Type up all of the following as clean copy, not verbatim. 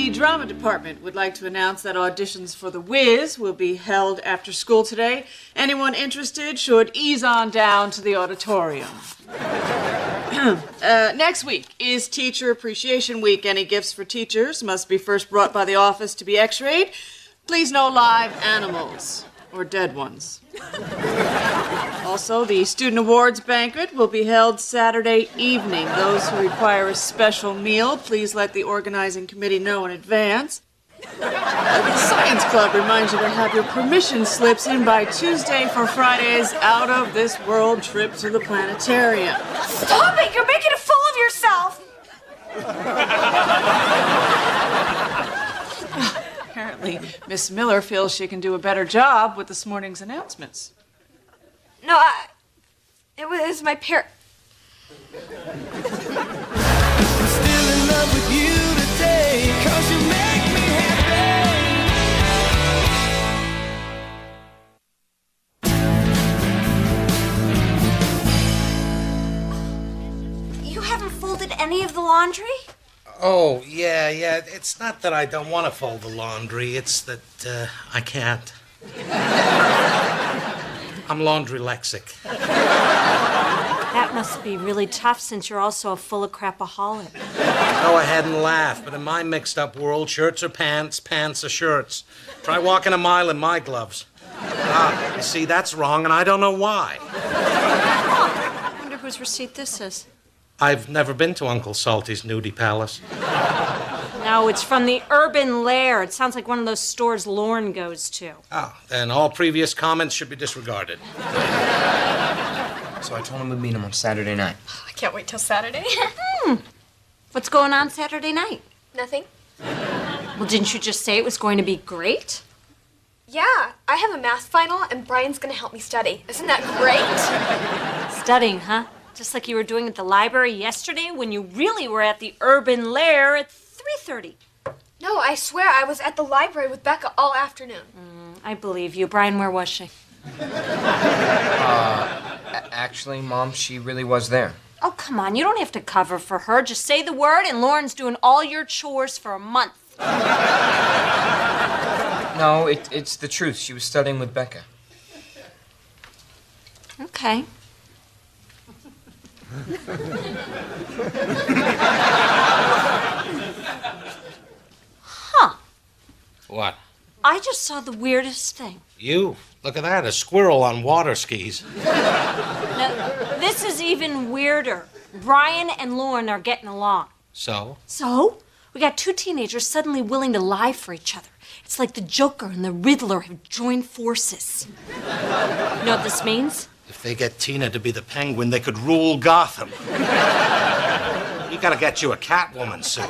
The drama department would like to announce that auditions for The Wiz will be held after school today. Anyone interested should ease on down to the auditorium. Next week is Teacher Appreciation Week. Any gifts for teachers must be first brought by the office to be x-rayed. Please no live animals or dead ones. Also, the Student Awards Banquet will be held Saturday evening. Those who require a special meal, please let the organizing committee know in advance. The Science Club reminds you to have your permission slips in by Tuesday for Friday's out-of-this-world trip to the planetarium. Stop it! You're making a fool of yourself! Apparently, Miss Miller feels she can do a better job with this morning's announcements. No, it was my parent. I'm still in love with you today, 'cause you make me You haven't folded any of the laundry? Oh, yeah. It's not that I don't want to fold the laundry. It's that I can't. I'm laundry lexic. That must be really tough since you're also a full of crapaholic. Go ahead and laugh, but in my mixed-up world, shirts are pants, pants are shirts. Try walking a mile in my gloves. You see, that's wrong, and I don't know why. I wonder whose receipt this is. I've never been to Uncle Salty's nudie palace. No, it's from the Urban Lair. It sounds like one of those stores Lorne goes to. Oh, then all previous comments should be disregarded. So I told him we'd meet him on Saturday night. I can't wait till Saturday. What's going on Saturday night? Nothing. Well, didn't you just say it was going to be great? Yeah, I have a math final and Brian's gonna help me study. Isn't that great? Studying, huh? Just like you were doing at the library yesterday when you really were at the Urban Lair at 3:30. No, I swear I was at the library with Becca all afternoon. I believe you. Brian, where was she? Actually, Mom, she really was there. Oh, come on. You don't have to cover for her. Just say the word and Lauren's doing all your chores for a month. No, it's the truth. She was studying with Becca. Okay. Huh. What? I just saw the weirdest thing. You? Look at that, a squirrel on water skis. Now, this is even weirder. Brian and Lauren are getting along. So? So, we got two teenagers suddenly willing to lie for each other. It's like the Joker and the Riddler have joined forces. You know what this means? If they get Tina to be the Penguin, they could rule Gotham. You gotta get you a Catwoman suit.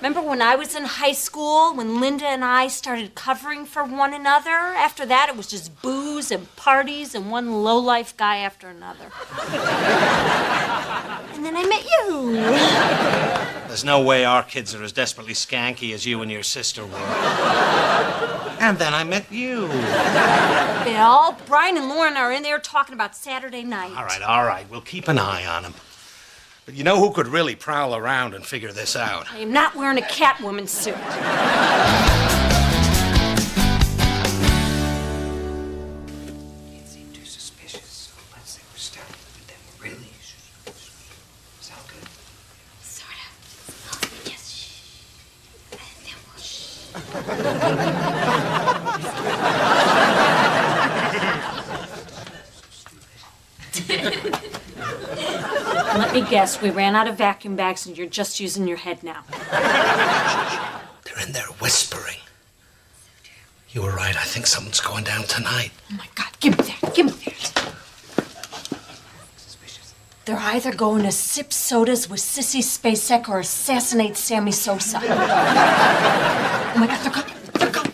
Remember when I was in high school, when Linda and I started covering for one another? After that, it was just booze and parties and one lowlife guy after another. And then I met you. There's no way our kids are as desperately skanky as you and your sister were. And then I met you. Bill, Brian and Lauren are in there talking about Saturday night. All right. We'll keep an eye on them. But you know who could really prowl around and figure this out? I am not wearing a Catwoman suit. It seemed too suspicious, so let's say we're starting with them. Really? Sound good? Sort of. Yes. Let me guess, we ran out of vacuum bags and you're just using your head now. They're in there whispering. You were right. I think something's going down tonight. Oh, my God. Give me that. Give me that. They're either going to sip sodas with Sissy Spacek or assassinate Sammy Sosa. Oh, my God. They're coming. They're coming.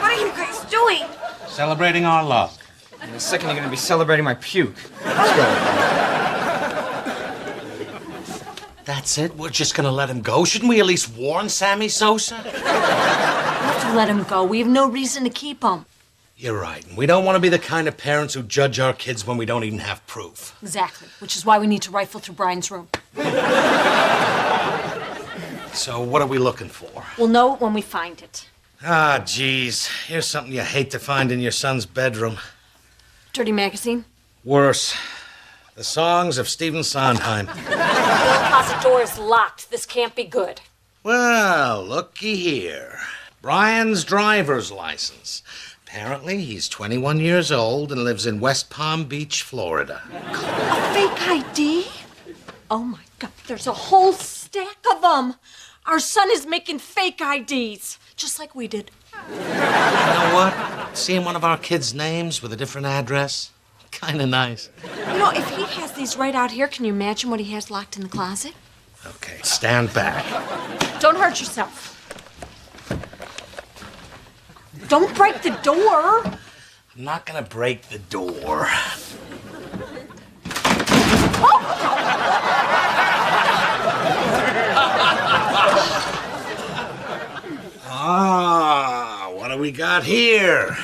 What are you guys doing? Celebrating our love. In a second, you're going to be celebrating my puke. Let's go. That's it? We're just gonna let him go? Shouldn't we at least warn Sammy Sosa? We have to let him go. We have no reason to keep him. You're right. And we don't want to be the kind of parents who judge our kids when we don't even have proof. Exactly, which is why we need to rifle through Brian's room. So what are we looking for? We'll know it when we find it. Ah, geez. Here's something you hate to find in your son's bedroom. Dirty magazine? Worse. The songs of Stephen Sondheim. The closet door is locked. This can't be good. Well, looky here. Brian's driver's license. Apparently, he's 21 years old and lives in West Palm Beach, Florida. A fake ID? Oh my God, there's a whole stack of them. Our son is making fake IDs, just like we did. You know what? Seeing one of our kids' names with a different address? Kind of nice. You know, if he has these right out here, can you imagine what he has locked in the closet? Okay, stand back. Don't hurt yourself. Don't break the door. I'm not gonna break the door. Ah, what do we got here?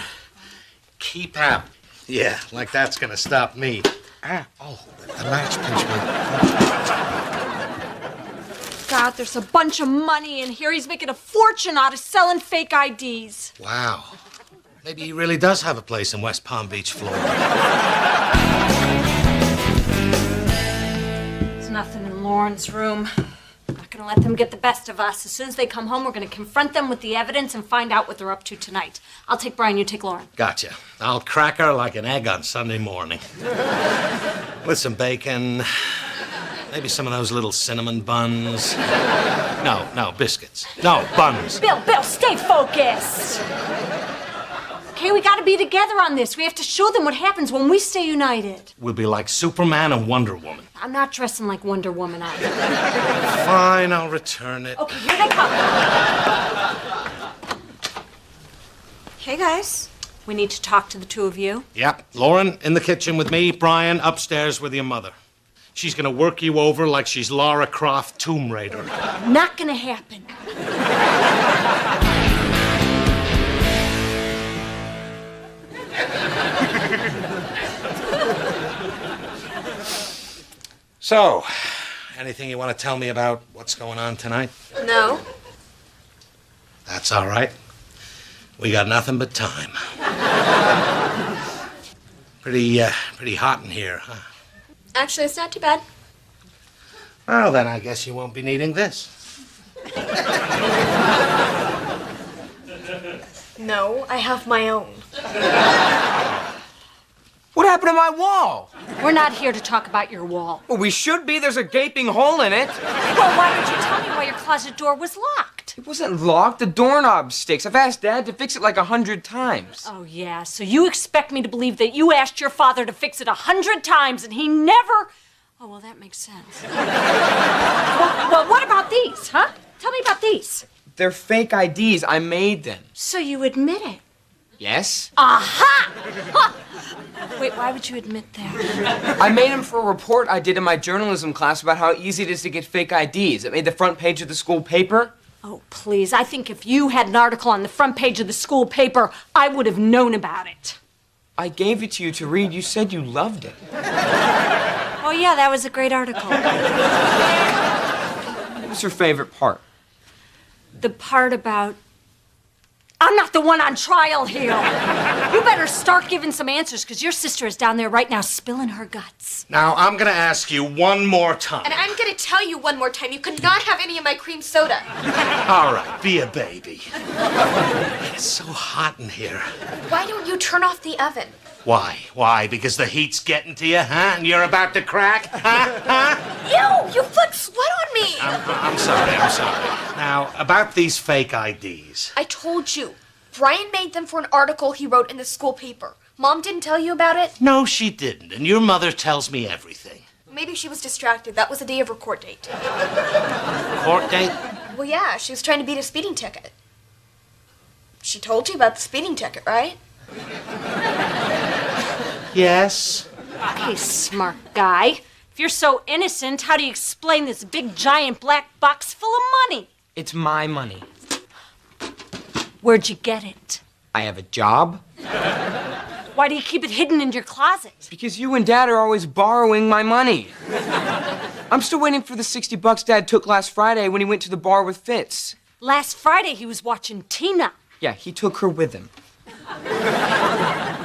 Keypap. Yeah, like that's gonna stop me. Ah, oh, the latch pinch me. God, there's a bunch of money in here. He's making a fortune out of selling fake IDs. Wow. Maybe he really does have a place in West Palm Beach, Florida. There's nothing in Lauren's room. I'm not gonna let them get the best of us. As soon as they come home, we're gonna confront them with the evidence and find out what they're up to tonight. I'll take Brian, you take Lauren. Gotcha. I'll crack her like an egg on Sunday morning. With some bacon, maybe some of those little cinnamon buns. No, biscuits. No, buns. Bill, stay focused. Okay, we gotta be together on this. We have to show them what happens when we stay united. We'll be like Superman and Wonder Woman. I'm not dressing like Wonder Woman either. Fine, I'll return it. Okay, here they come. Hey, guys. We need to talk to the two of you. Yep, Lauren in the kitchen with me, Brian upstairs with your mother. She's gonna work you over like she's Lara Croft Tomb Raider. Not gonna happen. So, anything you want to tell me about what's going on tonight? No. That's all right. We got nothing but time. Pretty hot in here, huh? Actually, it's not too bad. Well, then I guess you won't be needing this. No, I have my own. What happened to my wall? We're not here to talk about your wall. Well, we should be. There's a gaping hole in it. Well, why did you tell me why your closet door was locked? It wasn't locked. The doorknob sticks. I've asked Dad to fix it like 100 times. Oh, yeah, so you expect me to believe that you asked your father to fix it 100 times and he never... Oh, well, that makes sense. well, what about these, huh? Tell me about these. They're fake IDs. I made them. So you admit it? Yes? Aha! Huh. Wait, why would you admit that? I made them for a report I did in my journalism class about how easy it is to get fake IDs. It made the front page of the school paper. Oh, please. I think if you had an article on the front page of the school paper, I would have known about it. I gave it to you to read. You said you loved it. Oh, yeah, that was a great article. What was your favorite part? The part about... I'm not the one on trial here. You better start giving some answers, because your sister is down there right now spilling her guts. Now, I'm gonna ask you one more time. And I'm gonna tell you one more time, you cannot have any of my cream soda. All right, be a baby. It's so hot in here. Why don't you turn off the oven? Why? Why? Because the heat's getting to you, huh? And you're about to crack? Huh? Ew, you put sweat on me. I'm sorry. Now, about these fake IDs. I told you. Brian made them for an article he wrote in the school paper. Mom didn't tell you about it? No, she didn't. And your mother tells me everything. Maybe she was distracted. That was the day of her court date. Court date? Well, yeah, she was trying to beat a speeding ticket. She told you about the speeding ticket, right? Yes. Okay, smart guy. If you're so innocent, how do you explain this big, giant black box full of money? It's my money. Where'd you get it? I have a job. Why do you keep it hidden in your closet? Because you and Dad are always borrowing my money. I'm still waiting for the $60 Dad took last Friday when he went to the bar with Fitz. Last Friday, he was watching Tina. Yeah, he took her with him.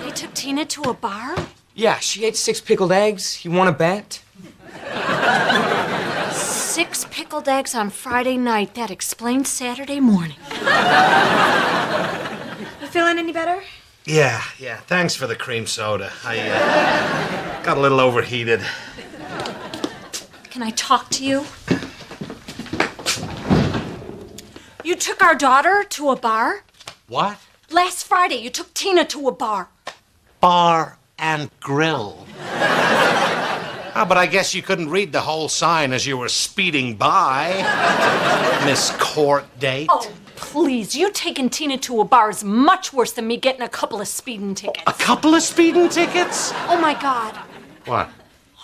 He took Tina to a bar? Yeah, she ate 6 pickled eggs. You want to bet? 6 pickled eggs on Friday night. That explains Saturday morning. You feeling any better? Yeah. Thanks for the cream soda. I got a little overheated. Can I talk to you? You took our daughter to a bar? What? Last Friday, you took Tina to a bar. Bar and grill. But I guess you couldn't read the whole sign as you were speeding by, Miss Court Date. Oh, please. You taking Tina to a bar is much worse than me getting a couple of speeding tickets. A couple of speeding tickets? Oh, my God. What?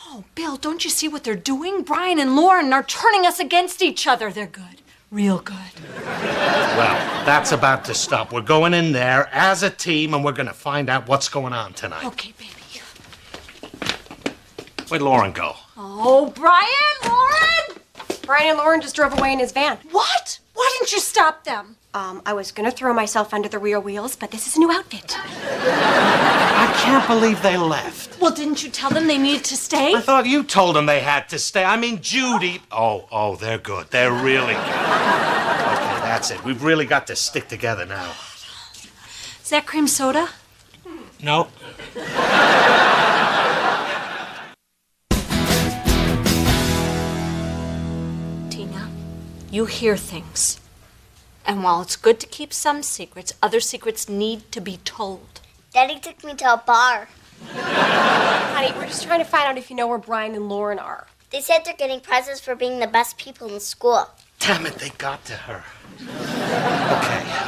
Oh, Bill, don't you see what they're doing? Brian and Lauren are turning us against each other. They're good. Real good. Well, that's about to stop. We're going in there as a team, and we're going to find out what's going on tonight. Okay, baby. Where'd Lauren go? Oh, Brian, Lauren! Brian and Lauren just drove away in his van. What? Why didn't you stop them? I was gonna throw myself under the rear wheels, but this is a new outfit. I can't believe they left. Well, didn't you tell them they needed to stay? I thought you told them they had to stay. I mean, Judy. Oh, they're good. They're really good. Okay, that's it. We've really got to stick together now. Is that cream soda? No. Tina, you hear things. And while it's good to keep some secrets, other secrets need to be told. Daddy took me to a bar. Honey, we're just trying to find out if you know where Brian and Lauren are. They said they're getting prizes for being the best people in school. Damn it, they got to her.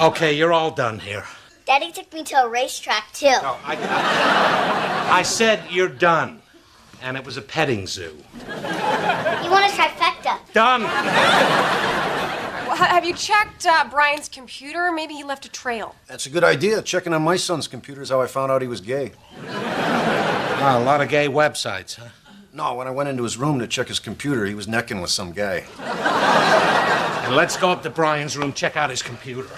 Okay, you're all done here. Daddy took me to a racetrack, too. No, I said you're done. And it was a petting zoo. You want a trifecta? Done. Well, have you checked Brian's computer? Maybe he left a trail. That's a good idea. Checking on my son's computer is how I found out he was gay. Wow, a lot of gay websites, huh? No, when I went into his room to check his computer, he was necking with some guy. And let's go up to Brian's room, check out his computer.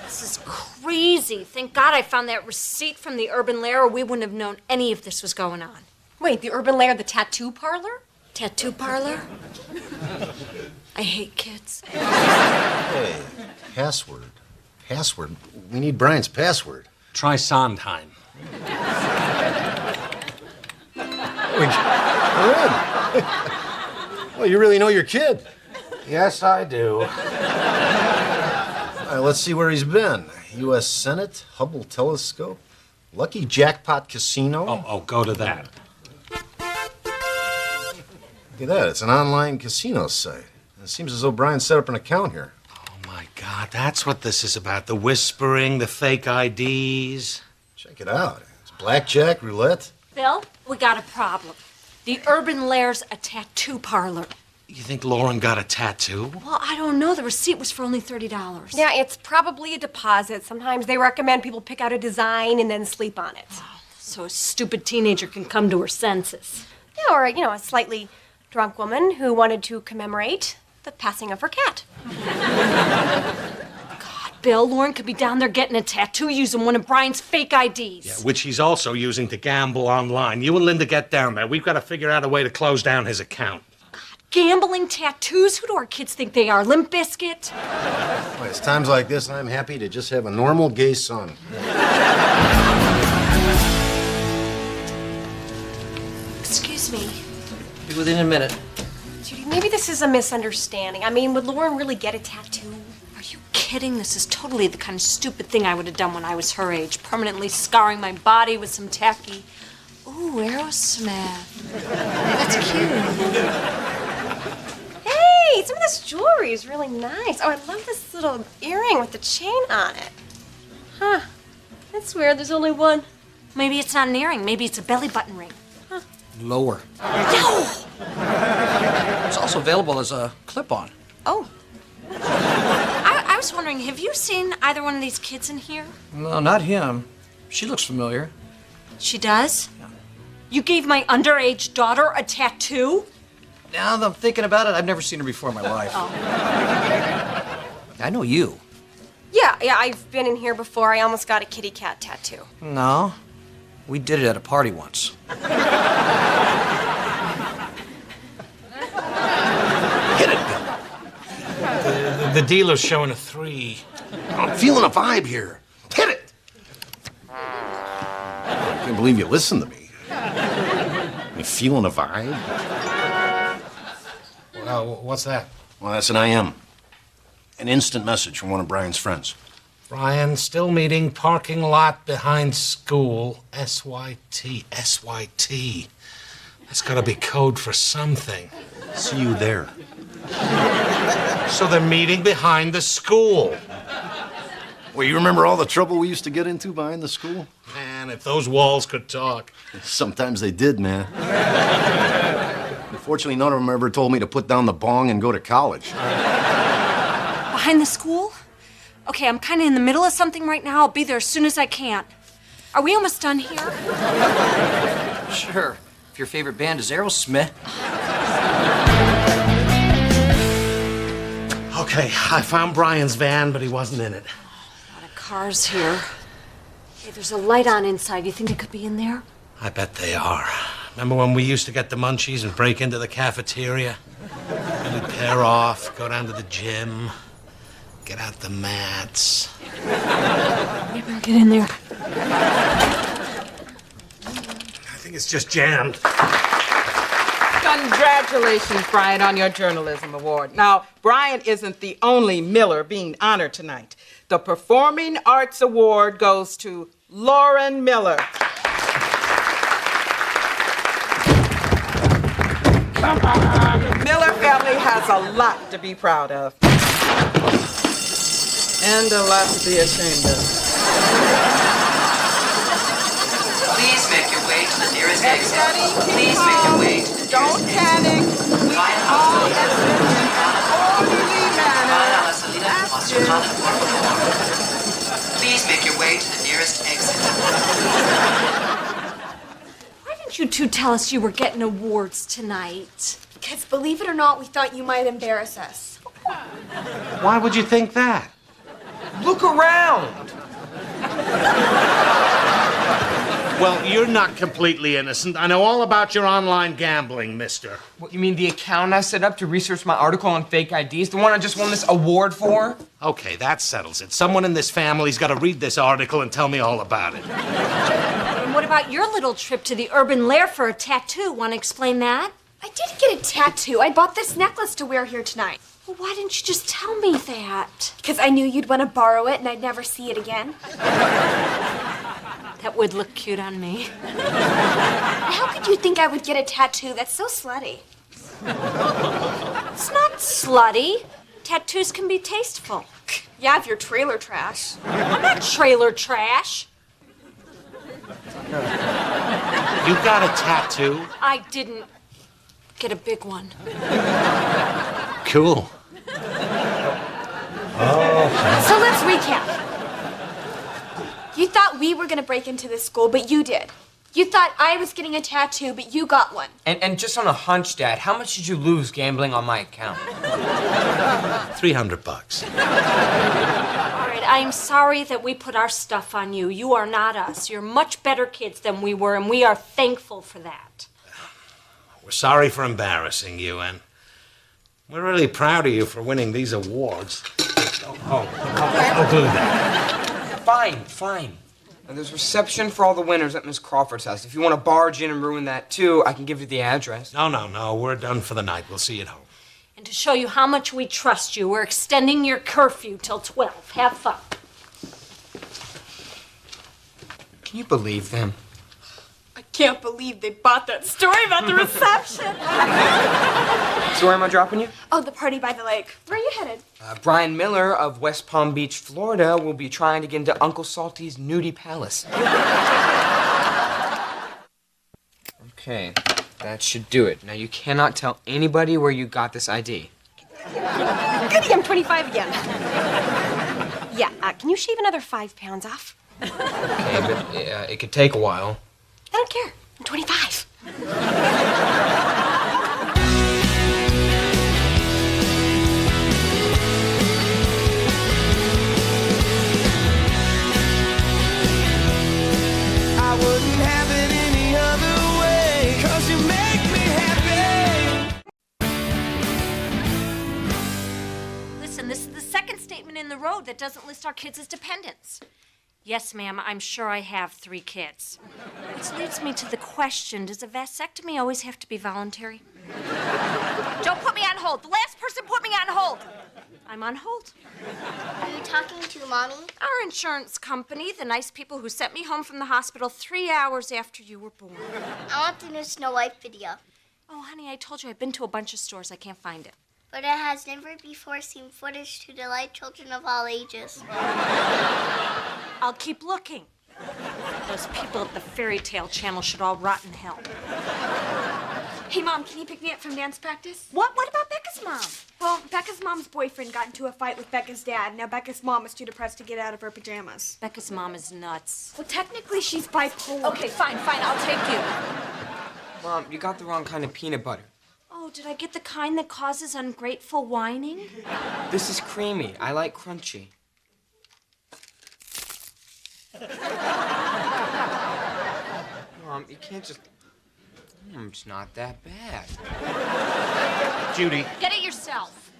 This is crazy. Thank God I found that receipt from the Urban Lair, or we wouldn't have known any of this was going on. Wait, the Urban Lair, the tattoo parlor? Tattoo parlor? I hate kids. Hey, password. Password? We need Brian's password. Try Sondheim. We're in. Well, you really know your kid. Yes, I do. All right, let's see where he's been. U.S. Senate, Hubble Telescope, Lucky Jackpot Casino. Oh, go to that. Look at that. It's an online casino site. It seems as though Brian set up an account here. Oh, my God, that's what this is about. The whispering, the fake IDs. Check it out. It's blackjack, roulette. Bill, we got a problem. The Urban Lair's a tattoo parlor. You think Lauren got a tattoo? Well, I don't know. The receipt was for only $30. Yeah, it's probably a deposit. Sometimes they recommend people pick out a design and then sleep on it. So a stupid teenager can come to her senses. Yeah, or, a slightly drunk woman who wanted to commemorate the passing of her cat. God, Bill, Lauren could be down there getting a tattoo using one of Brian's fake IDs. Yeah, which he's also using to gamble online. You and Linda get down there. We've got to figure out a way to close down his account. Gambling tattoos? Who do our kids think they are? Limp Bizkit? Well, it's times like this I'm happy to just have a normal gay son. Excuse me. Be within a minute. Judy, maybe this is a misunderstanding. I mean, would Lauren really get a tattoo? Are you kidding? This is totally the kind of stupid thing I would have done when I was her age. Permanently scarring my body with some tacky... Ooh, Aerosmith. That's cute. Hey, some of this jewelry is really nice. Oh, I love this little earring with the chain on it. Huh. That's weird. There's only one. Maybe it's not an earring. Maybe it's a belly button ring. Lower. No! It's also available as a clip-on. Oh. I was was wondering, have you seen either one of these kids in here? No, not him. She looks familiar. She does? Yeah. You gave my underage daughter a tattoo? Now that I'm thinking about it, I've never seen her before in my life. Oh. I know you. Yeah, I've been in here before. I almost got a kitty cat tattoo. No. We did it at a party once. Hit it, Bill. The dealer's showing a 3. I'm feeling a vibe here. Hit it! I can't believe you listened to me. You feeling a vibe? What's that? Well, that's an IM. An instant message from one of Brian's friends. Brian, still meeting, parking lot behind school. SYT. SYT. That's gotta be code for something. See you there. So they're meeting behind the school. Well, you remember all the trouble we used to get into behind the school? Man, if those walls could talk. Sometimes they did, man. Unfortunately, none of them ever told me to put down the bong and go to college. Behind the school? Okay, I'm kind of in the middle of something right now. I'll be there as soon as I can. Are we almost done here? Sure. If your favorite band is Aerosmith. Okay, I found Brian's van, but he wasn't in it. A lot of cars here. Hey, there's a light on inside. You think it could be in there? I bet they are. Remember when we used to get the munchies and break into the cafeteria? And we'd pair off, go down to the gym, get out the mats. Maybe I'll get in there. I think it's just jammed. Congratulations, Brian, on your journalism award. Now, Brian isn't the only Miller being honored tonight. The Performing Arts Award goes to Lauren Miller. The Miller family has a lot to be proud of. And a lot to be ashamed of. Please make your way to the nearest exit. Please make your way to the nearest Don't panic. We all exit in an orderly manner. Please make your way to the nearest exit. Why didn't you two tell us you were getting awards tonight? Because believe it or not, we thought you might embarrass us. Why would you think that? Look around. Well, you're not completely innocent. I know all about your online gambling, mister. What, you mean the account I set up to research my article on fake IDs? The one I just won this award for? Okay, that settles it. Someone in this family's got to read this article and tell me all about it. And what about your little trip to the urban lair for a tattoo? Want to explain that? I didn't get a tattoo. I bought this necklace to wear here tonight. Well, why didn't you just tell me that? Because I knew you'd want to borrow it and I'd never see it again. That would look cute on me. How could you think I would get a tattoo? That's so slutty. It's not slutty. Tattoos can be tasteful. Yeah, if you're trailer trash. I'm not trailer trash. You got a tattoo? I didn't get a big one. Cool. So let's recap. You thought we were going to break into this school, but you did. You thought I was getting a tattoo, but you got one. And just on a hunch, Dad, how much did you lose gambling on my account? $300. All right, I'm sorry that we put our stuff on you. You are not us. You're much better kids than we were, and we are thankful for that. We're sorry for embarrassing you, and we're really proud of you for winning these awards. Don't do that. Fine. There's reception for all the winners at Miss Crawford's house. If you want to barge in and ruin that, too, I can give you the address. No. We're done for the night. We'll see you at home. And to show you how much we trust you, we're extending your curfew till 12. Have fun. Can you believe them? I can't believe they bought that story about the reception. So where am I dropping you? Oh, the party by the lake. Where are you headed? Brian Miller of West Palm Beach, Florida, will be trying to get into Uncle Salty's nudie palace. Okay, that should do it. Now, you cannot tell anybody where you got this ID. Goody, I'm 25 again. Yeah, can you shave another 5 pounds off? Okay, but it could take a while. I don't care. I'm 25. I wouldn't have it any other way, 'cause you make me happy. Listen, this is the second statement in the road that doesn't list our kids as dependents. Yes, ma'am, I'm sure I have 3 kids. Which leads me to the question, does a vasectomy always have to be voluntary? Don't put me on hold. The last person put me on hold. I'm on hold. Are you talking to Mommy? Our insurance company, the nice people who sent me home from the hospital 3 hours after you were born. I want the new Snow White video. Oh, honey, I told you I've been to a bunch of stores. I can't find it. But it has never before seen footage to delight children of all ages. I'll keep looking. Those people at the Fairy Tale Channel should all rot in hell. Hey, Mom, can you pick me up from dance practice? What about Becca's mom? Well, Becca's mom's boyfriend got into a fight with Becca's dad. Now Becca's mom is too depressed to get out of her pajamas. Becca's mom is nuts. Well, technically, she's bipolar. Okay, fine, I'll take you. Mom, you got the wrong kind of peanut butter. Oh, did I get the kind that causes ungrateful whining? This is creamy. I like crunchy. Mom, you can't just... It's not that bad. Judy. Get it yourself.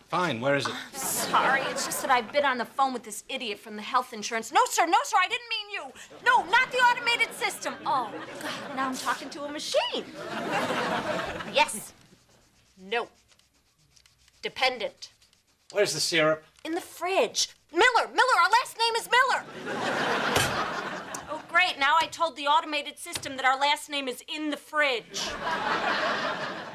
Fine, where is it? Sorry, it's just that I've been on the phone with this idiot from the health insurance. No, sir, I didn't mean you. No, not the automated system. Oh, God, now I'm talking to a machine. Yes. No. Dependent. Where's the syrup? In the fridge. Miller, our last name is Miller. Oh, great, now I told the automated system that our last name is in the fridge.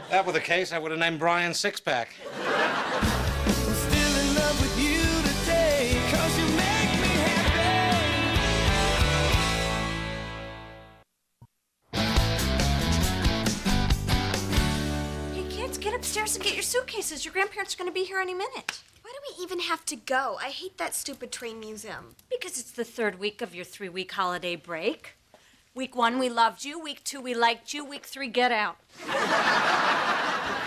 If that were the case, I would have named Brian Sixpack. I'm still in love with you today, 'cause you make me happy. Hey, kids, get upstairs and get your suitcases. Your grandparents are going to be here any minute. Why do we even have to go? I hate that stupid train museum. Because it's the 3rd week of your 3-week holiday break. Week 1, we loved you. Week 2, we liked you. Week 3, get out.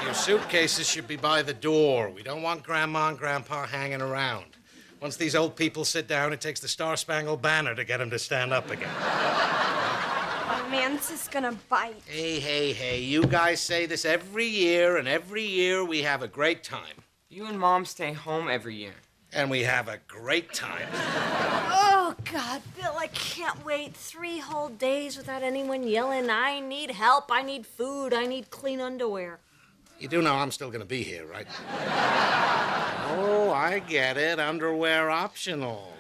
Your suitcases should be by the door. We don't want Grandma and Grandpa hanging around. Once these old people sit down, it takes the Star-Spangled Banner to get them to stand up again. Oh, man, this is gonna bite. Hey, you guys say this every year, and every year we have a great time. You and Mom stay home every year. And we have a great time. Oh, God, Bill, I can't wait 3 whole days without anyone yelling, I need help, I need food, I need clean underwear. You do know I'm still going to be here, right? Oh, I get it. Underwear optional.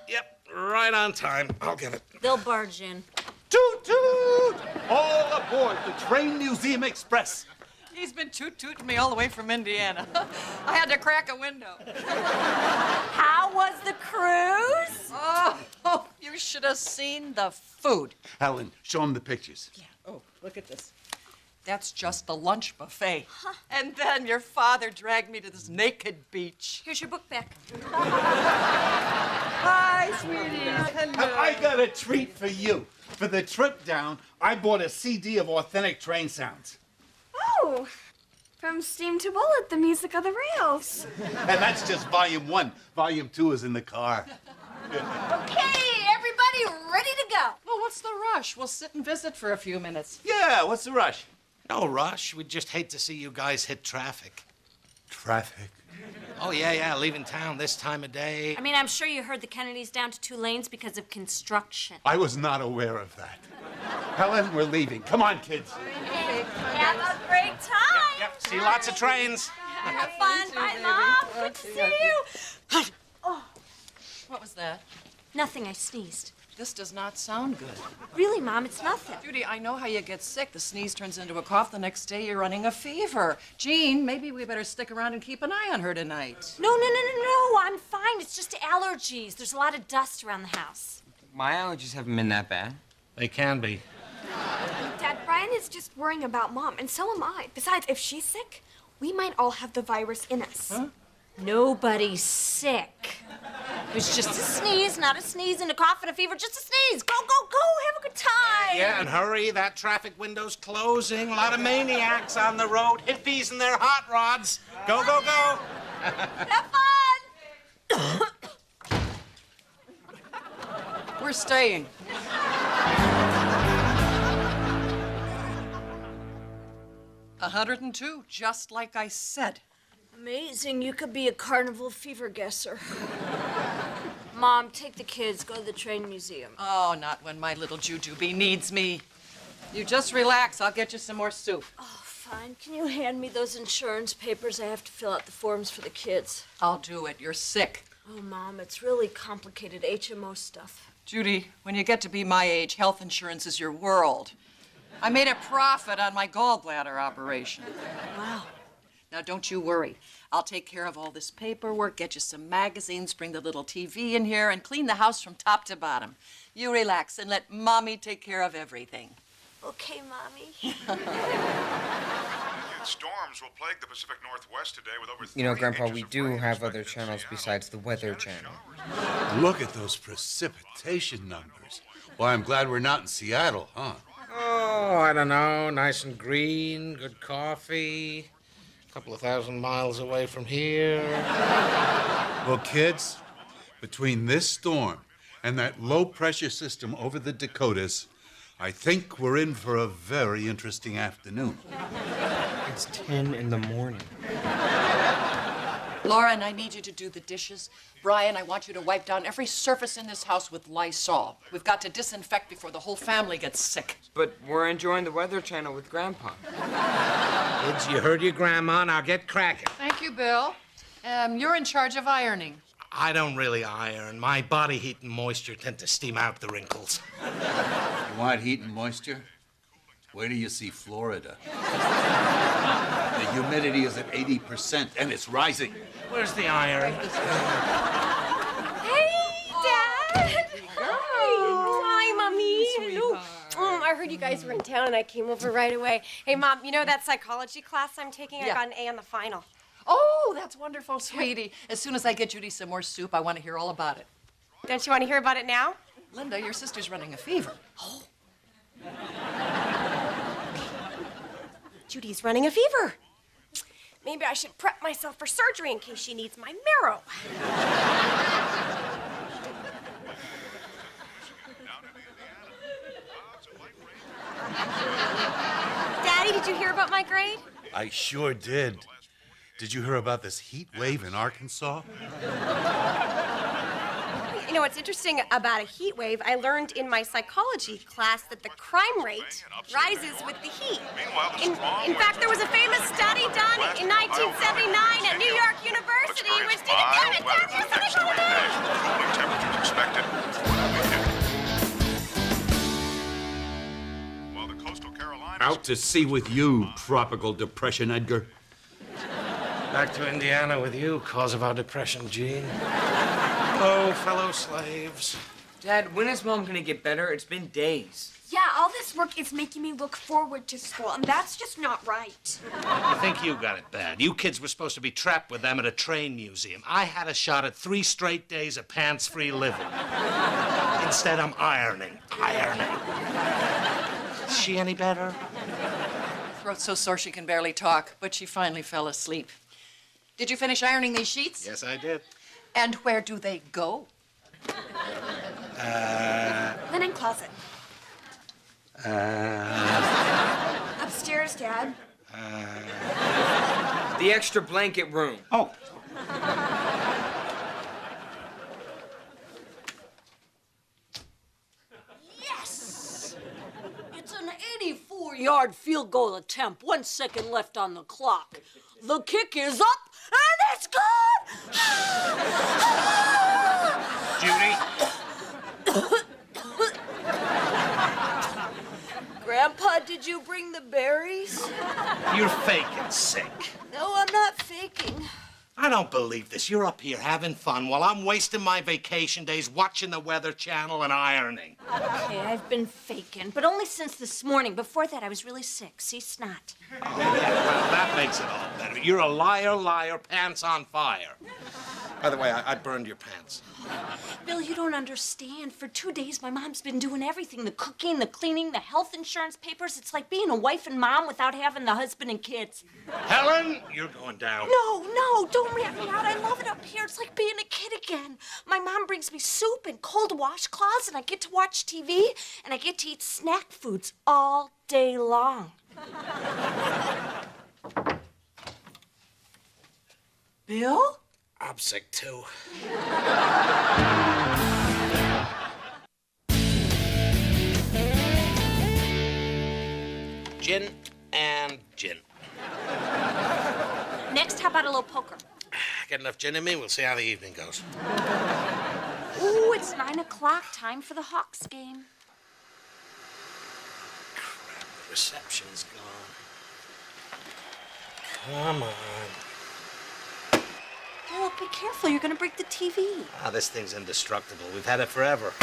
Yep, right on time. I'll get it. They'll barge in. Toot toot! All aboard the Train Museum Express. He's been toot-tooting me all the way from Indiana. I had to crack a window. How was the cruise? Oh, you should have seen the food. Helen, show him the pictures. Yeah. Oh, look at this. That's just the lunch buffet. Huh. And then your father dragged me to this naked beach. Here's your book back. Hi, sweeties. Hello. I got a treat for you. For the trip down, I bought a CD of authentic train sounds. Oh, from Steam to Bullet, the music of the rails. And that's just volume 1. Volume 2 is in the car. Okay, everybody ready to go. Well, what's the rush? We'll sit and visit for a few minutes. Yeah, what's the rush? No rush. We'd just hate to see you guys hit traffic. Traffic? Oh, yeah, leaving town this time of day. I mean, I'm sure you heard the Kennedys down to 2 lanes because of construction. I was not aware of that. Helen, we're leaving. Come on, kids. Have a great time. Yep, see lots of trains. Have fun. Bye, Mom. Good to see you. Oh, what was that? Nothing, I sneezed. This does not sound good. Really, Mom, it's nothing. Judy, I know how you get sick. The sneeze turns into a cough. The next day, you're running a fever. Jean, maybe we better stick around and keep an eye on her tonight. No. I'm fine. It's just allergies. There's a lot of dust around the house. My allergies haven't been that bad. They can be. Dad, Brian is just worrying about Mom, and so am I. Besides, if she's sick, we might all have the virus in us. Huh? Nobody's sick. It was just a sneeze, not a sneeze and a cough and a fever, just a sneeze. Go, go, go, have a good time. Yeah, and hurry, that traffic window's closing. A lot of maniacs on the road, hippies and their hot rods. Go, go, go. Have fun. We're staying. $102, just like I said. Amazing, you could be a carnival fever guesser. Mom, take the kids, go to the train museum. Oh, not when my little jujubee needs me. You just relax, I'll get you some more soup. Oh, fine. Can you hand me those insurance papers? I have to fill out the forms for the kids. I'll do it, you're sick. Oh, Mom, it's really complicated HMO stuff. Judy, when you get to be my age, health insurance is your world. I made a profit on my gallbladder operation. Wow. Now, don't you worry. I'll take care of all this paperwork, get you some magazines, bring the little TV in here, and clean the house from top to bottom. You relax and let Mommy take care of everything. Okay, Mommy. Storms will plague the Pacific Northwest today with over 3 You know, Grandpa, inches we of do rain have expected other in channels Seattle. besides the Weather Channel. Look at those precipitation numbers. Well, I'm glad we're not in Seattle, huh? Oh, I don't know. Nice and green, good coffee. A couple of 1,000 miles away from here. Well, kids, between this storm and that low-pressure system over the Dakotas, I think we're in for a very interesting afternoon. It's 10 in the morning. Lauren, I need you to do the dishes. Brian, I want you to wipe down every surface in this house with Lysol. We've got to disinfect before the whole family gets sick. But we're enjoying the Weather Channel with Grandpa. Kids, you heard your grandma. Now get cracking. Thank you, Bill. You're in charge of ironing. I don't really iron. My body heat and moisture tend to steam out the wrinkles. You want heat and moisture? Wait till you see Florida. The humidity is at 80%, and it's rising. Where's the iron? Hey, Dad! Hi, Mommy. Hello. I heard you guys were in town, and I came over right away. Hey, Mom, you know that psychology class I'm taking? I Yeah. got an A on the final. Oh, that's wonderful, sweetie. As soon as I get Judy some more soup, I want to hear all about it. Don't you want to hear about it now? Linda, your sister's running a fever. Judy's running a fever. Maybe I should prep myself for surgery in case she needs my marrow. Daddy, did you hear about my grade? I sure did. Did you hear about this heat wave in Arkansas? You know what's interesting about a heat wave? I learned in my psychology class that the crime rate rises with the heat. In fact, there was a famous study done in 1979 at New York University, which did it. Damn it, Dad, there's something going on. Cooling temperatures expected. While the coastal Carolinas... Out to sea with you, tropical depression, Edgar. Back to Indiana with you, cause of our depression, Gene. Hello, fellow slaves. Dad, when is Mom gonna get better? It's been days. Yeah, all this work is making me look forward to school, and that's just not right. I think you got it bad. You kids were supposed to be trapped with them at a train museum. I had a shot at 3 straight days of pants-free living. Instead, I'm ironing. Is she any better? Throat's so sore she can barely talk, but she finally fell asleep. Did you finish ironing these sheets? Yes, I did. And where do they go? Linen closet. Upstairs, Dad. The extra blanket room. Oh. Yes! It's an 84-yard field goal attempt. 1 second left on the clock. The kick is up, and it's good! Judy? Grandpa, did you bring the berries? You're faking sick. No, I'm not faking. I don't believe this. You're up here having fun while I'm wasting my vacation days watching the Weather Channel and ironing. Okay, I've been faking, but only since this morning. Before that, I was really sick. See, snot. Oh, yeah, well, that makes it all better. You're a liar, liar, pants on fire. By the way, I burned your pants. Bill, you don't understand. For 2 days, my mom's been doing everything. The cooking, the cleaning, the health insurance papers. It's like being a wife and mom without having the husband and kids. Helen, you're going down. No, don't rat me out. I love it up here. It's like being a kid again. My mom brings me soup and cold washcloths, and I get to watch TV, and I get to eat snack foods all day long. Bill? I'm sick, too. Gin and gin. Next, how about a little poker? Get enough gin in me, we'll see how the evening goes. Ooh, it's 9 o'clock. Time for the Hawks game. Crap, the reception's gone. Come on. Oh, be careful. You're going to break the TV. Ah, this thing's indestructible. We've had it forever.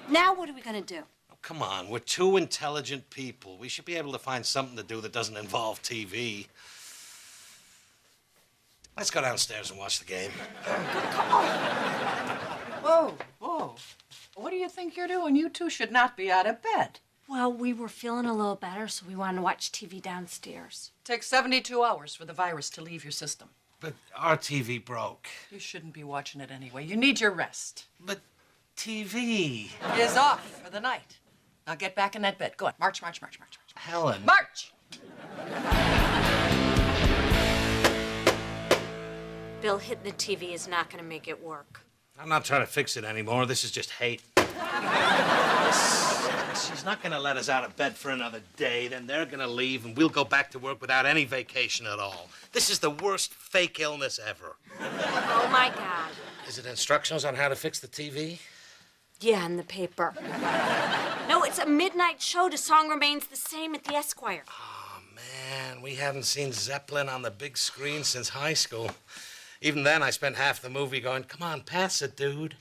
Now what are we going to do? Oh, come on. We're two intelligent people. We should be able to find something to do that doesn't involve TV. Let's go downstairs and watch the game. Whoa. What do you think you're doing? You two should not be out of bed. Well, we were feeling a little better, so we wanted to watch TV downstairs. Takes 72 hours for the virus to leave your system. But our TV broke. You shouldn't be watching it anyway. You need your rest. But TV is off for the night. Now get back in that bed. Go on. March. Helen. March! Bill, hitting the TV is not going to make it work. I'm not trying to fix it anymore. This is just hate. She's not going to let us out of bed for another day. Then they're going to leave, and we'll go back to work without any vacation at all. This is the worst fake illness ever. Oh, my God. Is it instructions on how to fix the TV? Yeah, in the paper. No, it's a midnight show. The song remains the same at the Esquire. Oh, man, we haven't seen Zeppelin on the big screen since high school. Even then, I spent half the movie going, come on, pass it, dude.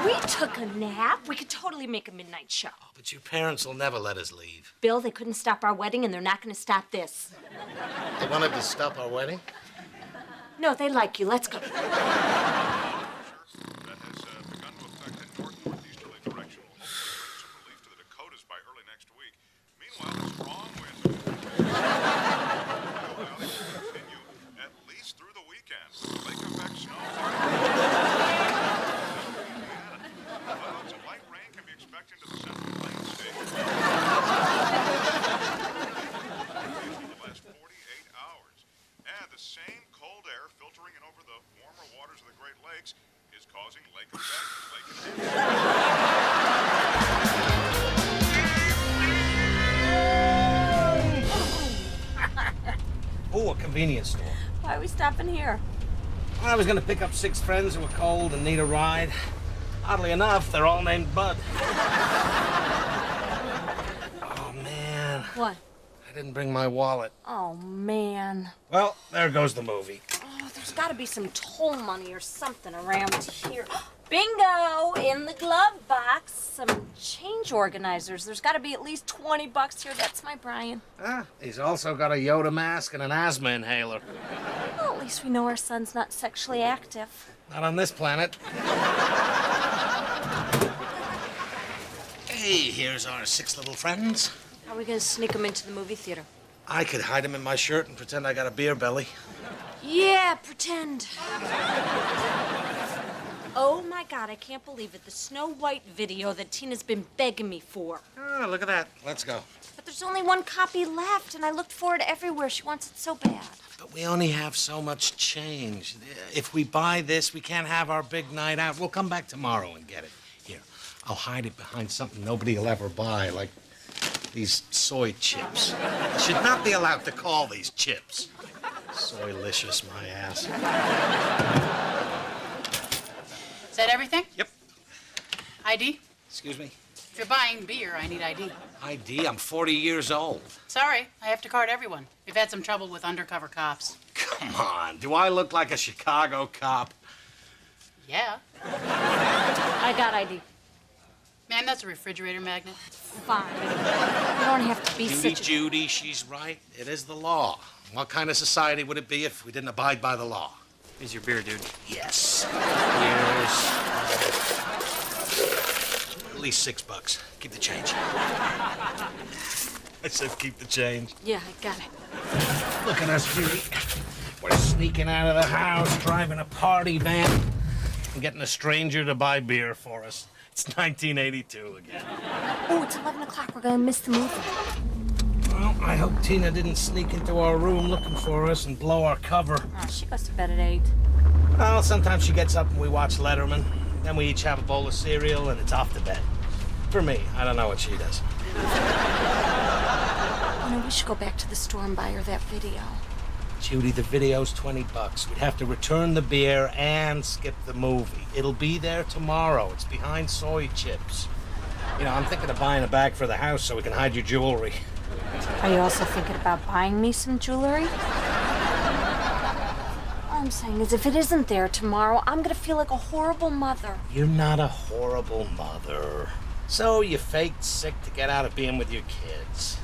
We took a nap. We could totally make a midnight show. Oh, but your parents will never let us leave. Bill, they couldn't stop our wedding, and they're not going to stop this. They wanted to stop our wedding? No, they like you. Let's go. That has begun to affect the northeasterly direction. We'll hope to some relief to the Dakotas by early next week. Meanwhile, the strong winds will continue at least through the weekend. Lake effect snow. Clouds and light rain can be expected to the central plains state. The last 48 hours. And the same cold air filtering in over the warmer waters of the Great Lakes is causing lake effect. Oh, a convenience store. Why are we stopping here? I was going to pick up 6 friends who were cold and need a ride. Oddly enough, they're all named Bud. Oh, man. What? I didn't bring my wallet. Oh, man. Well, there goes the movie. Oh, there's got to be some toll money or something around here. Bingo! In the glove box, some change organizers. There's got to be at least 20 bucks here. That's my Brian. Ah, he's also got a Yoda mask and an asthma inhaler. Well, at least we know our son's not sexually active. Not on this planet. Hey, here's our 6 little friends. How are we going to sneak them into the movie theater? I could hide them in my shirt and pretend I got a beer belly. Yeah, pretend. Oh, my God, I can't believe it. The Snow White video that Tina's been begging me for. Oh, look at that. Let's go. But there's only one copy left, and I looked for it everywhere. She wants it so bad. But we only have so much change. If we buy this, we can't have our big night out. We'll come back tomorrow and get it. Here, I'll hide it behind something nobody will ever buy, like these soy chips. I should not be allowed to call these chips. Soylicious, my ass. Is that everything? Yep. ID? Excuse me? If you're buying beer, I need ID. ID? I'm 40 years old. Sorry, I have to card everyone. We've had some trouble with undercover cops. Come on, do I look like a Chicago cop? Yeah. I got ID. Man, that's a refrigerator magnet. Fine. You don't have to be Judy, such a... Judy, she's right. It is the law. What kind of society would it be if we didn't abide by the law? Here's your beer, dude. Yes. Here's at least $6. Keep the change. I said keep the change. Yeah, I got it. Look at us, Judy. We're sneaking out of the house, driving a party van, and getting a stranger to buy beer for us. It's 1982 again. Oh, it's 11 o'clock. We're gonna miss the movie. Well, I hope Tina didn't sneak into our room looking for us and blow our cover. Oh, she goes to bed at 8. Well, sometimes she gets up and we watch Letterman. Then we each have a bowl of cereal and it's off to bed. For me, I don't know what she does. You know, we should go back to the store and buy her that video. Judy, the video's $20. We'd have to return the beer and skip the movie. It'll be there tomorrow. It's behind soy chips. You know, I'm thinking of buying a bag for the house so we can hide your jewelry. Are you also thinking about buying me some jewelry? All I'm saying is if it isn't there tomorrow, I'm gonna feel like a horrible mother. You're not a horrible mother. So you faked sick to get out of being with your kids.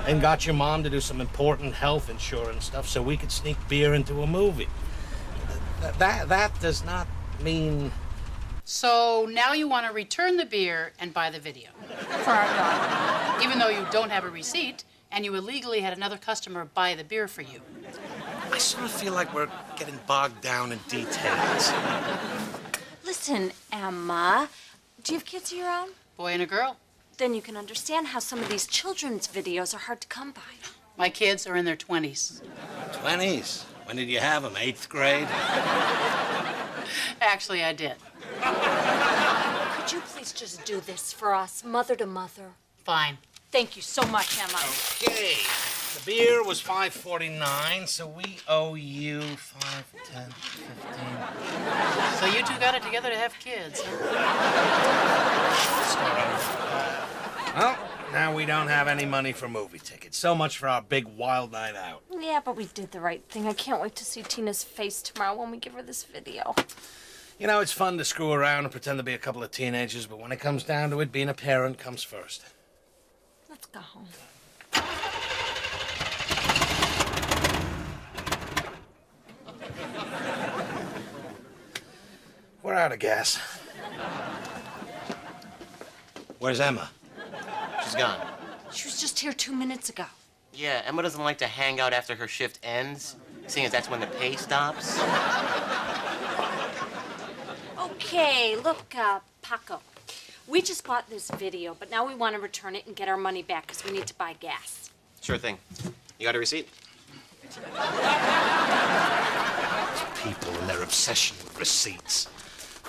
And got your mom to do some important health insurance stuff so we could sneak beer into a movie. That does not mean... So now you want to return the beer and buy the video. For our daughter. Even though you don't have a receipt, and you illegally had another customer buy the beer for you. I sort of feel like we're getting bogged down in details. Listen, Emma, do you have kids of your own? Boy and a girl. Then you can understand how some of these children's videos are hard to come by. My kids are in their 20s. 20s? When did you have them? 8th grade? Actually, I did. Could you please just do this for us, mother to mother? Fine. Thank you so much, Emma. Okay. The beer was $5.49, so we owe you $5, $10, $15. So you two got it together to have kids, huh? Well, now we don't have any money for movie tickets. So much for our big wild night out. Yeah, but we did the right thing. I can't wait to see Tina's face tomorrow when we give her this video. You know, it's fun to screw around and pretend to be a couple of teenagers, but when it comes down to it, being a parent comes first. Let's go home. We're out of gas. Where's Emma? She's gone. She was just here 2 minutes ago. Yeah, Emma doesn't like to hang out after her shift ends, seeing as that's when the pay stops. Okay, look, Paco. We just bought this video, but now we want to return it and get our money back because we need to buy gas. Sure thing. You got a receipt? People and their obsession with receipts.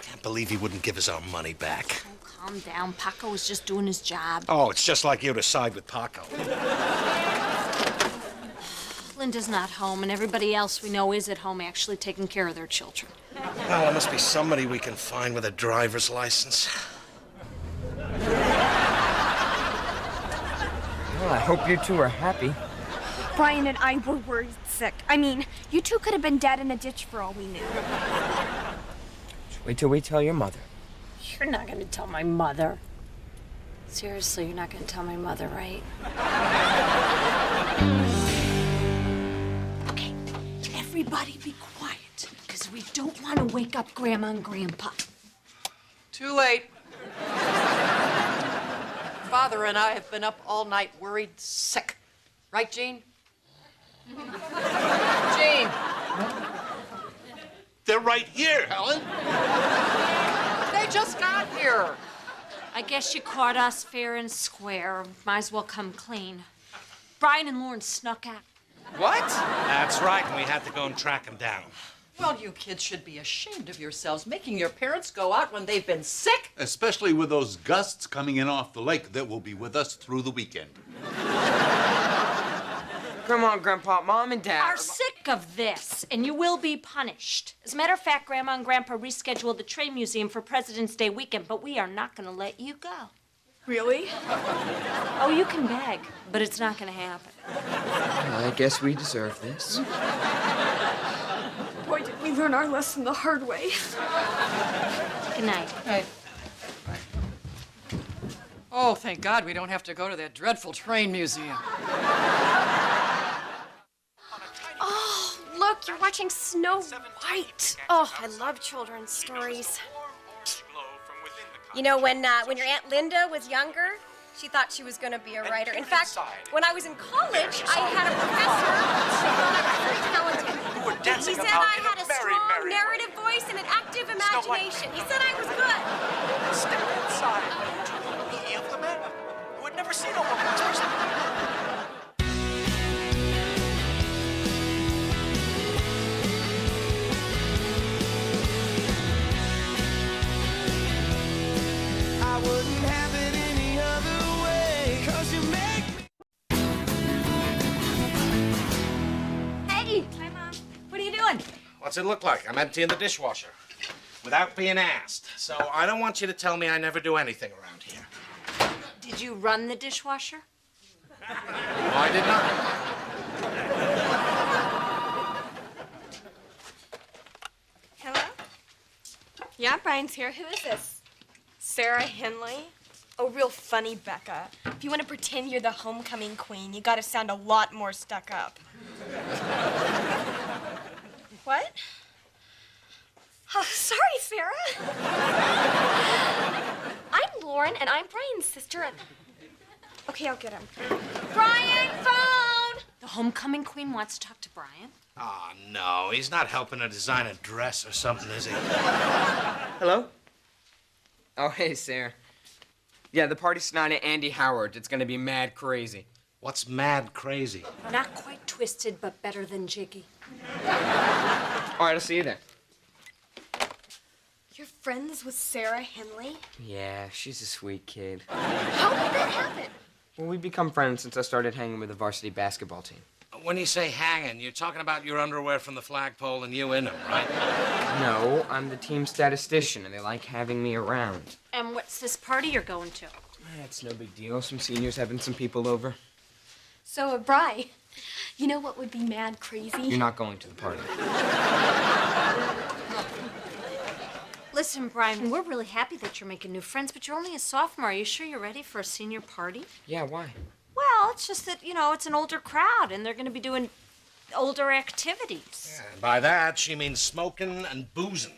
Can't believe he wouldn't give us our money back. Oh, calm down. Paco was just doing his job. Oh, it's just like you to side with Paco. Linda's not home, and everybody else we know is at home actually taking care of their children. Well, there must be somebody we can find with a driver's license. Well, I hope you two are happy. Brian and I were worried sick. I mean, you two could have been dead in a ditch for all we knew. Just wait till we tell your mother. You're not going to tell my mother. Seriously, you're not going to tell my mother, right? Okay, everybody be quiet, because we don't want to wake up Grandma and Grandpa. Too late. Father and I have been up all night worried sick. Right, Jean? Jean! They're right here, Helen. They just got here. I guess you caught us fair and square. Might as well come clean. Brian and Lauren snuck out. What? That's right, and we had to go and track them down. Well, you kids should be ashamed of yourselves, making your parents go out when they've been sick. Especially with those gusts coming in off the lake that will be with us through the weekend. Come on, Grandpa, Mom and Dad Are sick of this, and you will be punished. As a matter of fact, Grandma and Grandpa rescheduled the Train Museum for President's Day weekend, but we are not going to let you go. Really? Oh, you can beg, but it's not going to happen. Well, I guess we deserve this. Boy, did we learn our lesson the hard way. Good night. Hey. Oh, thank God we don't have to go to that dreadful train museum. Oh, look, you're watching Snow White. Oh, I love children's stories. You know, when your Aunt Linda was younger, she thought she was going to be a writer. In fact, when I was in college, I had a professor who thought I was very talented. He said I had a strong narrative voice and an active imagination. He said I was good. Step inside. He of the man who had never seen a woman express. I wouldn't have it any other way, 'cause you make me. Hey! Hi, Mom. What are you doing? What's it look like? I'm emptying the dishwasher. Without being asked. So I don't want you to tell me I never do anything around here. Did you run the dishwasher? No, I did not. Hello? Yeah, Brian's here. Who is this? Sarah Henley? Oh, real funny, Becca. If you want to pretend you're the homecoming queen, you gotta sound a lot more stuck up. What? Oh, sorry, Sarah. I'm Lauren, and I'm Brian's sister. And... Okay, I'll get him. Brian, phone! The homecoming queen wants to talk to Brian. Oh, no. He's not helping her design a dress or something, is he? Hello? Oh, hey, Sarah. Yeah, the party's tonight at Andy Howard. It's gonna be mad crazy. What's mad crazy? Not quite twisted, but better than jiggy. All right, I'll see you there. You're friends with Sarah Henley? Yeah, she's a sweet kid. How did that happen? Well, we've become friends since I started hanging with the varsity basketball team. When you say hanging, you're talking about your underwear from the flagpole and you in them, right? No, I'm the team statistician, and they like having me around. And what's this party you're going to? It's no big deal. Some seniors having some people over. So, Bri, you know what would be mad crazy? You're not going to the party. Listen, Brian, we're really happy that you're making new friends, but you're only a sophomore. Are you sure you're ready for a senior party? Yeah, why? Well, it's just that, you know, it's an older crowd, and they're going to be doing older activities. Yeah, and by that, she means smoking and boozing.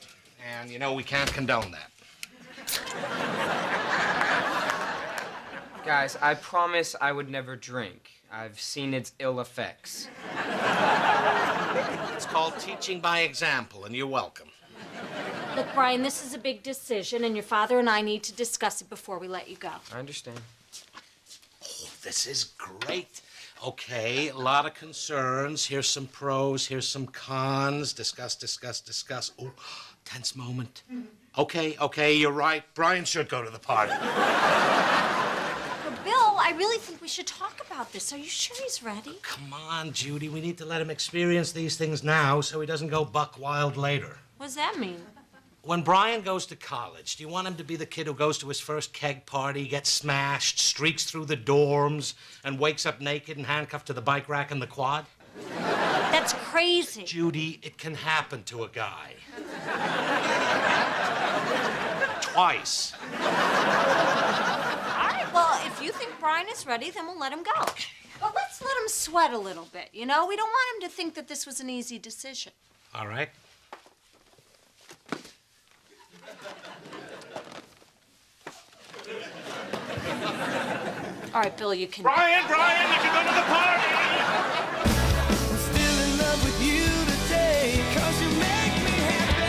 And, you know, we can't condone that. Guys, I promise I would never drink. I've seen its ill effects. It's called teaching by example, and you're welcome. Look, Brian, this is a big decision, and your father and I need to discuss it before we let you go. I understand. Oh, this is great. Okay, a lot of concerns. Here's some pros, here's some cons. Discuss, discuss, discuss. Oh, tense moment. Okay, you're right. Brian should go to the party. But, Bill, I really think we should talk about this. Are you sure he's ready? Come on, Judy. We need to let him experience these things now so he doesn't go buck wild later. What does that mean? When Brian goes to college, do you want him to be the kid who goes to his first keg party, gets smashed, streaks through the dorms, and wakes up naked and handcuffed to the bike rack in the quad? That's crazy. Judy, it can happen to a guy. Twice. All right, well, if you think Brian is ready, then we'll let him go. But let's let him sweat a little bit, you know? We don't want him to think that this was an easy decision. All right. All right, Bill, you can... Brian, you can go to the party! I'm still in love with you today, 'cause you make me happy.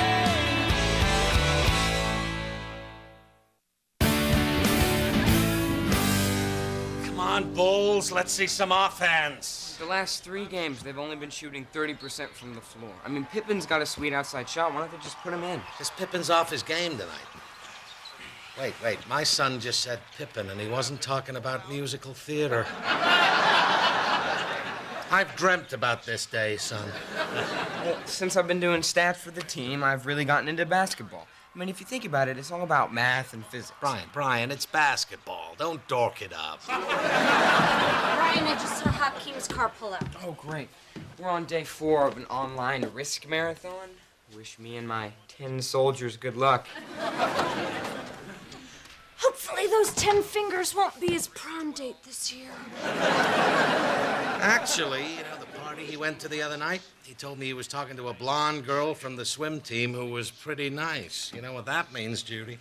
Come on, Bulls, let's see some offense. The last 3 games, they've only been shooting 30% from the floor. I mean, Pippen's got a sweet outside shot. Why don't they just put him in? Because Pippen's off his game tonight. Wait. My son just said Pippin, and he wasn't talking about musical theater. I've dreamt about this day, son. Well, since I've been doing stats for the team, I've really gotten into basketball. I mean, if you think about it, it's all about math and physics. Brian, it's basketball. Don't dork it up. Brian, I just saw Hakeem's car pull out. Oh, great. We're on day 4 of an online risk marathon. Wish me and my 10 soldiers good luck. Hopefully those 10 fingers won't be his prom date this year. Actually, the party he went to the other night, he told me he was talking to a blonde girl from the swim team who was pretty nice. You know what that means, Judy?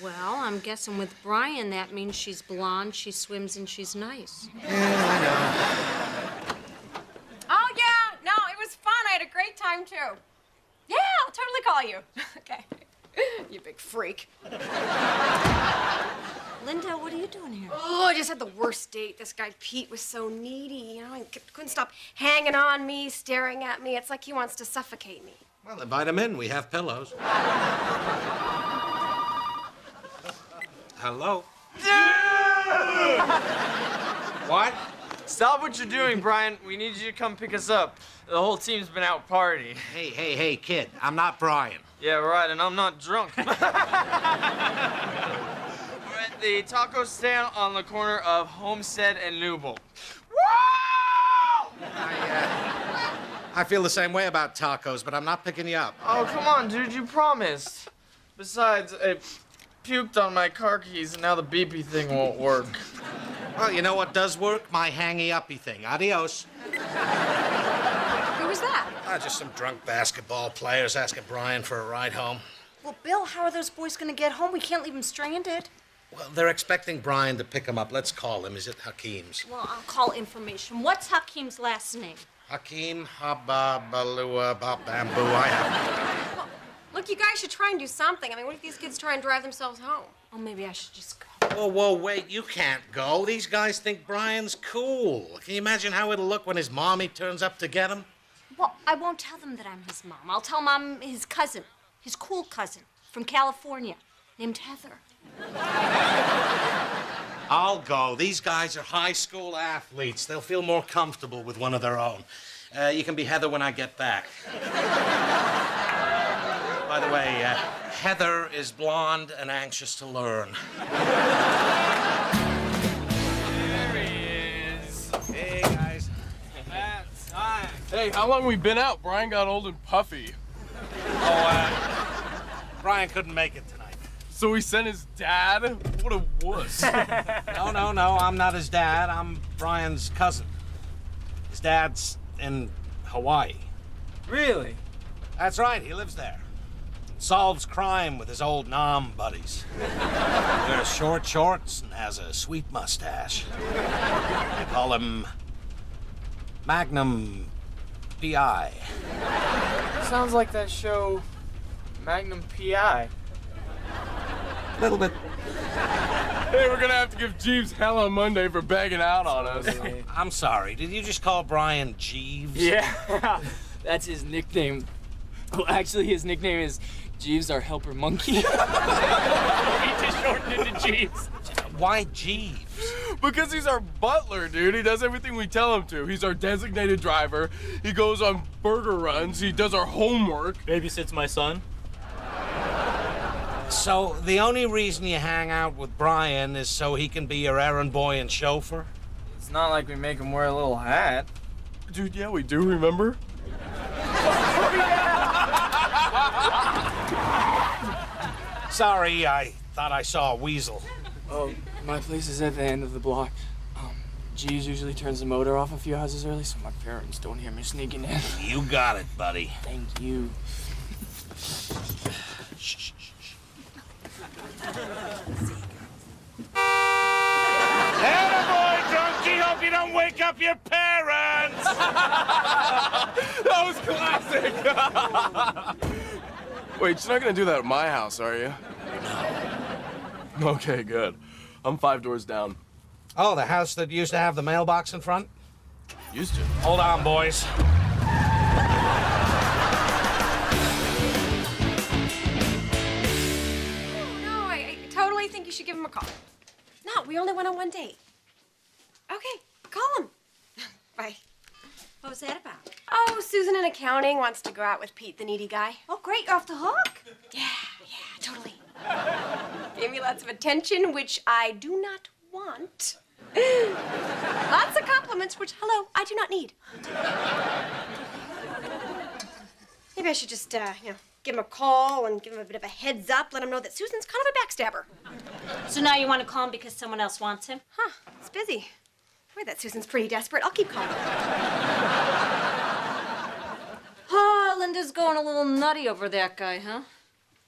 Well, I'm guessing with Brian, that means she's blonde, she swims, and she's nice. Oh, yeah. No, it was fun. I had a great time, too. Yeah, I'll totally call you. Okay. You big freak. Linda, what are you doing here? Oh, I just had the worst date. This guy Pete was so needy, he couldn't stop hanging on me, staring at me. It's like he wants to suffocate me. Well, invite him in. We have pillows. Hello? What? Stop what you're doing, Brian. We need you to come pick us up. The whole team's been out partying. Hey, kid. I'm not Brian. Yeah, right, and I'm not drunk. We're at the taco stand on the corner of Homestead and Newbold. I feel the same way about tacos, but I'm not picking you up. Oh, come on, dude, you promised. Besides, I puked on my car keys, and now the beepy thing won't work. Well, you know what does work? My hangy-uppy thing. Adios. Who was that? Just some drunk basketball players asking Brian for a ride home. Well, Bill, how are those boys going to get home? We can't leave them stranded. Well, they're expecting Brian to pick them up. Let's call him. Is it Hakeem's? Well, I'll call information. What's Hakeem's last name? Hakeem Habba Balua Bop Bamboo. I have. Well, look, you guys should try and do something. I mean, what if these kids try and drive themselves home? Oh, maybe I should just go. Whoa, wait. You can't go. These guys think Brian's cool. Can you imagine how it'll look when his mommy turns up to get him? Well, I won't tell them that I'm his mom. I'll tell them I'm his cousin, his cool cousin from California, named Heather. I'll go. These guys are high school athletes. They'll feel more comfortable with one of their own. You can be Heather when I get back. By the way, Heather is blonde and anxious to learn. There he is. Hey, guys. That's time. Hey, how long we been out? Brian got old and puffy. Brian couldn't make it tonight. So he sent his dad? What a wuss. No, I'm not his dad. I'm Brian's cousin. His dad's in Hawaii. Really? That's right, he lives there. Solves crime with his old Nam buddies. Wears short shorts and has a sweet mustache. They call him Magnum P.I. Sounds like that show, Magnum P.I. A little bit. Hey, we're gonna have to give Jeeves hell on Monday for bagging out on us. I'm sorry, did you just call Brian Jeeves? Yeah, that's his nickname. Well, actually, his nickname is Jeeves, our helper monkey. He just shortened it to Jeeves. Why Jeeves? Because he's our butler, dude. He does everything we tell him to. He's our designated driver. He goes on burger runs. He does our homework. Babysits my son. So the only reason you hang out with Brian is so he can be your errand boy and chauffeur? It's not like we make him wear a little hat. Dude, yeah, we do, remember? Sorry, I thought I saw a weasel. Oh, my place is at the end of the block. Jeeves usually turns the motor off a few houses early, so my parents don't hear me sneaking in. You got it, buddy. Thank you. Shh. Attaboy, donkey! Hope you don't wake up your parents! That was classic! Wait, you're not gonna do that at my house, are you? No. Okay, good. I'm 5 doors down. Oh, the house that used to have the mailbox in front? Used to. Hold on, boys. No, I totally think you should give him a call. No, we only went on one date. Okay, call him. Bye. What was that about? Oh, Susan in accounting wants to go out with Pete, the needy guy. Oh, great, you're off the hook. Yeah, totally. Gave me lots of attention, which I do not want. Lots of compliments, which, hello, I do not need. Maybe I should just, give him a call and give him a bit of a heads up, let him know that Susan's kind of a backstabber. So now you want to call him because someone else wants him? Huh, it's busy. Boy, that Susan's pretty desperate. I'll keep calling. Oh, Linda's going a little nutty over that guy, huh?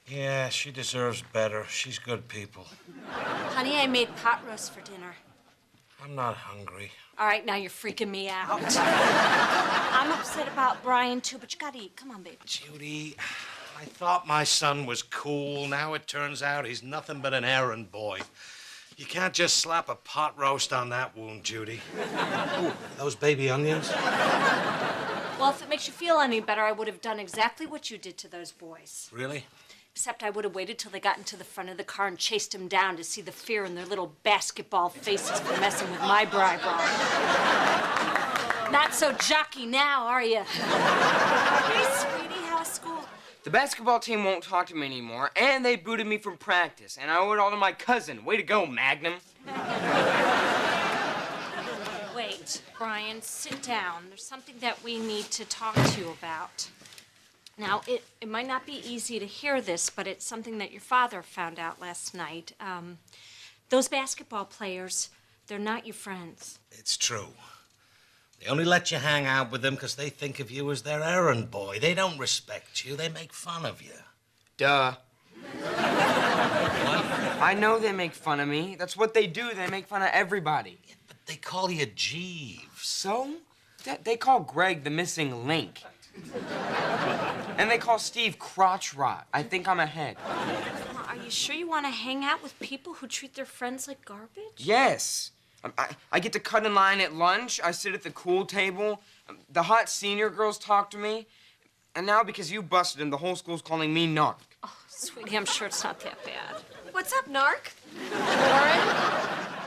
Yeah, she deserves better. She's good people. Honey, I made pot roast for dinner. I'm not hungry. All right, now you're freaking me out. I'm upset about Brian, too, but you gotta eat. Come on, baby. Judy, I thought my son was cool. Now it turns out he's nothing but an errand boy. You can't just slap a pot roast on that wound, Judy. Ooh, those baby onions? Well, if it makes you feel any better, I would have done exactly what you did to those boys. Really? Except I would have waited till they got into the front of the car and chased them down to see the fear in their little basketball faces for messing with my bri bra. Not so jockey now, are you? Hey, sweetie, how was school? The basketball team won't talk to me anymore, and they booted me from practice, and I owe it all to my cousin. Way to go, Magnum. Wait, Brian, sit down. There's something that we need to talk to you about. Now, it might not be easy to hear this, but it's something that your father found out last night. Those basketball players, they're not your friends. It's true. They only let you hang out with them because they think of you as their errand boy. They don't respect you. They make fun of you. Duh. I know they make fun of me. That's what they do. They make fun of everybody. Yeah, but they call you Jeeves. So? They call Greg the missing link. And they call Steve crotch rot. I think I'm ahead. Are you sure you want to hang out with people who treat their friends like garbage? Yes. I get to cut in line at lunch. I sit at the cool table. The hot senior girls talk to me. And now because you busted him, the whole school's calling me Narc. Oh, sweetie, I'm sure it's not that bad. What's up, Narc? Lauren,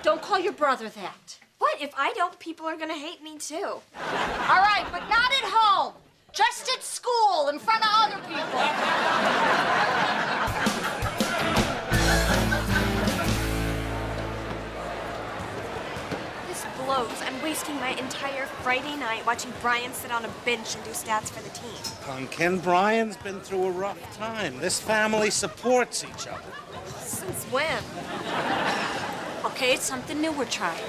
don't call your brother that. What? If I don't, people are gonna hate me, too. All right, but not at home. Just at school, in front of other people. This blows. I'm wasting my entire Friday night watching Brian sit on a bench and do stats for the team. Pumpkin, Brian's been through a rough time. This family supports each other. Since when? Okay, it's something new we're trying.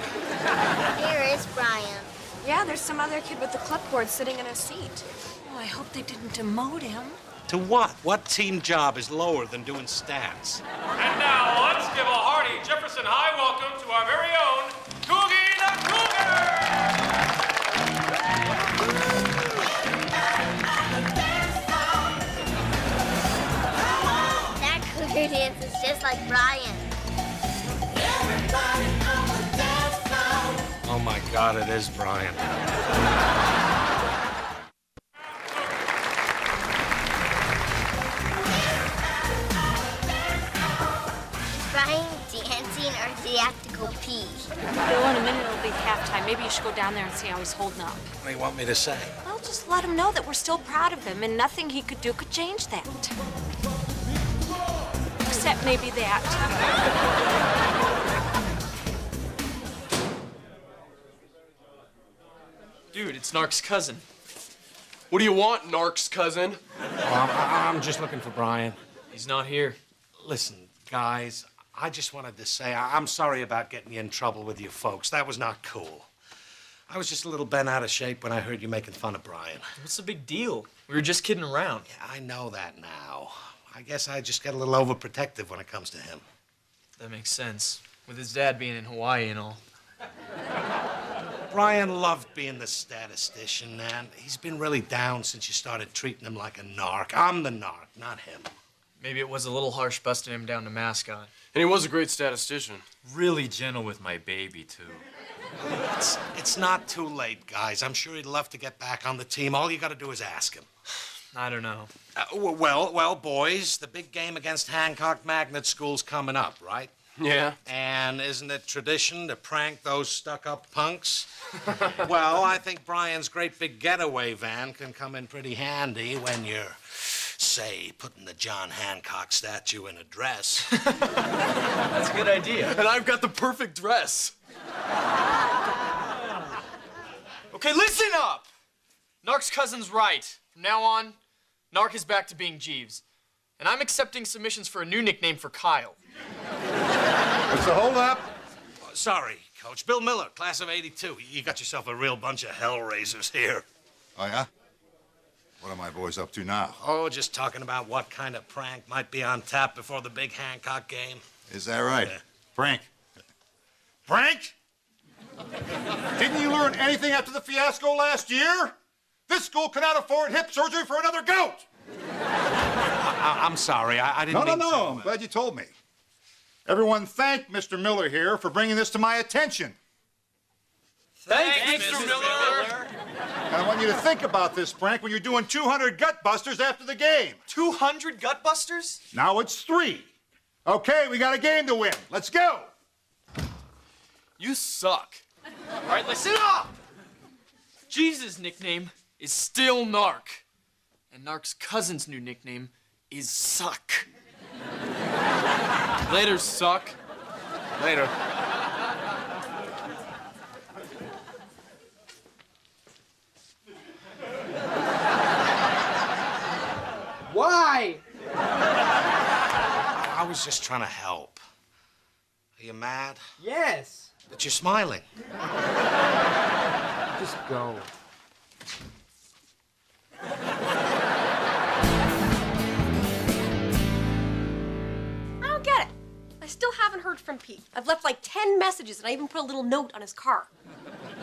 Here is Brian. Yeah, there's some other kid with the clipboard sitting in a seat. Oh, I hope they didn't demote him. To what? What team job is lower than doing stats? And now, let's give a hearty Jefferson High welcome to our very own Coogie the That cougar dance is just like Brian. Oh my God, it is Brian. Brian dancing or did he have to go pee? Bill, in a minute it'll be halftime. Maybe you should go down there and see how he's holding up. What do you want me to say? Well, just let him know that we're still proud of him and nothing he could do could change that. Except maybe that. Dude, it's Narc's cousin. What do you want, Narc's cousin? I'm just looking for Brian. He's not here. Listen, guys, I just wanted to say I'm sorry about getting you in trouble with you folks. That was not cool. I was just a little bent out of shape when I heard you making fun of Brian. What's the big deal? We were just kidding around. Yeah, I know that now. I guess I just get a little overprotective when it comes to him. That makes sense. With his dad being in Hawaii and all. Brian loved being the statistician, man. He's been really down since you started treating him like a narc. I'm the narc, not him. Maybe it was a little harsh busting him down to mascot. And he was a great statistician. Really gentle with my baby, too. It's not too late, guys. I'm sure he'd love to get back on the team. All you got to do is ask him. I don't know. Well, boys, the big game against Hancock Magnet School's coming up, right? Yeah. And isn't it tradition to prank those stuck-up punks? Well, I think Brian's great big getaway van can come in pretty handy when you're, say, putting the John Hancock statue in a dress. That's good idea. And I've got the perfect dress. Okay, listen up! Nark's cousin's right. From now on, Nark is back to being Jeeves. And I'm accepting submissions for a new nickname for Kyle. What's the holdup? Sorry, Coach. Bill Miller, class of '82. You got yourself a real bunch of hellraisers here. Oh, yeah? What are my boys up to now? Oh, just talking about what kind of prank might be on tap before the big Hancock game. Is that right? Prank. Frank? Didn't you learn anything after the fiasco last year? This school cannot afford hip surgery for another goat. I'm sorry. I didn't mean No. I'm glad you told me. Everyone thank Mr. Miller here for bringing this to my attention. Thanks, Mr. Miller. And I want you to think about this, Frank, when you're doing 200 gut busters after the game. 200 gut busters? Now it's 3. Okay, we got a game to win. Let's go. You suck. All right, listen up! Jeeves' nickname is still Nark. And Nark's cousin's new nickname is Suck. Later, Suck. Later. Why? I was just trying to help. Are you mad? Yes. But you're smiling. Just go. I don't get it. I still haven't heard from Pete. I've left like 10 messages, and I even put a little note on his car.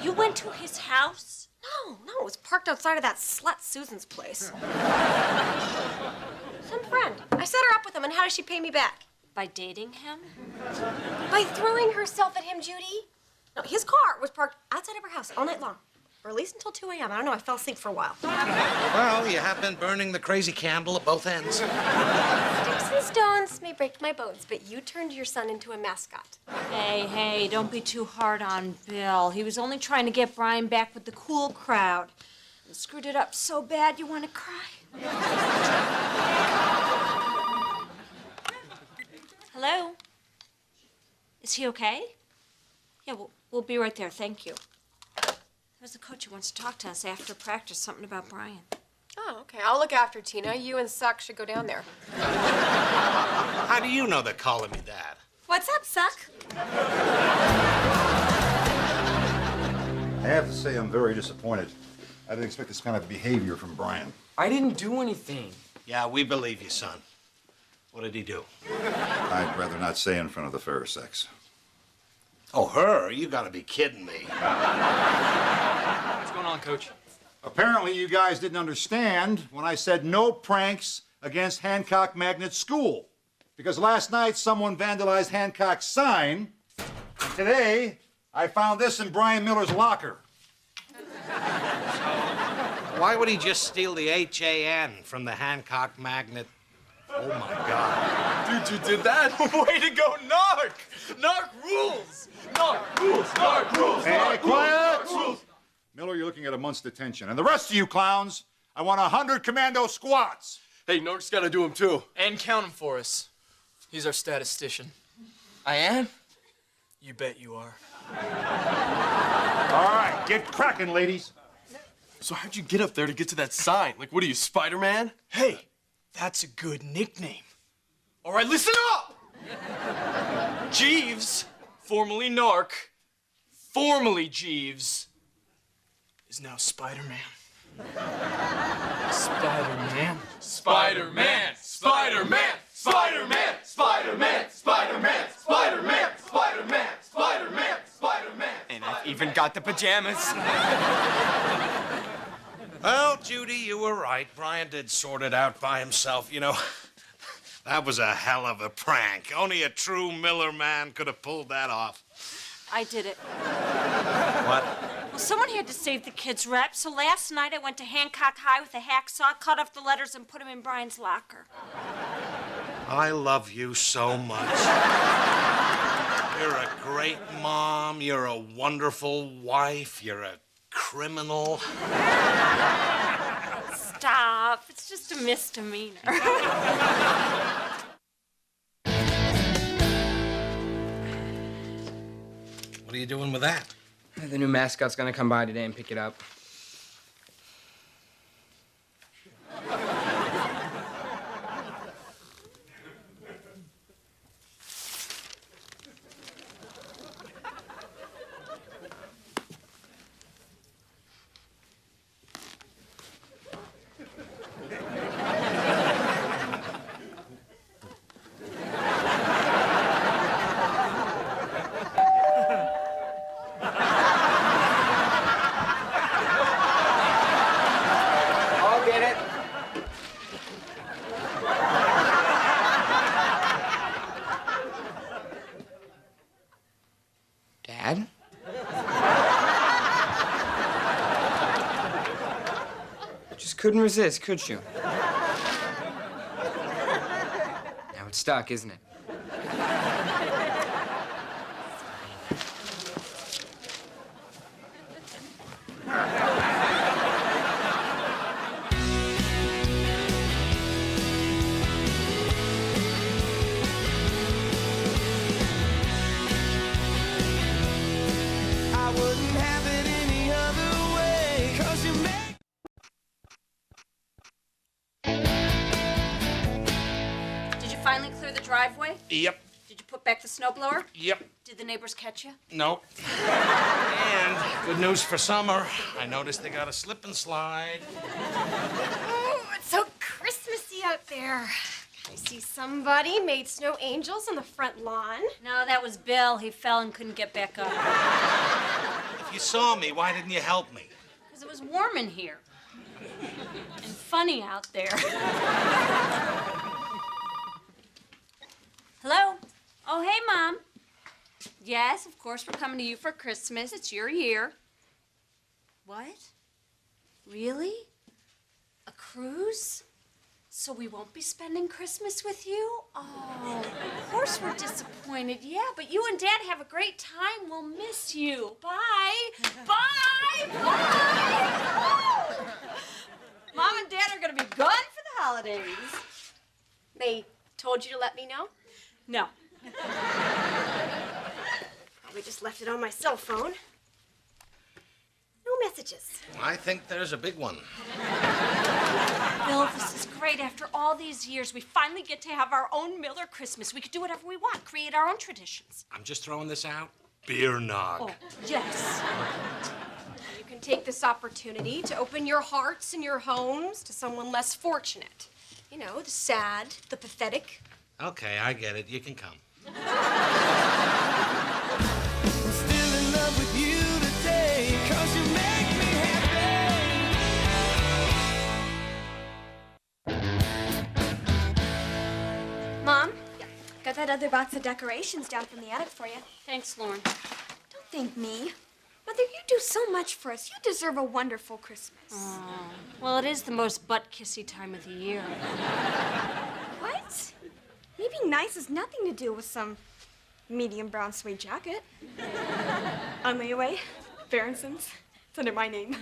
You went to his house? No, it was parked outside of that slut Susan's place. Some friend. I set her up with him, and how does she pay me back? By dating him? By throwing herself at him, Judy. No, his car was parked outside of her house all night long. Or at least until 2 a.m. I don't know, I fell asleep for a while. Well, you have been burning the crazy candle at both ends. Sticks and stones may break my bones, but you turned your son into a mascot. Hey, don't be too hard on Bill. He was only trying to get Brian back with the cool crowd. And screwed it up so bad you want to cry. Hello? Is he okay? Yeah, we'll be right there. Thank you. There's the coach who wants to talk to us after practice, something about Brian. Oh, okay. I'll look after Tina. You and Suck should go down there. How do you know they're calling me Dad? What's up, Suck? I have to say I'm very disappointed. I didn't expect this kind of behavior from Brian. I didn't do anything. Yeah, we believe you, son. What did he do? I'd rather not say in front of the fair sex. Oh, her? You gotta be kidding me. What's going on, Coach? Apparently you guys didn't understand when I said no pranks against Hancock Magnet School. Because last night someone vandalized Hancock's sign. Today, I found this in Brian Miller's locker. Why would he just steal the H-A-N from the Hancock Magnet? Oh, my God. Dude, you did that? Way to go, Nark! Nark rules! Nark rules! Nark rules! Hey, Nark quiet! Rules! Nark rules! Miller, you're looking at a month's detention. And the rest of you clowns, I want 100 commando squats. Hey, Nark's got to do them too. And count him for us. He's our statistician. I am? You bet you are. All right, get cracking, ladies. So how'd you get up there to get to that sign? Like, what are you, Spider-Man? Hey, that's a good nickname. All right, listen up! Jeeves, formerly Nark, formerly Jeeves, is now Spider-Man. Spider-Man. Spider-Man. Spider-Man. Spider-Man. Spider-Man. Spider-Man. Spider-Man. Spider-Man. Spider-Man. Spider-Man. And I've even got the pajamas. Well, Judy, you were right. Brian did sort it out by himself. You know, that was a hell of a prank. Only a true Miller man could have pulled that off. I did it. What? Well, someone had to save the kids' rep, so last night I went to Hancock High with a hacksaw, cut off the letters, and put them in Brian's locker. I love you so much. You're a great mom. You're a wonderful wife. You're a criminal. Stop. It's just a misdemeanor. What are you doing with that? The new mascot's gonna come by today and pick it up. Dad? Just couldn't resist, could you? Now it's stuck, isn't it? I wouldn't have it any other way, 'cause you make Did you finally clear the driveway? Yep. Did you put back the snowblower? Yep. Did the neighbors catch you? No. And good news for summer. I noticed they got a slip and slide. Oh, it's so Christmassy out there. I see somebody made snow angels on the front lawn. No, that was Bill. He fell and couldn't get back up. If you saw me, why didn't you help me? Because it was warm in here. And funny out there. Hello? Oh, hey, Mom. Yes, of course, we're coming to you for Christmas. It's your year. What? Really? A cruise? So we won't be spending Christmas with you? Oh, of course we're disappointed. Yeah, but you and Dad have a great time. We'll miss you. Bye. Bye. Bye. Mom and Dad are gonna be gone for the holidays. They told you to let me know? No. Probably just left it on my cell phone. No messages. I think there's a big one. Bill, this is great. After all these years, we finally get to have our own Miller Christmas. We could do whatever we want, create our own traditions. I'm just throwing this out. Beer nog. Oh, yes. You can take this opportunity to open your hearts and your homes to someone less fortunate. You know, the sad, the pathetic. Okay, I get it. You can come. still in love with you today, 'cause you make me happy. Mom, got that other box of decorations down from the attic for you. Thanks, Lauren. Don't thank me. Mother, you do so much for us. You deserve a wonderful Christmas. Oh, well, it is the most butt-kissy time of the year. What? Maybe nice has nothing to do with some medium brown suede jacket. On my way, Berenson's. It's under my name.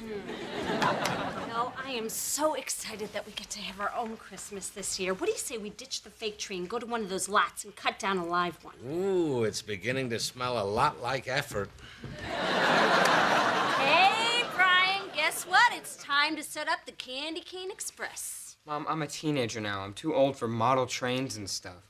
No, I am so excited that we get to have our own Christmas this year. What do you say we ditch the fake tree and go to one of those lots and cut down a live one? Ooh, it's beginning to smell a lot like effort. Hey, Brian, guess what? It's time to set up the Candy Cane Express. Mom, I'm a teenager now. I'm too old for model trains and stuff.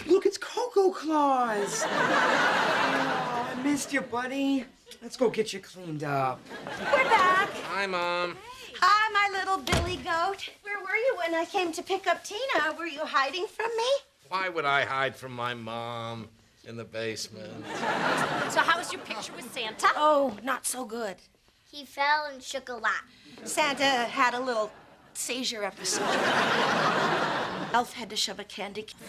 Look, it's Cocoa Claus! Oh, I missed you, buddy. Let's go get you cleaned up. We're back. Hi, Mom. Hi, my little Billy Goat. Where were you when I came to pick up Tina? Were you hiding from me? Why would I hide from my mom in the basement? So how was your picture with Santa? Oh, not so good. He fell and shook a lot. Santa had a little seizure episode. Elf had to shove a candy cane.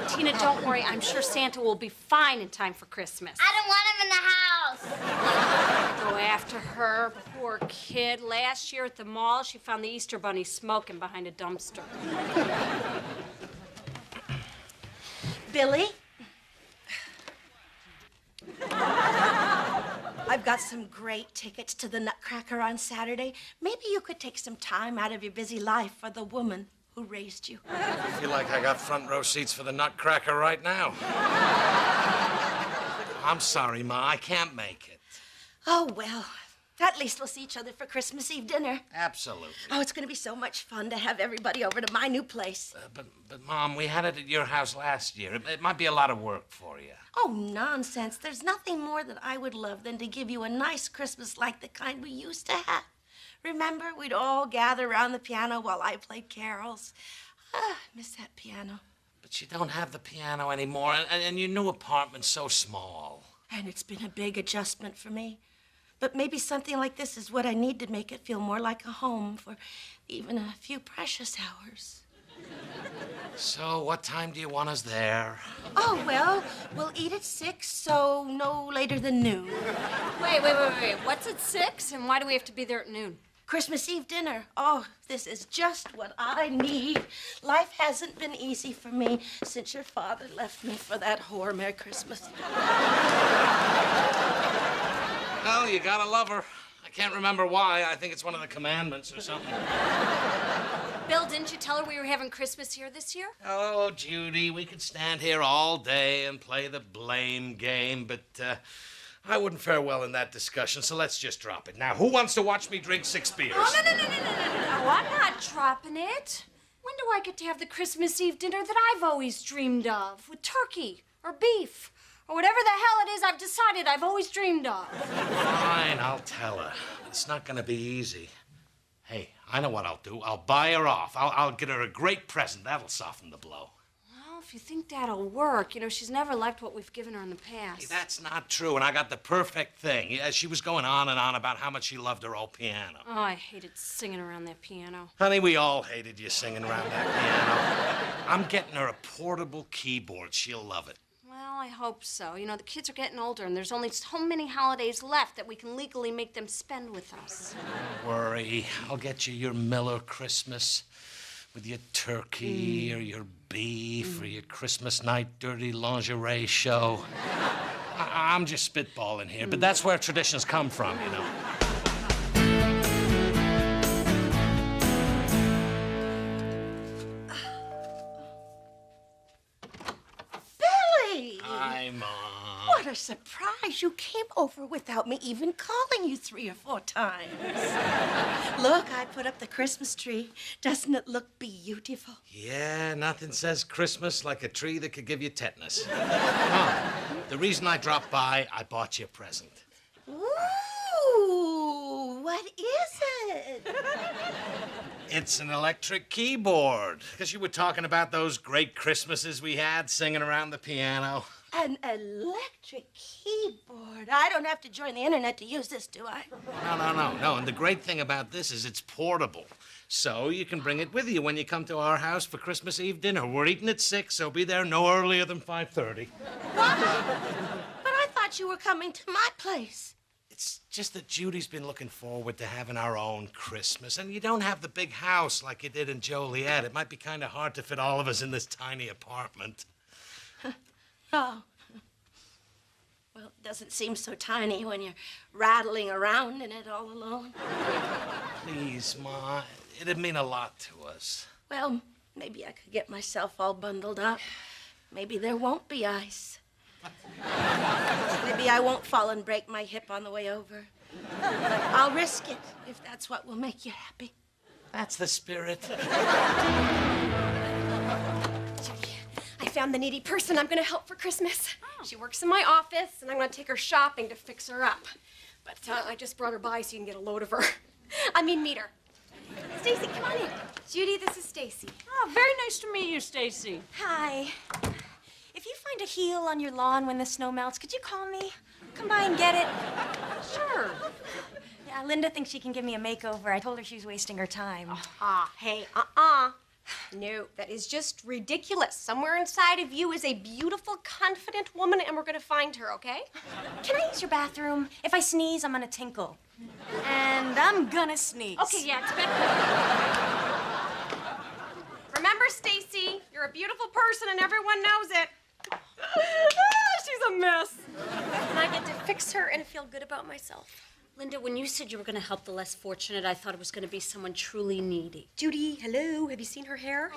Tina, don't worry. I'm sure Santa will be fine in time for Christmas. I don't want him in the house. Go after her, poor kid. Last year at the mall, she found the Easter Bunny smoking behind a dumpster. Billy? I've got some great tickets to the Nutcracker on Saturday. Maybe you could take some time out of your busy life for the woman who raised you. I feel like I got front row seats for the Nutcracker right now. I'm sorry, Ma. I can't make it. Oh, well. At least we'll see each other for Christmas Eve dinner. Absolutely. Oh, it's going to be so much fun to have everybody over to my new place. But Mom, we had it at your house last year. It might be a lot of work for you. Oh, nonsense. There's nothing more that I would love than to give you a nice Christmas like the kind we used to have. Remember, we'd all gather around the piano while I played carols. I miss that piano. But you don't have the piano anymore, and your new apartment's so small. And it's been a big adjustment for me. But maybe something like this is what I need to make it feel more like a home for even a few precious hours. So, what time do you want us there? Oh, well, we'll eat at 6, so no later than noon. Wait. What's at 6, and why do we have to be there at noon? Christmas Eve dinner. Oh, this is just what I need. Life hasn't been easy for me since your father left me for that whore. Merry Christmas. Well, you gotta love her. I can't remember why. I think it's one of the commandments or something. Bill, didn't you tell her we were having Christmas here this year? Oh, Judy, we could stand here all day and play the blame game, but I wouldn't fare well in that discussion, so let's just drop it. Now, who wants to watch me drink 6 beers? Oh, no, I'm not dropping it. When do I get to have the Christmas Eve dinner that I've always dreamed of, with turkey or beef? Or whatever the hell it is I've decided I've always dreamed of. Fine, I'll tell her. It's not gonna be easy. Hey, I know what I'll do. I'll buy her off. I'll get her a great present. That'll soften the blow. Well, if you think that'll work, you know, she's never liked what we've given her in the past. Hey, that's not true, and I got the perfect thing. Yeah, she was going on and on about how much she loved her old piano. Oh, I hated singing around that piano. Honey, we all hated you singing around that piano. I'm getting her a portable keyboard. She'll love it. Well, I hope so. You know, the kids are getting older, and there's only so many holidays left that we can legally make them spend with us. Don't worry. I'll get you your Miller Christmas with your turkey or your beef or your Christmas night dirty lingerie show. I'm just spitballing here, but that's where traditions come from, you know. Hi, Mom. What a surprise. You came over without me even calling you 3 or 4 times. Look, I put up the Christmas tree. Doesn't it look beautiful? Yeah, nothing says Christmas like a tree that could give you tetanus. Mom, the reason I dropped by, I bought you a present. Ooh, what is it? It's an electric keyboard. Because you were talking about those great Christmases we had singing around the piano. An electric keyboard. I don't have to join the internet to use this, do I? No. And the great thing about this is it's portable. So you can bring it with you when you come to our house for Christmas Eve dinner. We're eating at 6, so be there no earlier than 5:30. What? But I thought you were coming to my place. It's just that Judy's been looking forward to having our own Christmas, and you don't have the big house like you did in Joliet. It might be kind of hard to fit all of us in this tiny apartment. Oh. Well, it doesn't seem so tiny when you're rattling around in it all alone. Please, Ma, it'd mean a lot to us. Well, maybe I could get myself all bundled up. Maybe there won't be ice. Maybe I won't fall and break my hip on the way over. But I'll risk it if that's what will make you happy. That's the spirit. I found the needy person I'm gonna help for Christmas. She works in my office, and I'm gonna take her shopping to fix her up. But I just brought her by so you can get a load of her. Meet her. Stacy, come on in. Judy, this is Stacy. Oh, very nice to meet you, Stacy. Hi. If you find a heel on your lawn when the snow melts, could you call me? Come by and get it. Sure. Yeah, Linda thinks she can give me a makeover. I told her she was wasting her time. Hey, No, that is just ridiculous. Somewhere inside of you is a beautiful, confident woman, and we're gonna find her, okay? Can I use your bathroom? If I sneeze, I'm gonna tinkle. And I'm gonna sneeze. Okay, yeah, it's better. Remember, Stacy, you're a beautiful person, and everyone knows it. She's a mess. And I get to fix her and feel good about myself. Linda, when you said you were going to help the less fortunate, I thought it was going to be someone truly needy. Judy, hello. Have you seen her hair?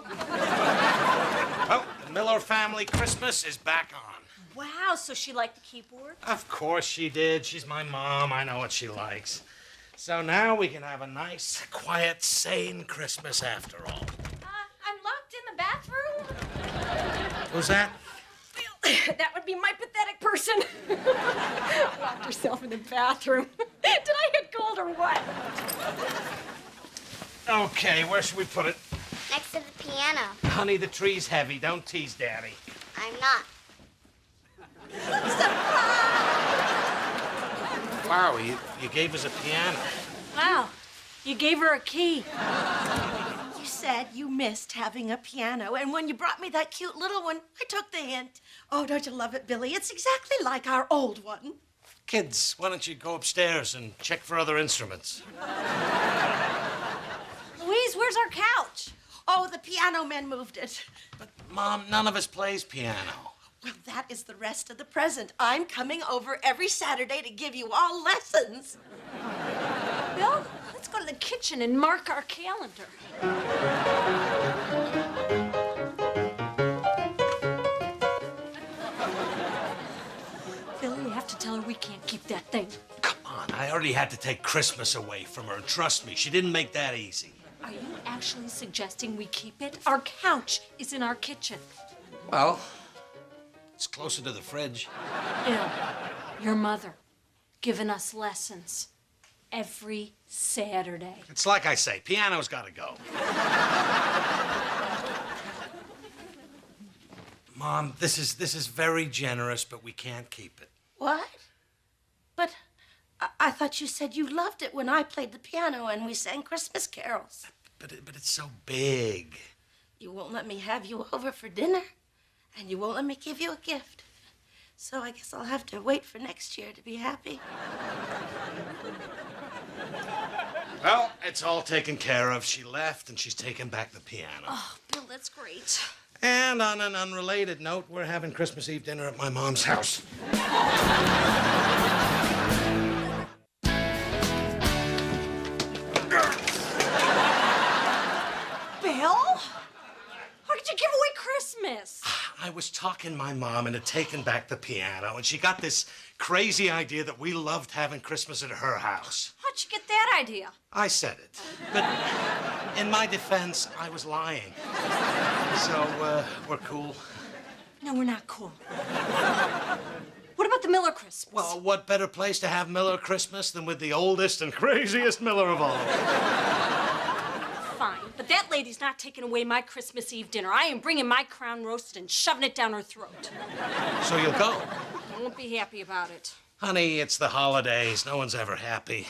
Well, the Miller family Christmas is back on. Wow, so she liked the keyboard? Of course she did. She's my mom. I know what she likes. So now we can have a nice, quiet, sane Christmas after all. I'm locked in the bathroom. Who's that? That would be my pathetic person. Locked herself in the bathroom. Did I get cold or what? Okay, where should we put it? Next to the piano. Honey, the tree's heavy. Don't tease Daddy. I'm not. Wow, you gave us a piano. Wow, you gave her a key. You said you missed having a piano, and when you brought me that cute little one, I took the hint. Oh, don't you love it, Billy? It's exactly like our old one. Kids, why don't you go upstairs and check for other instruments? Louise, where's our couch? Oh, the piano men moved it. But, Mom, none of us plays piano. Well, that is the rest of the present. I'm coming over every Saturday to give you all lessons. Bill, let's go to the kitchen and mark our calendar. Bill, you have to tell her we can't keep that thing. Come on, I already had to take Christmas away from her, and trust me, she didn't make that easy. Are you actually suggesting we keep it? Our couch is in our kitchen. Well, it's closer to the fridge. Bill, your mother, giving us lessons every Saturday. It's like I say, piano's gotta go. Mom, this is very generous, but we can't keep it. What? But I thought you said you loved it when I played the piano and we sang Christmas carols. But it's so big. You won't let me have you over for dinner, and you won't let me give you a gift. So I guess I'll have to wait for next year to be happy. Well, it's all taken care of. She left, and she's taken back the piano. Oh, Bill, that's great. And on an unrelated note, we're having Christmas Eve dinner at my mom's house. Bill? How could you give away Christmas? I was talking my mom into taking back the piano, and she got this crazy idea that we loved having Christmas at her house. How'd you get that idea? I said it. But in my defense, I was lying. So, we're cool. No, we're not cool. What about the Miller Christmas? Well, what better place to have Miller Christmas than with the oldest and craziest Miller of all? Fine, but that lady's not taking away my Christmas Eve dinner. I am bringing my crown roasted and shoving it down her throat. So you'll go? I won't be happy about it. Honey, it's the holidays. No one's ever happy.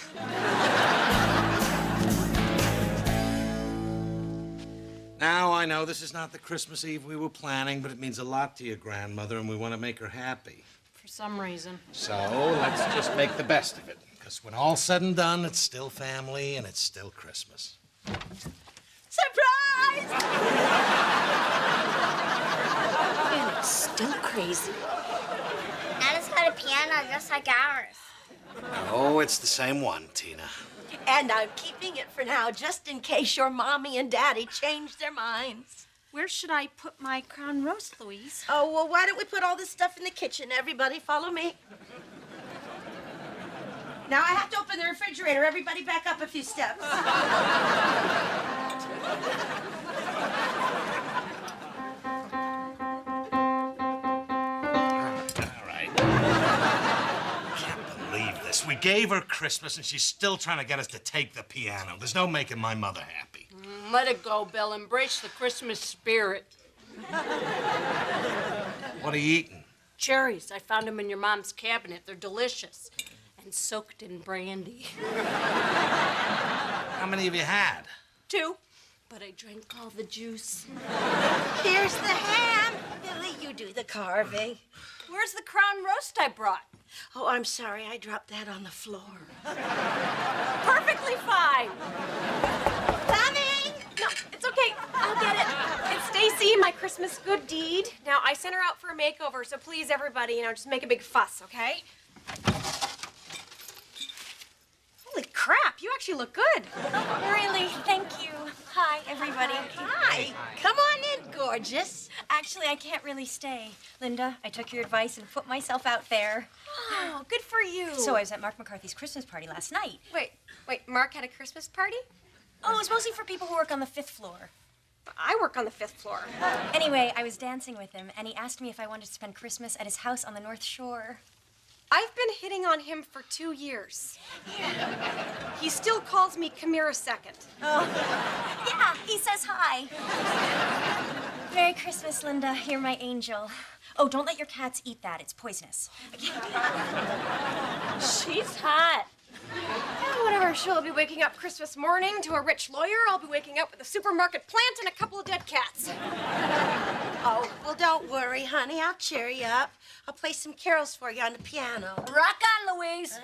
Now, I know this is not the Christmas Eve we were planning, but it means a lot to your grandmother, and we want to make her happy. For some reason. So let's just make the best of it. Because when all's said and done, it's still family, and it's still Christmas. Surprise! And it's still crazy. Nana's got a piano just like ours. Oh, it's the same one, Tina. And I'm keeping it for now, just in case your mommy and daddy change their minds. Where should I put my crown roast, Louise? Oh, well, why don't we put all this stuff in the kitchen? Everybody follow me. Now I have to open the refrigerator. Everybody back up a few steps. We gave her Christmas, and she's still trying to get us to take the piano. There's no making my mother happy. Let it go, Bill. Embrace the Christmas spirit. What are you eating? Cherries. I found them in your mom's cabinet. They're delicious. And soaked in brandy. How many have you had? 2. But I drank all the juice. Here's the ham. Billy, you do the carving. Where's the crown roast I brought? Oh, I'm sorry. I dropped that on the floor. Perfectly fine. Coming! No, it's okay. I'll get it. It's Stacy, my Christmas good deed. Now, I sent her out for a makeover, so please, everybody, just make a big fuss, okay? Holy crap, You actually look good. Really? Thank you. Hi, everybody. Hi. Come on in, gorgeous. Actually, I can't really stay. Linda, I took your advice and put myself out there. Oh, good for you. So I was at Mark McCarthy's Christmas party last night. Wait, Mark had a Christmas party? Oh, it was mostly for people who work on the 5th floor. I work on the 5th floor. Anyway, I was dancing with him, and he asked me if I wanted to spend Christmas at his house on the North Shore. I've been hitting on him for 2 years. He still calls me Kamira Second. Oh, yeah, he says hi. Merry Christmas, Linda. You're my angel. Oh, don't let your cats eat that. It's poisonous. She's hot. Yeah, whatever. She'll be waking up Christmas morning to a rich lawyer. I'll be waking up with a supermarket plant and a couple of dead cats. Oh, well, don't worry, honey. I'll cheer you up. I'll play some carols for you on the piano. Rock on, Louise.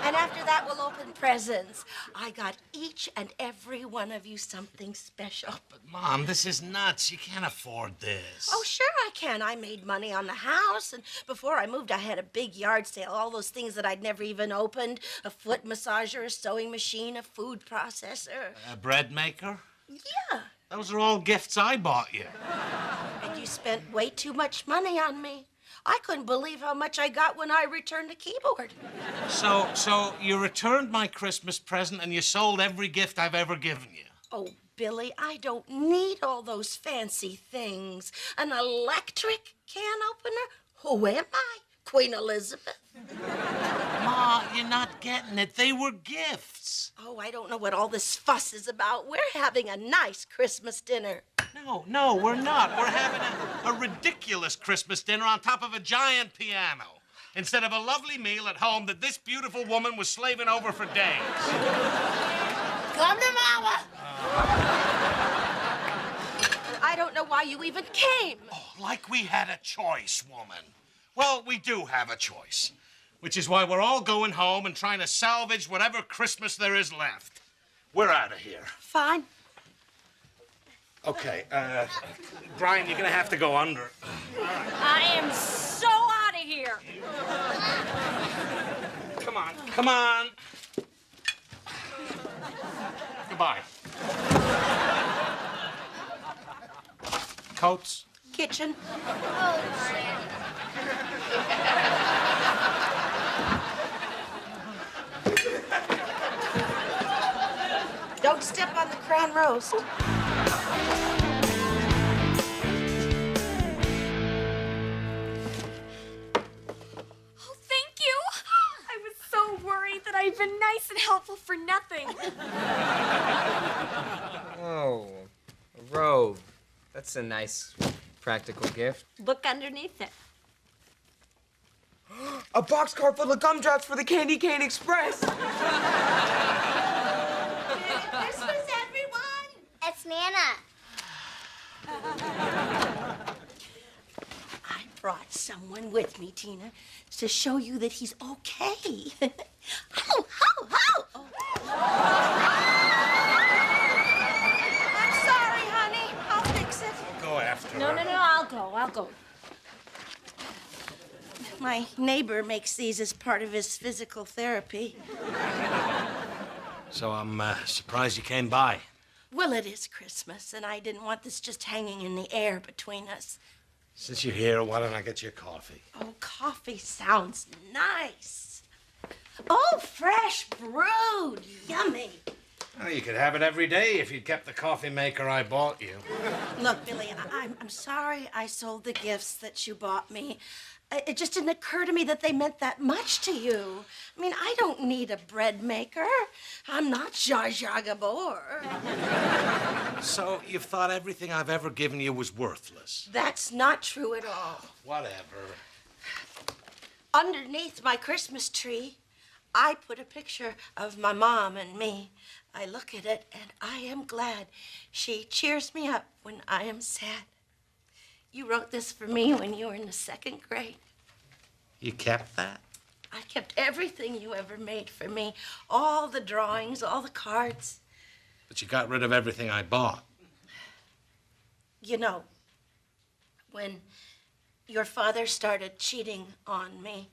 And after that, we'll open presents. I got each and every one of you something special. But, Mom, this is nuts. You can't afford this. Oh, sure I can. I made money on the house, and before I moved, I had a big yard sale. All those things that I'd never even opened. A foot massager, a sewing machine, a food processor. A bread maker? Yeah. Those are all gifts I bought you. And you spent way too much money on me. I couldn't believe how much I got when I returned the keyboard. So you returned my Christmas present and you sold every gift I've ever given you. Oh, Billy, I don't need all those fancy things. An electric can opener? Who am I? Queen Elizabeth? Ma, you're not getting it. They were gifts. Oh, I don't know what all this fuss is about. We're having a nice Christmas dinner. No, we're not. We're having a ridiculous Christmas dinner on top of a giant piano instead of a lovely meal at home that this beautiful woman was slaving over for days. Come to Mama. I don't know why you even came. Oh, like we had a choice, woman. Well, we do have a choice, which is why we're all going home and trying to salvage whatever Christmas there is left. We're out of here. Fine. Okay, Brian, you're gonna have to go under. I am so out of here. Come on. Goodbye. Coats? Kitchen. Don't step on the crown roast. I've been nice and helpful for nothing. Oh, a robe. That's a nice, practical gift. Look underneath it. A boxcar full of gumdrops for the Candy Cane Express. Merry Christmas, everyone! It's Nana. I brought someone with me, Tina, to show you that he's okay. Ho, ho, ho! Oh. I'm sorry, honey. I'll fix it. Go after No, her. I'll go. My neighbor makes these as part of his physical therapy. So I'm surprised you came by. Well, it is Christmas, and I didn't want this just hanging in the air between us. Since you're here, why don't I get you a coffee? Oh, coffee sounds nice. Oh, fresh brewed. Yummy. Well, you could have it every day if you'd kept the coffee maker I bought you. Look, Billy, I'm sorry I sold the gifts that you bought me. It just didn't occur to me that they meant that much to you. I mean, I don't need a bread maker. I'm not Zsa Zsa Gabor. So you've thought everything I've ever given you was worthless? That's not true at all. Whatever. Underneath my Christmas tree, I put a picture of my mom and me. I look at it, and I am glad. She cheers me up when I am sad. You wrote this for me when you were in the 2nd grade. You kept that? I kept everything you ever made for me. All the drawings, all the cards. But you got rid of everything I bought. You know, when your father started cheating on me,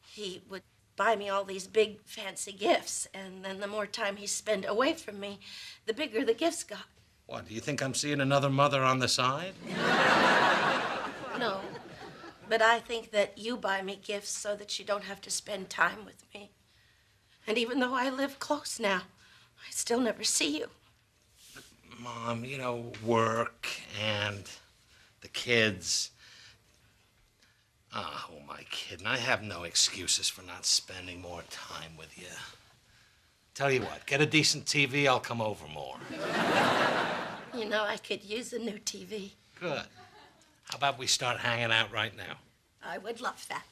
he would buy me all these big, fancy gifts. And then the more time he spent away from me, the bigger the gifts got. What, do you think I'm seeing another mother on the side? No. But I think that you buy me gifts so that you don't have to spend time with me. And even though I live close now, I still never see you. But, Mom, you know, work and the kids. Oh, who am I kidding? I have no excuses for not spending more time with you. Tell you what, get a decent TV, I'll come over more. You know, I could use a new TV. Good. How about we start hanging out right now? I would love that.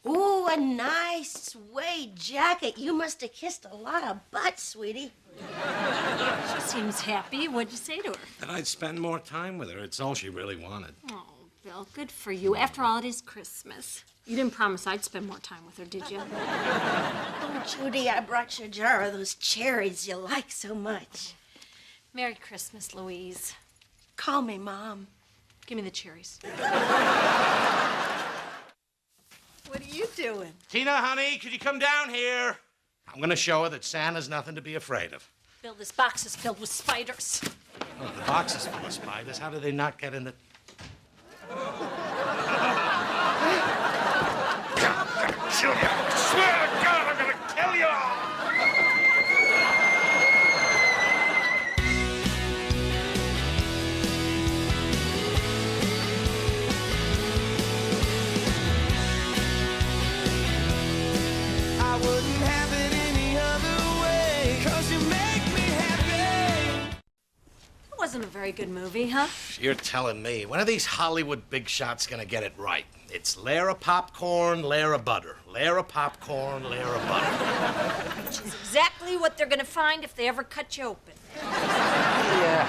Ooh, a nice suede jacket. You must have kissed a lot of butt, sweetie. She seems happy. What'd you say to her? That I'd spend more time with her. It's all she really wanted. Oh, Bill, good for you. After all, it is Christmas. You didn't promise I'd spend more time with her, did you? Oh, Judy, I brought you a jar of those cherries you like so much. Merry Christmas, Louise. Call me Mom. Give me the cherries. What are you doing? Tina, honey, could you come down here? I'm gonna show her that Santa's nothing to be afraid of. Bill, this box is filled with spiders. Oh, the box is full of spiders. How do they not get in the... Julia, I swear to God, I'm gonna kill you all! I wouldn't have it any other way, 'cause you make me happy. It wasn't a very good movie, huh? You're telling me. When are these Hollywood big shots gonna get it right? It's layer of popcorn, layer of butter. Layer of popcorn, layer of butter. Which is exactly what they're gonna find if they ever cut you open. Yeah.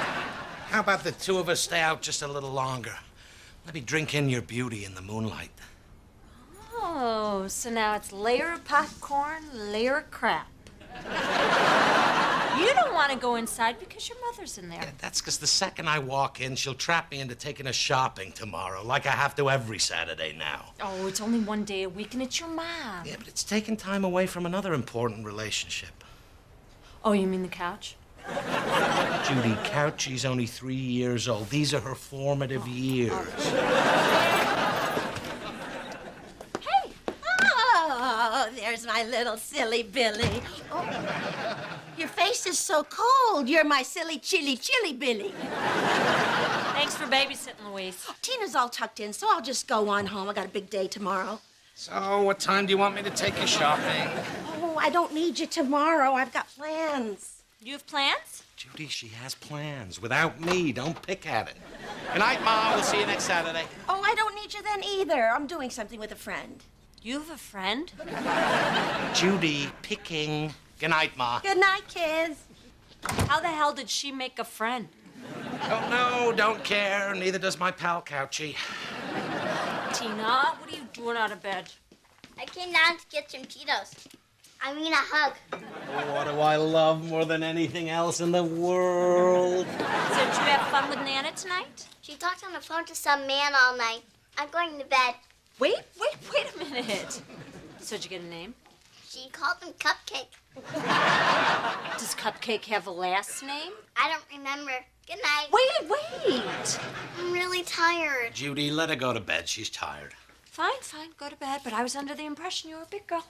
How about the two of us stay out just a little longer? Let me drink in your beauty in the moonlight. Oh, so now it's layer of popcorn, layer of crap. You don't want to go inside because your mother's in there. Yeah, that's because the second I walk in, she'll trap me into taking us shopping tomorrow, like I have to every Saturday now. Oh, it's only one day a week and it's your mom. Yeah, but it's taking time away from another important relationship. Oh, you mean the couch? Judy, Couchy's only 3 years old. These are her formative years. Oh, there's my little silly Billy. Oh, your face is so cold. You're my silly chilly Billy. Thanks for babysitting, Louise. Tina's all tucked in, so I'll just go on home. I got a big day tomorrow. So, what time do you want me to take you shopping? Oh, I don't need you tomorrow. I've got plans. You have plans? Judy, she has plans. Without me, don't pick at it. Good night, Mom. We'll see you next Saturday. Oh, I don't need you then either. I'm doing something with a friend. You have a friend? Judy, picking. Good night, Ma. Good night, kids. How the hell did she make a friend? Don't know, don't care. Neither does my pal Couchy. Tina, what are you doing out of bed? I came down to get some Cheetos. I mean a hug. What do I love more than anything else in the world? So did you have fun with Nana tonight? She talked on the phone to some man all night. I'm going to bed. Wait a minute. So did you get a name? She called him Cupcake. Does Cupcake have a last name? I don't remember. Good night. Wait. I'm really tired. Judy, let her go to bed. She's tired. Fine, go to bed, but I was under the impression you were a big girl.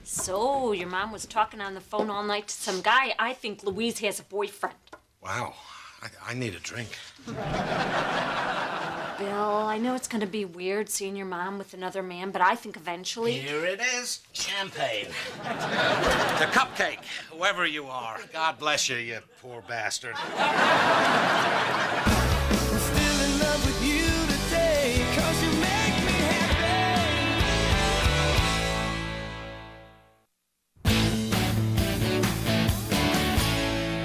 So, your mom was talking on the phone all night to some guy. I think Louise has a boyfriend. Wow, I need a drink. Bill, I know it's gonna be weird seeing your mom with another man, but I think eventually... Here it is, champagne. The Cupcake, whoever you are. God bless you, you poor bastard. I'm still in love with you today, 'cause you make me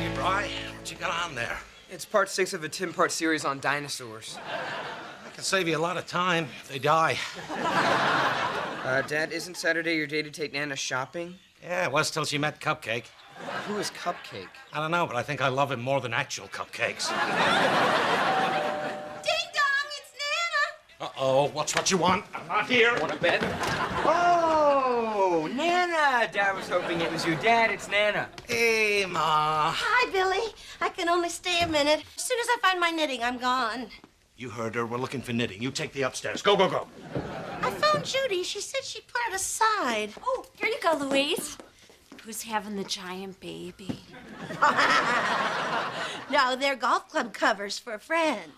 Hey, Bri, what you got on there? It's part 6 of a 10-part series on dinosaurs. I can save you a lot of time if they die. Dad, isn't Saturday your day to take Nana shopping? Yeah, it was till she met Cupcake. Who is Cupcake? I don't know, but I think I love him more than actual cupcakes. Ding dong, it's Nana. Uh-oh, what's what you want? I'm not here. Want a bed? Oh, Nana! Dad was hoping it was your dad. It's Nana. Hey, Ma. Hi, Billy. I can only stay a minute. As soon as I find my knitting, I'm gone. You heard her. We're looking for knitting. You take the upstairs. Go, go, go. I phoned Judy. She said she'd put it aside. Oh, here you go, Louise. Who's having the giant baby? No, they're golf club covers for a friend.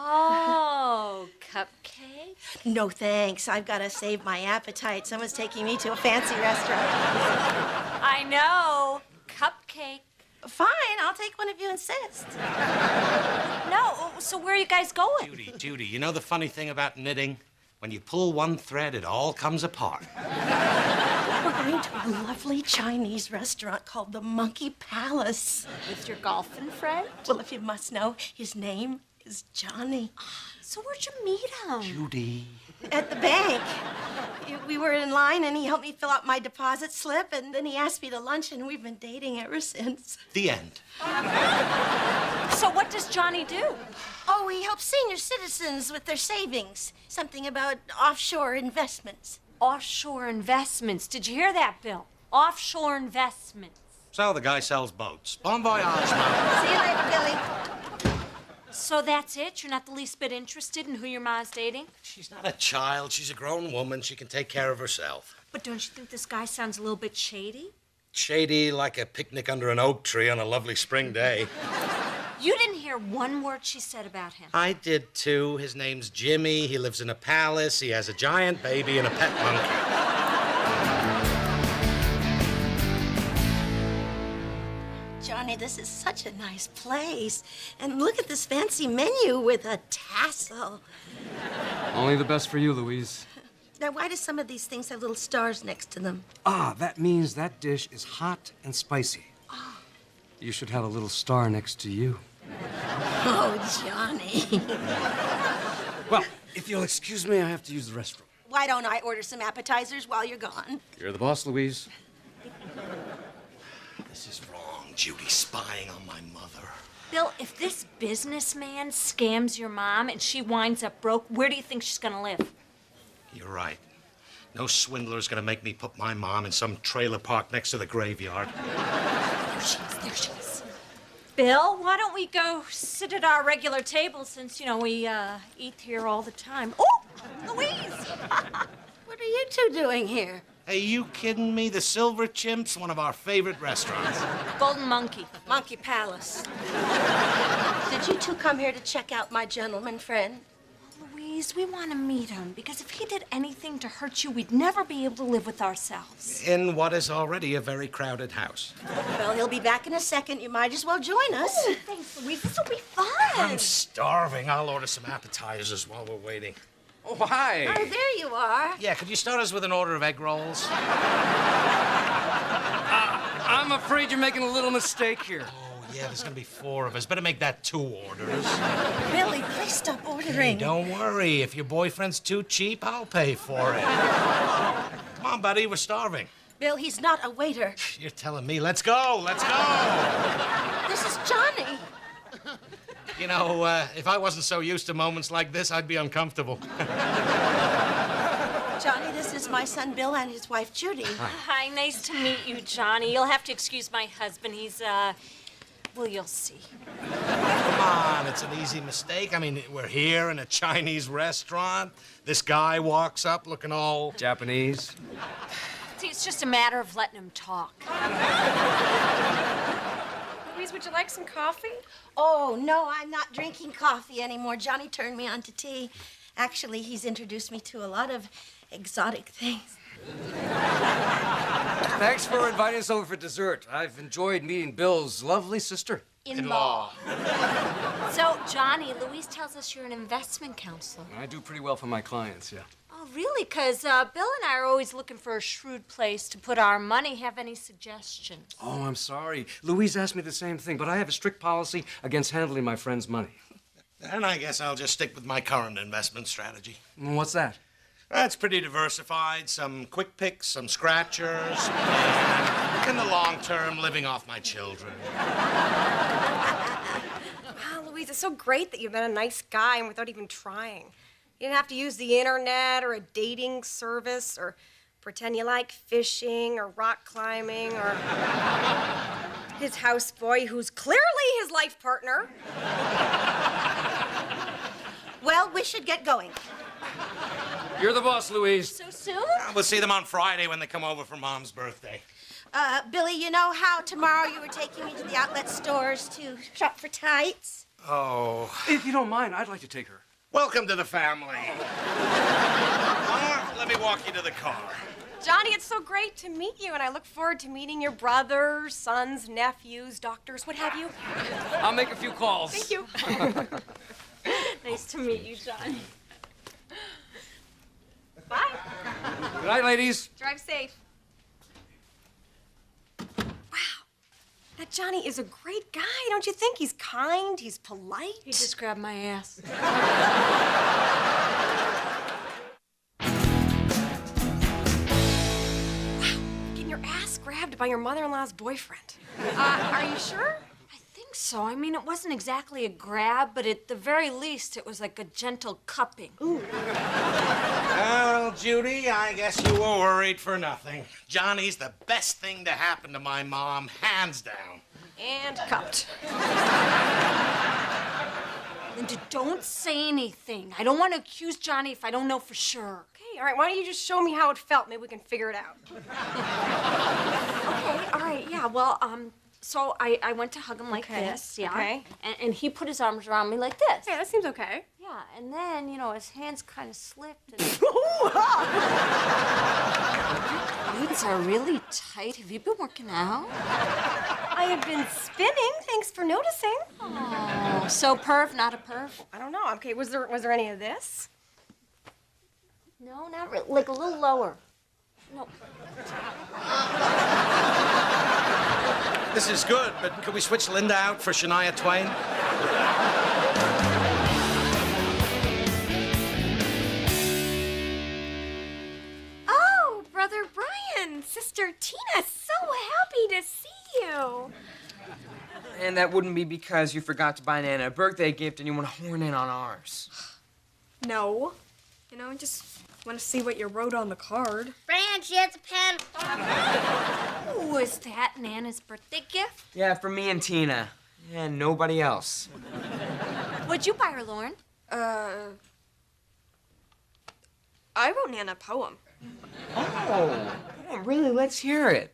Oh, cupcake? No, thanks. I've got to save my appetite. Someone's taking me to a fancy restaurant. I know. Cupcake. Fine, I'll take one if you insist. No, so where are you guys going? Judy, you know the funny thing about knitting? When you pull one thread, it all comes apart. We're going to a lovely Chinese restaurant called the Monkey Palace. With your golfing friend? Well, if you must know, his name is Johnny. So where'd you meet him? Judy. At the bank. We were in line, and he helped me fill out my deposit slip, and then he asked me to lunch, and we've been dating ever since. The end. So what does Johnny do? Oh, he helps senior citizens with their savings. Something about offshore investments. Offshore investments. Did you hear that, Bill? Offshore investments. So the guy sells boats. Bon voyage, Ma. See you later, Billy. So that's it? You're not the least bit interested in who your ma's dating? She's not a child. She's a grown woman. She can take care of herself. But don't you think this guy sounds a little bit shady? Shady like a picnic under an oak tree on a lovely spring day. You didn't hear one word she said about him. I did too. His name's Jimmy. He lives in a palace. He has a giant baby and a pet monkey. Johnny, this is such a nice place. And look at this fancy menu with a tassel. Only the best for you, Louise. Now, why do some of these things have little stars next to them? Ah, that means that dish is hot and spicy. You should have a little star next to you. Oh, Johnny. Well, if you'll excuse me, I have to use the restroom. Why don't I order some appetizers while you're gone? You're the boss, Louise. This is wrong, Judy, spying on my mother. Bill, if this businessman scams your mom and she winds up broke, where do you think she's gonna live? You're right. No swindler's gonna make me put my mom in some trailer park next to the graveyard. There she is, there she is. Bill, why don't we go sit at our regular table since, we eat here all the time? Oh, Louise! What are you two doing here? Hey, you kidding me? The Silver Chimp's one of our favorite restaurants. Golden Monkey. Monkey Palace. Did you two come here to check out my gentleman friend? Louise, we want to meet him because if he did anything to hurt you, we'd never be able to live with ourselves. In what is already a very crowded house. Well, he'll be back in a second. You might as well join us. Oh, thanks, Louise. This will be fun. I'm starving. I'll order some appetizers while we're waiting. Oh, hi. Oh, there you are. Yeah, could you start us with an order of egg rolls? I'm afraid you're making a little mistake here. Oh, yeah, there's gonna be 4 of us. Better make that 2 orders. Billy, please stop ordering. Hey, don't worry. If your boyfriend's too cheap, I'll pay for it. Come on, buddy, we're starving. Bill, he's not a waiter. You're telling me. Let's go, let's go. This is Johnny. You know, if I wasn't so used to moments like this, I'd be uncomfortable. Johnny, this is my son Bill and his wife Judy. Hi, nice to meet you, Johnny. You'll have to excuse my husband. He's, well, you'll see. Come on, it's an easy mistake. I mean, we're here in a Chinese restaurant. This guy walks up looking all Japanese. See, it's just a matter of letting him talk. Louise, would you like some coffee? Oh, no, I'm not drinking coffee anymore. Johnny turned me on to tea. Actually, he's introduced me to a lot of exotic things. Thanks for inviting us over for dessert. I've enjoyed meeting Bill's lovely sister. In-law. So, Johnny, Louise tells us you're an investment counselor. I do pretty well for my clients, yeah. Oh, really? Because Bill and I are always looking for a shrewd place to put our money. Have any suggestions? Oh, I'm sorry. Louise asked me the same thing, but I have a strict policy against handling my friend's money. And I guess I'll just stick with my current investment strategy. What's that? That's pretty diversified. Some quick picks, some scratchers, and in the long term, living off my children. Wow, Louise, it's so great that you met a nice guy and without even trying. You didn't have to use the internet or a dating service or pretend you like fishing or rock climbing or his houseboy, who's clearly his life partner. Well, we should get going. You're the boss, Louise. So soon? We'll see them on Friday when they come over for Mom's birthday. Billy, you know how tomorrow you were taking me to the outlet stores to shop for tights? Oh. If you don't mind, I'd like to take her. Welcome to the family. Mama, let me walk you to the car. Johnny, it's so great to meet you, and I look forward to meeting your brothers, sons, nephews, doctors, what have you. I'll make a few calls. Thank you. Nice to meet you, John. Bye. Good night, ladies. Drive safe. Wow. That Johnny is a great guy, don't you think? He's kind, he's polite. He just grabbed my ass. Getting your ass grabbed by your mother-in-law's boyfriend. Are you sure? I think so. I mean, it wasn't exactly a grab, but at the very least, it was like a gentle cupping. Ooh. Well, Judy, I guess you were worried for nothing. Johnny's the best thing to happen to my mom, hands down. And cupped. Linda, don't say anything. I don't want to accuse Johnny if I don't know for sure. Okay, all right, why don't you just show me how it felt? Maybe we can figure it out. Okay, all right, yeah, well, so I went to hug him like Okay, this, yeah. okay. And he put his arms around me like this. Okay, that seems okay. Yeah, and then, you know, his hands kind of slipped. And... Glutes are really tight. Have you been working out? I have been spinning. Thanks for noticing. Oh, so perv, not a perv? I don't know. Okay, was there any of this? No, not really. Like a little lower. No. This is good, but could we switch Linda out for Shania Twain? Oh, Brother Brian, Sister Tina, so happy to see you. And that wouldn't be because you forgot to buy Nana a birthday gift and you want to horn in on ours. No. You know, I just want to see what you wrote on the card. Fran, she has a pen. Ooh, is that Nana's birthday gift? Yeah, for me and Tina. And nobody else. What'd you buy her, Lauren? I wrote Nana a poem. Oh, really? Let's hear it.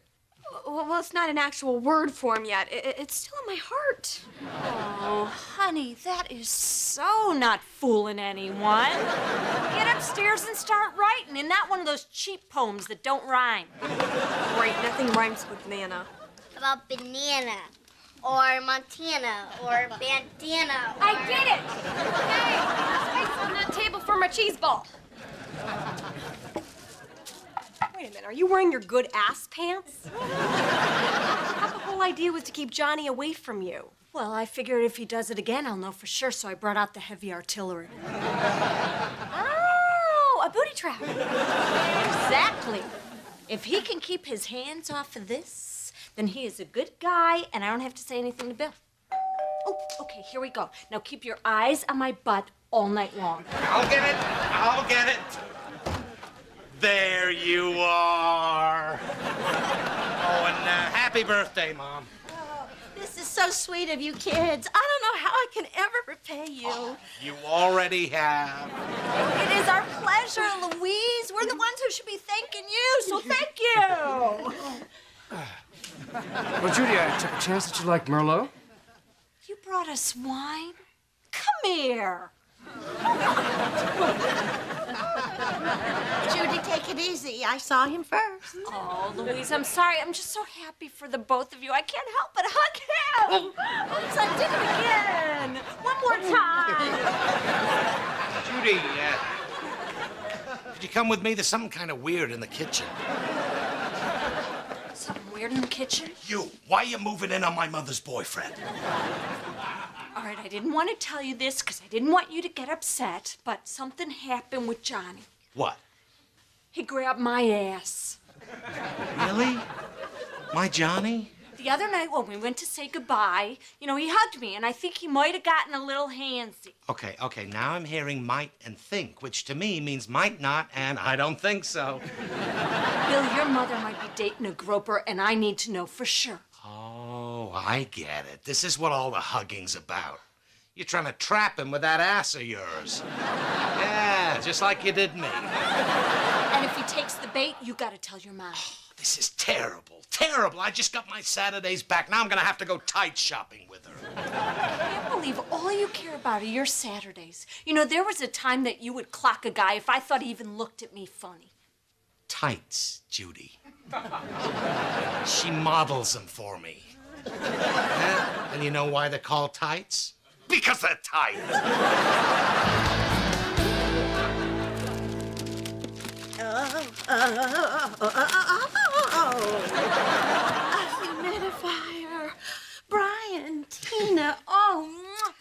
Well, it's not in actual word form yet. It's still in my heart. Oh, honey, that is so not fooling anyone. Get upstairs and start writing, and not one of those cheap poems that don't rhyme. Right, nothing rhymes with Nana. About banana, or Montana, or bandana. I get it! Hey, space on that table for my cheese ball. Wait a minute, are you wearing your good ass pants? I thought the whole idea was to keep Johnny away from you. Well, I figured if he does it again, I'll know for sure, so I brought out the heavy artillery. Oh, a booty trap. Exactly. If he can keep his hands off of this, then he is a good guy, and I don't have to say anything to Bill. Oh, okay, here we go. Now keep your eyes on my butt all night long. I'll get it. I'll get it. There you are. Oh, and happy birthday, Mom. Oh, this is so sweet of you kids. I don't know how I can ever repay you. You already have. It is our pleasure, Louise. We're the ones who should be thanking you, so thank you. Well, Judy, I took a chance that you like Merlot. You brought us wine? Come here. Judy, take it easy. I saw him first. Oh, Louise, I'm sorry. I'm just so happy for the both of you. I can't help but hug him. Oops, I did it again. One more time. Judy, could you come with me? There's something kind of weird in the kitchen. Something weird in the kitchen? You, why are you moving in on my mother's boyfriend? All right, I didn't want to tell you this because I didn't want you to get upset, but something happened with Johnny. What? He grabbed my ass. Really? My Johnny? The other night when we went to say goodbye, you know, he hugged me, and I think he might have gotten a little handsy. Okay, now I'm hearing might and think, which to me means might not, and I don't think so. Bill, your mother might be dating a groper, and I need to know for sure. Oh, I get it. This is what all the hugging's about. You're trying to trap him with that ass of yours. Yeah, just like you did me. And if he takes the bait, you gotta tell your mom. This is terrible, terrible. I just got my Saturdays back. Now I'm gonna have to go tight shopping with her. I can't believe all you care about are your Saturdays. You know, there was a time that you would clock a guy if I thought he even looked at me funny. Tights, Judy. She models them for me. Yeah? And you know why they're called tights? Because they're tight. A humidifier. Brian, Tina,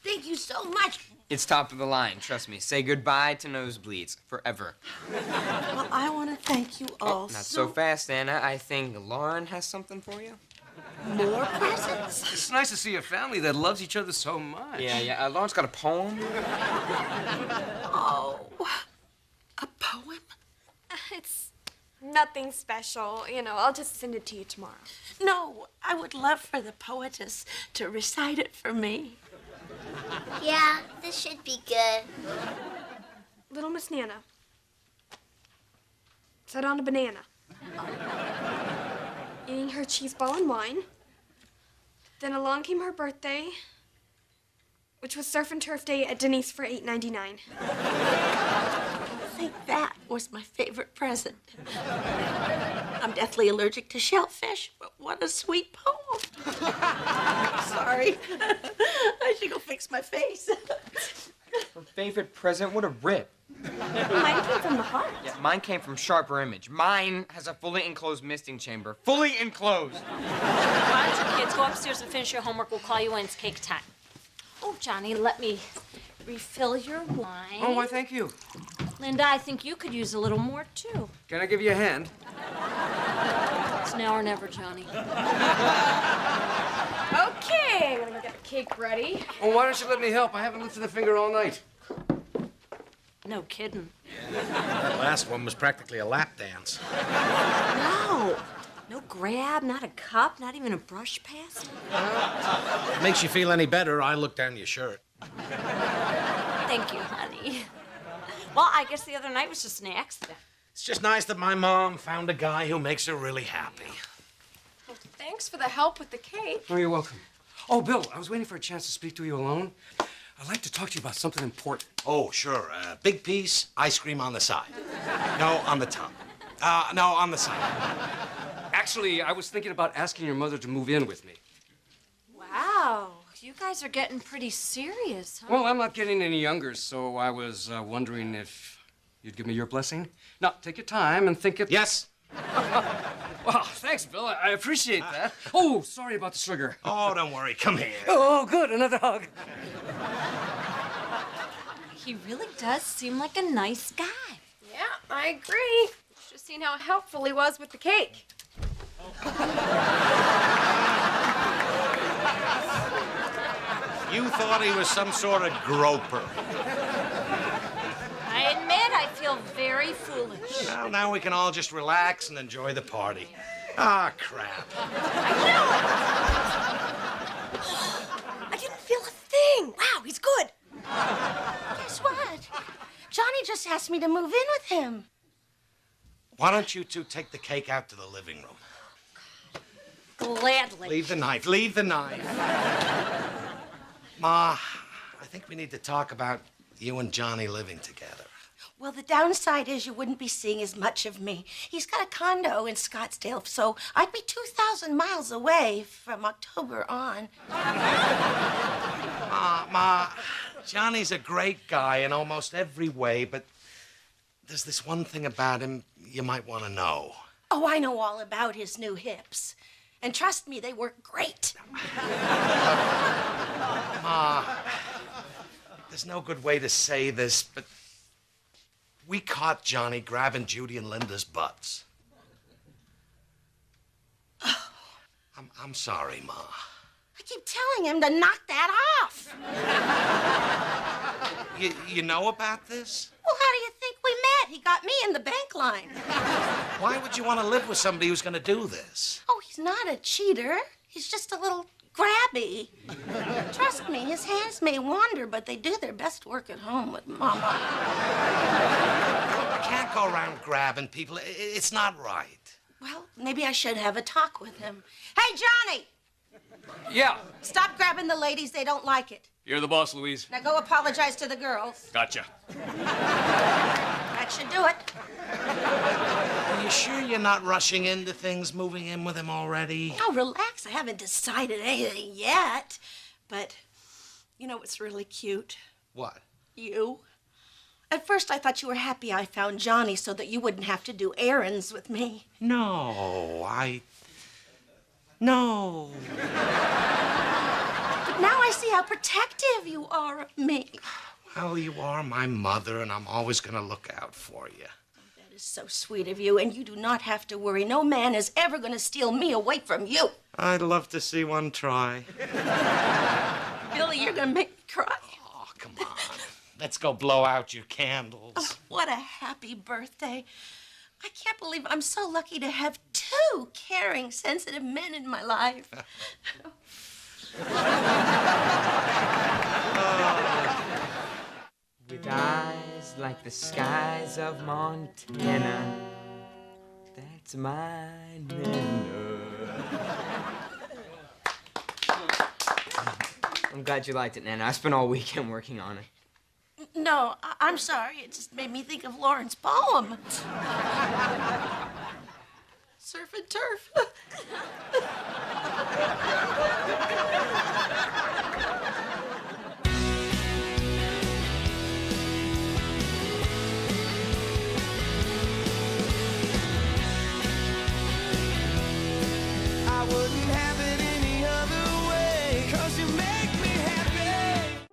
thank you so much. It's top of the line, trust me. Say goodbye to nosebleeds forever. Well, I want to thank you all Not so fast, Anna. I think Lauren has something for you. More presents? It's nice to see a family that loves each other so much. Yeah. Lauren's got a poem. Oh, a poem? It's nothing special. You know, I'll just send it to you tomorrow. No, I would love for the poetess to recite it for me. Yeah, this should be good. Little Miss Nana sat on a banana, eating her cheese ball and wine. Then along came her birthday, which was surf and turf day at Denny's for $8.99. I think that was my favorite present. I'm deathly allergic to shellfish, but what a sweet poem. Sorry. I should go fix my face. Her favorite present? What a rip. Mine came from the heart. Yeah, mine came from Sharper Image. Mine has a fully enclosed misting chamber. Fully enclosed. Why don't you kids go upstairs and finish your homework? We'll call you when it's cake time. Oh, Johnny, let me refill your wine. Oh, why, thank you. Linda, I think you could use a little more, too. Can I give you a hand? It's now or never, Johnny. Okay, I'm gonna go get the cake ready. Oh, why don't you let me help? I haven't lifted a finger all night. No kidding. That last one was practically a lap dance. No. No grab, not a cup, not even a brush pass. If it makes you feel any better, I look down your shirt. Thank you, honey. Well, I guess the other night was just an accident. It's just nice that my mom found a guy who makes her really happy. Well, thanks for the help with the cake. Oh, you're welcome. Oh, Bill, I was waiting for a chance to speak to you alone. I'd like to talk to you about something important. Oh, sure. Big piece, ice cream on the side. No, on the top. No, on the side. Actually, I was thinking about asking your mother to move in with me. Wow, you guys are getting pretty serious, huh? Well, I'm not getting any younger, so I was wondering if you'd give me your blessing. Now, take your time and think it... Yes. Well, thanks, Bill. I appreciate that. Oh, sorry about the sugar. Oh, don't worry. Come here. Oh, good. Another hug. He really does seem like a nice guy. Yeah, I agree. Just seen how helpful he was with the cake. You thought he was some sort of groper. I admit I feel very foolish. Well, now we can all just relax and enjoy the party. Ah, crap. I didn't feel a thing. Wow, he's good. Guess what? Johnny just asked me to move in with him. Why don't you two take the cake out to the living room? Gladly. Leave the knife. Leave the knife. Ma, I think we need to talk about you and Johnny living together. Well, the downside is you wouldn't be seeing as much of me. He's got a condo in Scottsdale, so I'd be 2,000 miles away from October on. Ma, Johnny's a great guy in almost every way, but there's this one thing about him you might want to know. Oh, I know all about his new hips. And trust me, they work great. Ma, there's no good way to say this, but we caught Johnny grabbing Judy and Linda's butts. I'm sorry, Ma. I keep telling him to knock that off. You know about this? Well, how do you think we met? He got me in the bank line. Why would you want to live with somebody who's going to do this? Oh, he's not a cheater. He's just a little grabby. Trust me, his hands may wander, but they do their best work at home with Mama. You can't go around grabbing people. It's not right. Well, maybe I should have a talk with him. Hey, Johnny! Yeah. Stop grabbing the ladies. They don't like it. You're the boss, Louise. Now go apologize to the girls. Gotcha. That should do it. Are you sure you're not rushing into things, moving in with him already? Oh, relax. I haven't decided anything yet. But you know what's really cute? What? You. At first, I thought you were happy I found Johnny so that you wouldn't have to do errands with me. No, No. But now I see how protective you are of me. Well, you are my mother, and I'm always going to look out for you. That is so sweet of you, and you do not have to worry. No man is ever going to steal me away from you. I'd love to see one try. Billy, you're going to make me cry. Oh, come on. Let's go blow out your candles. Oh, what a happy birthday. I can't believe I'm so lucky to have two caring, sensitive men in my life. With eyes like the skies of Montana, that's my Nana. I'm glad you liked it, Nana. I spent all weekend working on it. No, I'm sorry. It just made me think of Lauren's poem. Surf and turf. I wouldn't have it any other way, 'cause you make me happy.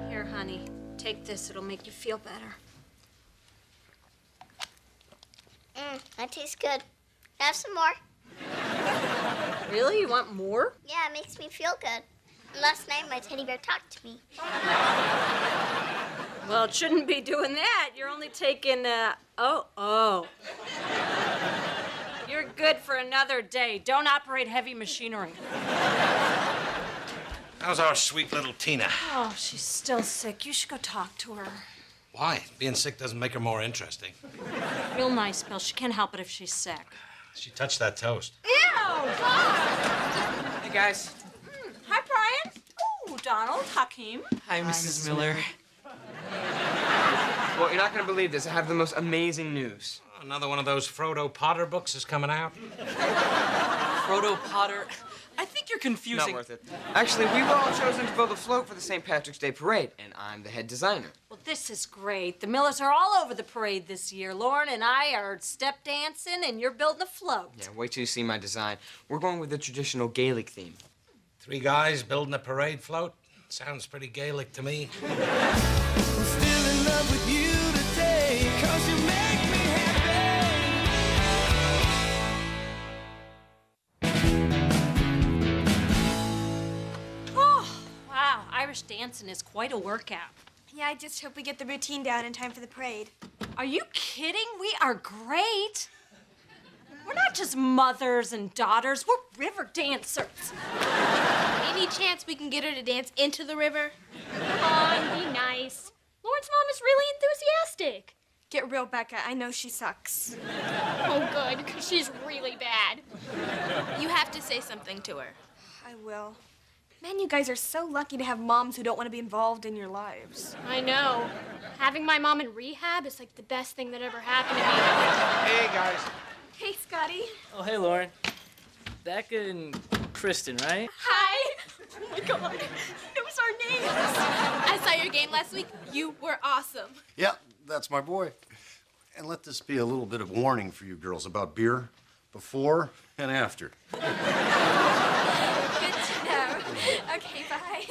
Here, honey, take this. It'll make you feel better. That tastes good. Have some more. Really? You want more? Yeah, it makes me feel good. And last night, my teddy bear talked to me. Well, it shouldn't be doing that. You're only taking, oh. You're good for another day. Don't operate heavy machinery. How's our sweet little Tina? Oh, she's still sick. You should go talk to her. Why? Being sick doesn't make her more interesting. Real nice, Bill. She can't help it if she's sick. She touched that toast. Ew! Hey, guys. Hi, Brian. Oh, Donald, Hakeem. Hi, Mrs. Miller. Well, you're not going to believe this. I have the most amazing news. Another one of those Frodo Potter books is coming out. Frodo Potter? I think you're confusing. Not worth it. Actually, we were all chosen to build a float for the St. Patrick's Day parade, and I'm the head designer. Well, this is great. The Millers are all over the parade this year. Lauren and I are step dancing, and you're building a float. Yeah, wait till you see my design. We're going with the traditional Gaelic theme. 3 guys building a parade float? Sounds pretty Gaelic to me. I'm still in love with you today, 'cause you make me Oh, wow. Irish dancing is quite a workout. Yeah, I just hope we get the routine down in time for the parade. Are you kidding? We are great. We're not just mothers and daughters. We're river dancers. Any chance we can get her to dance into the river? Come on, be nice. Lauren's mom is really enthusiastic. Get real, Becca. I know she sucks. Oh, good, because she's really bad. You have to say something to her. I will. Man, you guys are so lucky to have moms who don't want to be involved in your lives. I know. Having my mom in rehab is like the best thing that ever happened to me. Hey, guys. Hey, Scotty. Oh, hey, Lauren. Becca and Kristen, right? Hi. Oh, my God. Those are names. I saw your game last week. You were awesome. Yeah, that's my boy. And let this be a little bit of warning for you girls about beer before and after. Good to know. Okay, bye.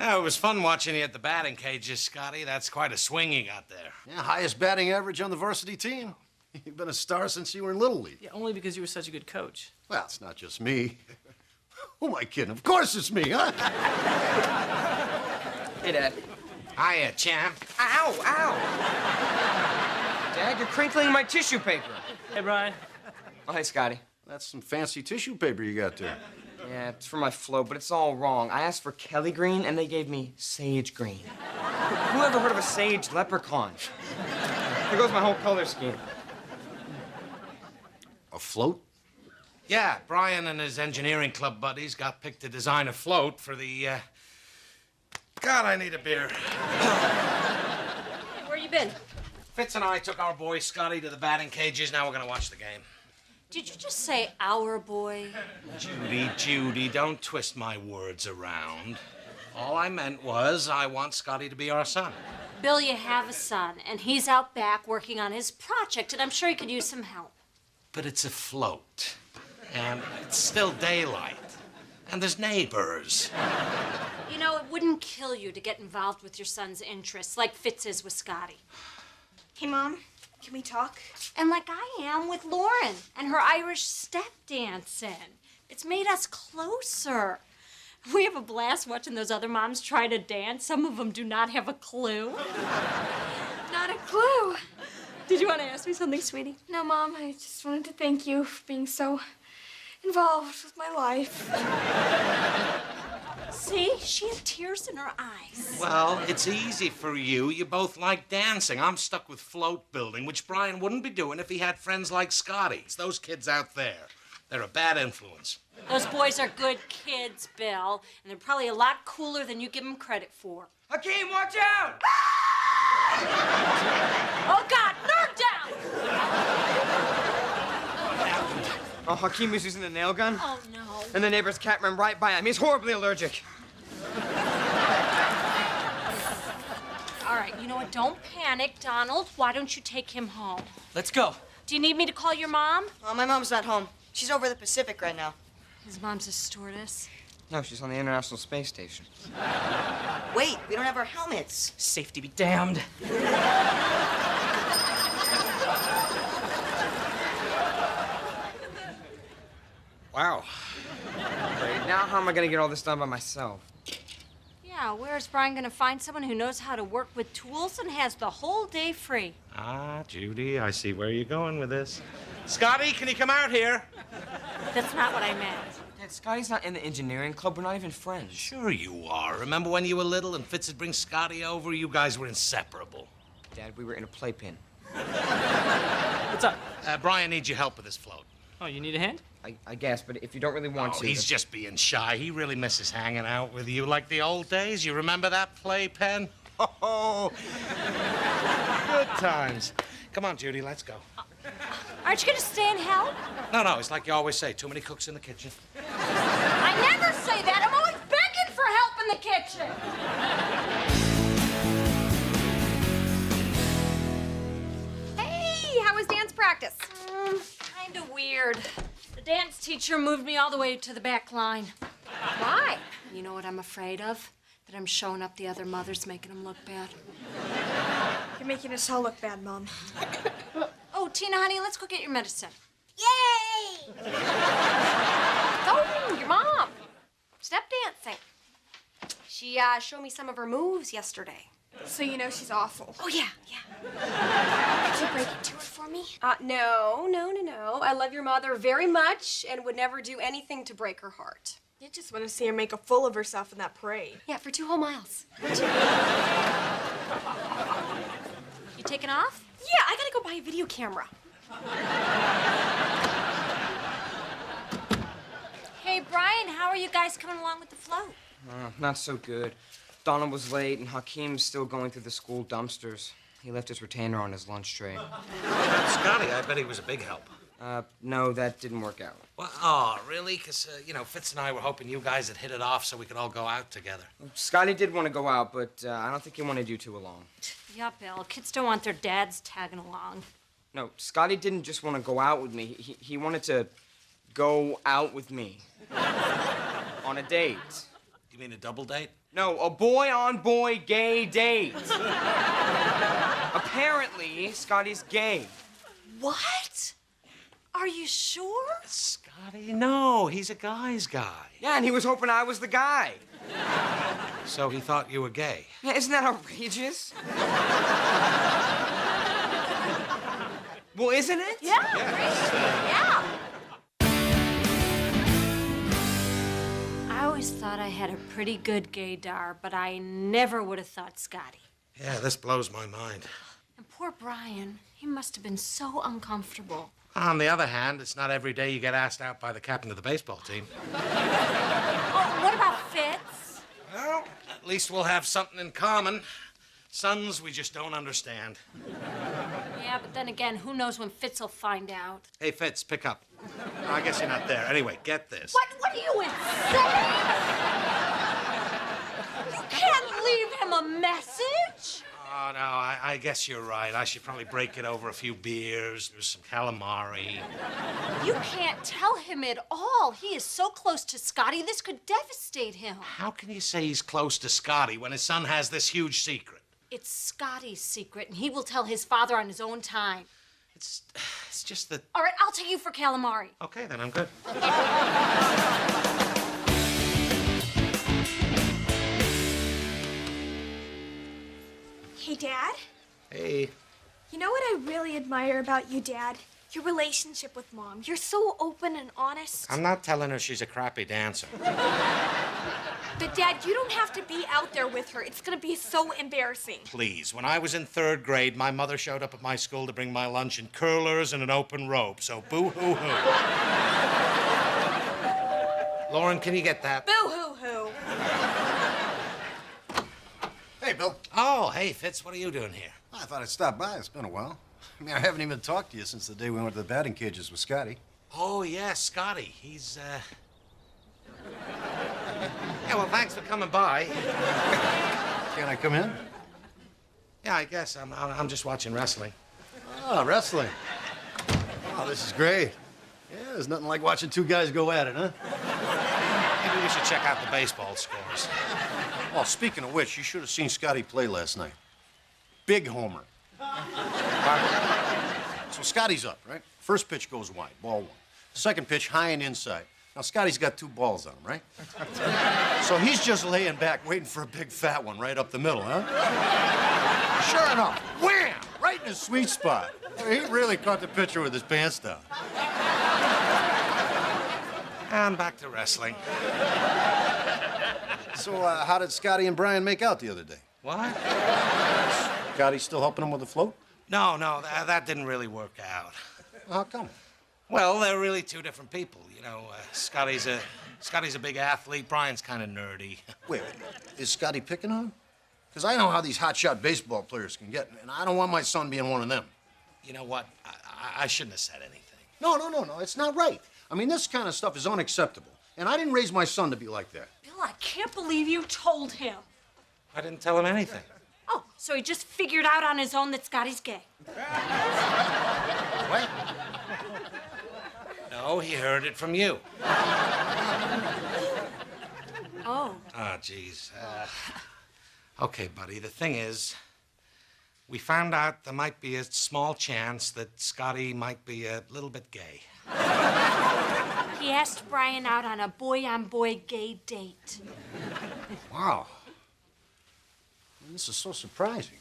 Oh, it was fun watching you at the batting cages, Scotty. That's quite a swing you got there. Yeah, highest batting average on the varsity team. You've been a star since you were in Little League. Yeah, only because you were such a good coach. Well, it's not just me. Who am I kidding? Of course it's me, huh? Hey, Dad. Hiya, champ. Ow, ow. Dad, you're crinkling my tissue paper. Hey, Brian. Oh, hey, Scotty. That's some fancy tissue paper you got there. Yeah, it's for my float, but it's all wrong. I asked for Kelly green, and they gave me sage green. Who ever heard of a sage leprechaun? There goes my whole color scheme. A float? Yeah, Brian and his engineering club buddies got picked to design a float for the, God, I need a beer. Where you been? Fitz and I took our boy Scotty to the batting cages. Now we're gonna watch the game. Did you just say our boy? Judy, don't twist my words around. All I meant was I want Scotty to be our son. Bill, you have a son, and he's out back working on his project, and I'm sure he could use some help. But it's a float, and it's still daylight, and there's neighbors. You know, it wouldn't kill you to get involved with your son's interests, like Fitz is with Scotty. Hey, Mom, can we talk? And like I am with Lauren and her Irish step dancing. It's made us closer. We have a blast watching those other moms try to dance. Some of them do not have a clue. Not a clue. Did you want to ask me something, sweetie? No, Mom, I just wanted to thank you for being so involved with my life. See? She had tears in her eyes. Well, it's easy for you. You both like dancing. I'm stuck with float building, which Brian wouldn't be doing if he had friends like Scotty. It's those kids out there. They're a bad influence. Those boys are good kids, Bill, and they're probably a lot cooler than you give them credit for. Hakeem, watch out! Oh, God, nerd down! Oh, Hakeem is using the nail gun? Oh, no. And the neighbor's cat ran right by him. He's horribly allergic. All right, you know what? Don't panic, Donald. Why don't you take him home? Let's go. Do you need me to call your mom? Oh, my mom's not home. She's over the Pacific right now. His mom's a stewardess. No, she's on the International Space Station. Wait, we don't have our helmets. Safety be damned. Wow. Great. Now how am I gonna get all this done by myself? Yeah, where's Brian gonna find someone who knows how to work with tools and has the whole day free? Ah, Judy, I see where you're going with this. Scotty, can you come out here? That's not what I meant. Dad, Scotty's not in the engineering club. We're not even friends. Sure you are. Remember when you were little and Fitz would bring Scotty over? You guys were inseparable. Dad, we were in a playpen. What's up? Brian needs your help with this float. Oh, you need a hand? I guess, but if you don't really want to... He's just being shy. He really misses hanging out with you like the old days. You remember that playpen? Oh, good times. Come on, Judy, let's go. Aren't you gonna stay and help? No, it's like you always say, too many cooks in the kitchen. I never say that. I'm always begging for help in the kitchen. Hey, how was dance practice? Kinda weird. The dance teacher moved me all the way to the back line. Why? You know what I'm afraid of? That I'm showing up the other mothers, making them look bad. You're making us all look bad, Mom. Oh, Tina, honey, let's go get your medicine. Yay! Oh, your mom. Step dancing. She showed me some of her moves yesterday. So you know she's awful. Oh, yeah. Could you break it to her for me? No. I love your mother very much and would never do anything to break her heart. You just want to see her make a fool of herself in that parade. Yeah, for 2 whole miles. You taking off? Yeah, I gotta go buy a video camera. Hey, Brian, how are you guys coming along with the float? Not so good. Donna was late, and Hakeem's still going through the school dumpsters. He left his retainer on his lunch tray. Scotty, I bet he was a big help. No, that didn't work out. Well, oh, really? Because, Fitz and I were hoping you guys had hit it off so we could all go out together. Scotty did want to go out, but I don't think he wanted you two along. Yeah, Bill. Kids don't want their dads tagging along. No, Scotty didn't just want to go out with me. He wanted to go out with me. On a date. You mean a double date? No, a boy-on-boy gay date. Apparently, Scotty's gay. What? Are you sure? Scotty, no, he's a guy's guy. Yeah, and he was hoping I was the guy. So he thought you were gay. Yeah, isn't that outrageous? Well, isn't it? Yeah, yeah. I always thought I had a pretty good gaydar, but I never would have thought Scotty. Yeah, this blows my mind. And poor Brian, he must have been so uncomfortable. On the other hand, it's not every day you get asked out by the captain of the baseball team. Oh, what about Fitz? Well, at least we'll have something in common. Sons we just don't understand. Yeah, but then again, who knows when Fitz will find out? Hey, Fitz, pick up. I guess you're not there. Anyway, get this. What are you insane? You can't leave him a message. Oh, no, I guess you're right. I should probably break it over a few beers, some calamari. You can't tell him at all. He is so close to Scotty, this could devastate him. How can you say he's close to Scotty when his son has this huge secret? It's Scotty's secret, and he will tell his father on his own time. It's just that... All right, I'll take you for calamari. Okay, then I'm good. Hey, Dad. Hey. You know what I really admire about you, Dad? Your relationship with Mom. You're so open and honest. I'm not telling her she's a crappy dancer. But, Dad, you don't have to be out there with her. It's gonna be so embarrassing. Please, when I was in 3rd grade, my mother showed up at my school to bring my lunch in curlers and an open robe, so boo-hoo-hoo. Lauren, can you get that? Boo-hoo-hoo. Hey, Bill. Oh, hey, Fitz, what are you doing here? I thought I'd stop by. It's been a while. I mean, I haven't even talked to you since the day we went to the batting cages with Scotty. Oh, yeah, Scotty. He's, Yeah, well, thanks for coming by. Can I come in? Yeah, I guess. I'm just watching wrestling. Oh, wrestling. Oh, this is great. Yeah, there's nothing like watching two guys go at it, huh? Maybe we should check out the baseball scores. Oh, speaking of which, you should have seen Scotty play last night. Big homer. So Scotty's up, right? First pitch goes wide, ball 1. Second pitch, high and inside. Now, Scotty's got 2 balls on him, right? So he's just laying back, waiting for a big fat one right up the middle, huh? Sure enough, wham! Right in his sweet spot. He really caught the pitcher with his pants down. And back to wrestling. So, how did Scotty and Brian make out the other day? What? Scotty still helping him with the float? No, that didn't really work out. How come? Well, they're really 2 different people. You know, Scotty's a big athlete. Brian's kind of nerdy. Wait, is Scotty picking on him? Because I know how these hotshot baseball players can get, and I don't want my son being one of them. You know what? I shouldn't have said anything. No, it's not right. I mean, this kind of stuff is unacceptable, and I didn't raise my son to be like that. Bill, I can't believe you told him. I didn't tell him anything. Oh, so he just figured out on his own that Scotty's gay. What? No, he heard it from you. Oh. Oh, geez. Okay, buddy, the thing is, we found out there might be a small chance that Scotty might be a little bit gay. He asked Brian out on a boy-on-boy gay date. Wow. This is so surprising.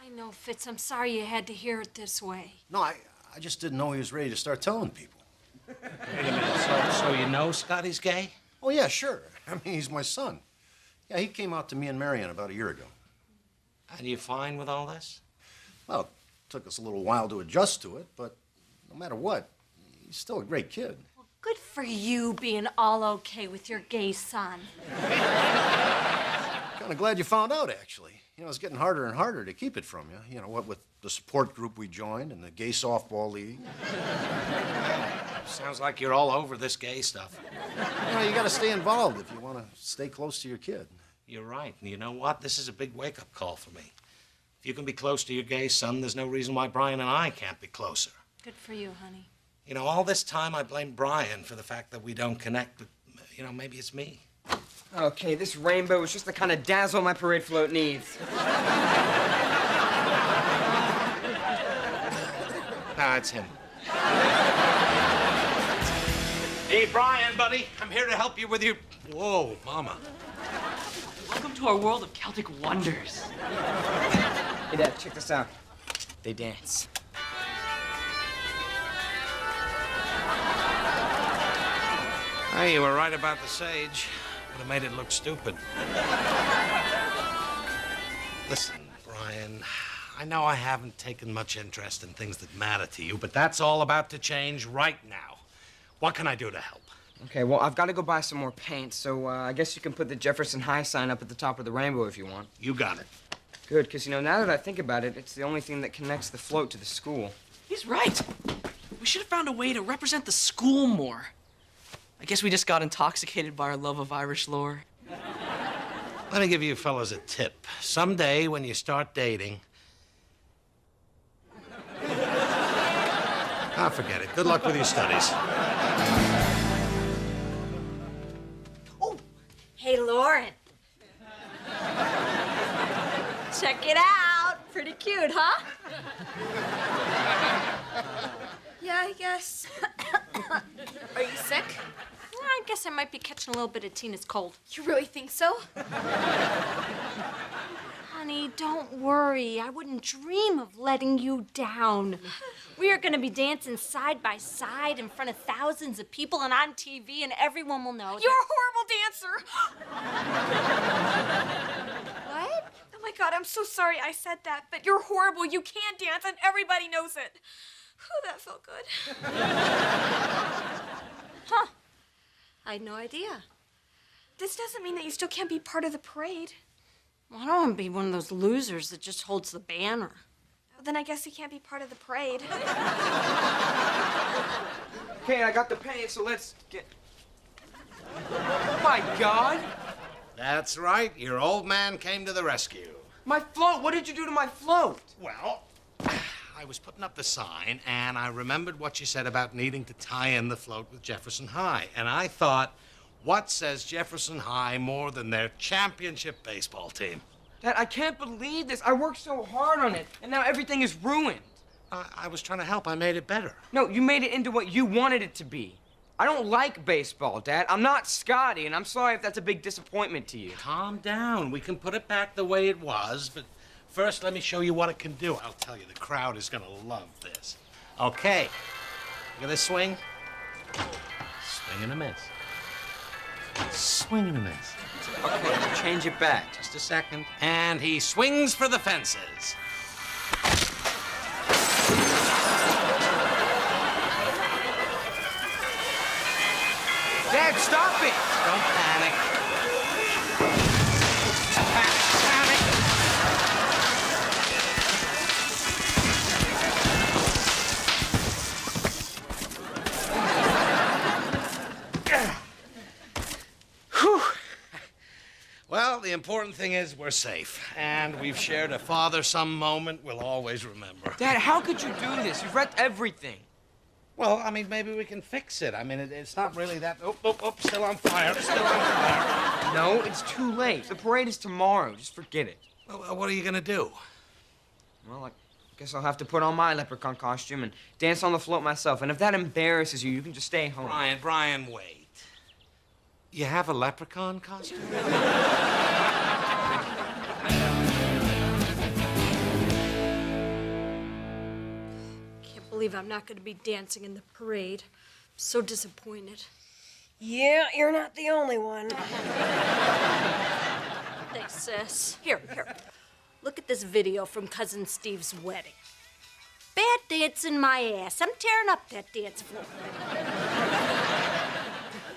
I know, Fitz. I'm sorry you had to hear it this way. No, I just didn't know he was ready to start telling people. Wait a minute, so you know Scotty's gay? Oh, yeah, sure. I mean, he's my son. Yeah, he came out to me and Marion about a year ago. And you fine with all this? Well, it took us a little while to adjust to it, but no matter what, he's still a great kid. Well, good for you being all okay with your gay son. Kind of glad you found out, actually. You know, it's getting harder and harder to keep it from you. You know, what with the support group we joined and the gay softball league. Sounds like you're all over this gay stuff. You know, you got to stay involved if you want to stay close to your kid. You're right. And you know what? This is a big wake-up call for me. If you can be close to your gay son, there's no reason why Brian and I can't be closer. Good for you, honey. You know, all this time I blame Brian for the fact that we don't connect, but, you know, maybe it's me. Okay, this rainbow is just the kind of dazzle my parade float needs. No, it's him. Hey, Brian, buddy. I'm here to help you with your... Whoa, Mama. Welcome to our world of Celtic wonders. Hey, Dad, check this out. They dance. Hey, you were right about the sage. Would have made it look stupid. Listen, Brian, I know I haven't taken much interest in things that matter to you, but that's all about to change right now. What can I do to help? Okay, well, I've got to go buy some more paint, so I guess you can put the Jefferson High sign up at the top of the rainbow if you want. You got it. Good, because, you know, now that I think about it, it's the only thing that connects the float to the school. He's right. We should have found a way to represent the school more. I guess we just got intoxicated by our love of Irish lore. Let me give you fellas a tip. Someday, when you start dating... Ah, forget it. Good luck with your studies. Hey, Lauren. Check it out. Pretty cute, huh? Yeah, I guess. Are you sick? I guess I might be catching a little bit of Tina's cold. You really think so? Honey, don't worry. I wouldn't dream of letting you down. We are going to be dancing side by side in front of thousands of people and on TV, and everyone will know. You're a horrible dancer. What? Oh my God, I'm so sorry I said that, but you're horrible. You can't dance, and everybody knows it. Oh, that felt good. Huh. I had no idea. This doesn't mean that you still can't be part of the parade. Well, I don't want to be one of those losers that just holds the banner. Then I guess you can't be part of the parade. Okay, I got the paint, so let's get... Oh, my God! That's right. Your old man came to the rescue. My float! What did you do to my float? Well, I was putting up the sign, and I remembered what you said about needing to tie in the float with Jefferson High. And I thought, what says Jefferson High more than their championship baseball team? Dad, I can't believe this. I worked so hard on it, and now everything is ruined. I was trying to help. I made it better. No, you made it into what you wanted it to be. I don't like baseball, Dad. I'm not Scotty, and I'm sorry if that's a big disappointment to you. Calm down. We can put it back the way it was, but first let me show you what it can do. I'll tell you, the crowd is going to love this. Okay. Look at this swing. Swing and a miss. Swing and a miss. Okay, change it back. Just a second. And he swings for the fences. Dad, stop it! Don't panic. Well, the important thing is we're safe, and we've shared a father-son moment we'll always remember. Dad, how could you do this? You've wrecked everything. Well, I mean, maybe we can fix it. I mean, it's not really that... Oh, still on fire, still on fire. No, it's too late. The parade is tomorrow. Just forget it. Well, what are you gonna do? Well, I guess I'll have to put on my leprechaun costume and dance on the float myself. And if that embarrasses you, you can just stay home. Brian, wait. You have a leprechaun costume? Can't believe I'm not going to be dancing in the parade. I'm so disappointed. Yeah, you're not the only one. Thanks, sis. Here. Look at this video from Cousin Steve's wedding. Bad dancing my ass. I'm tearing up that dance floor.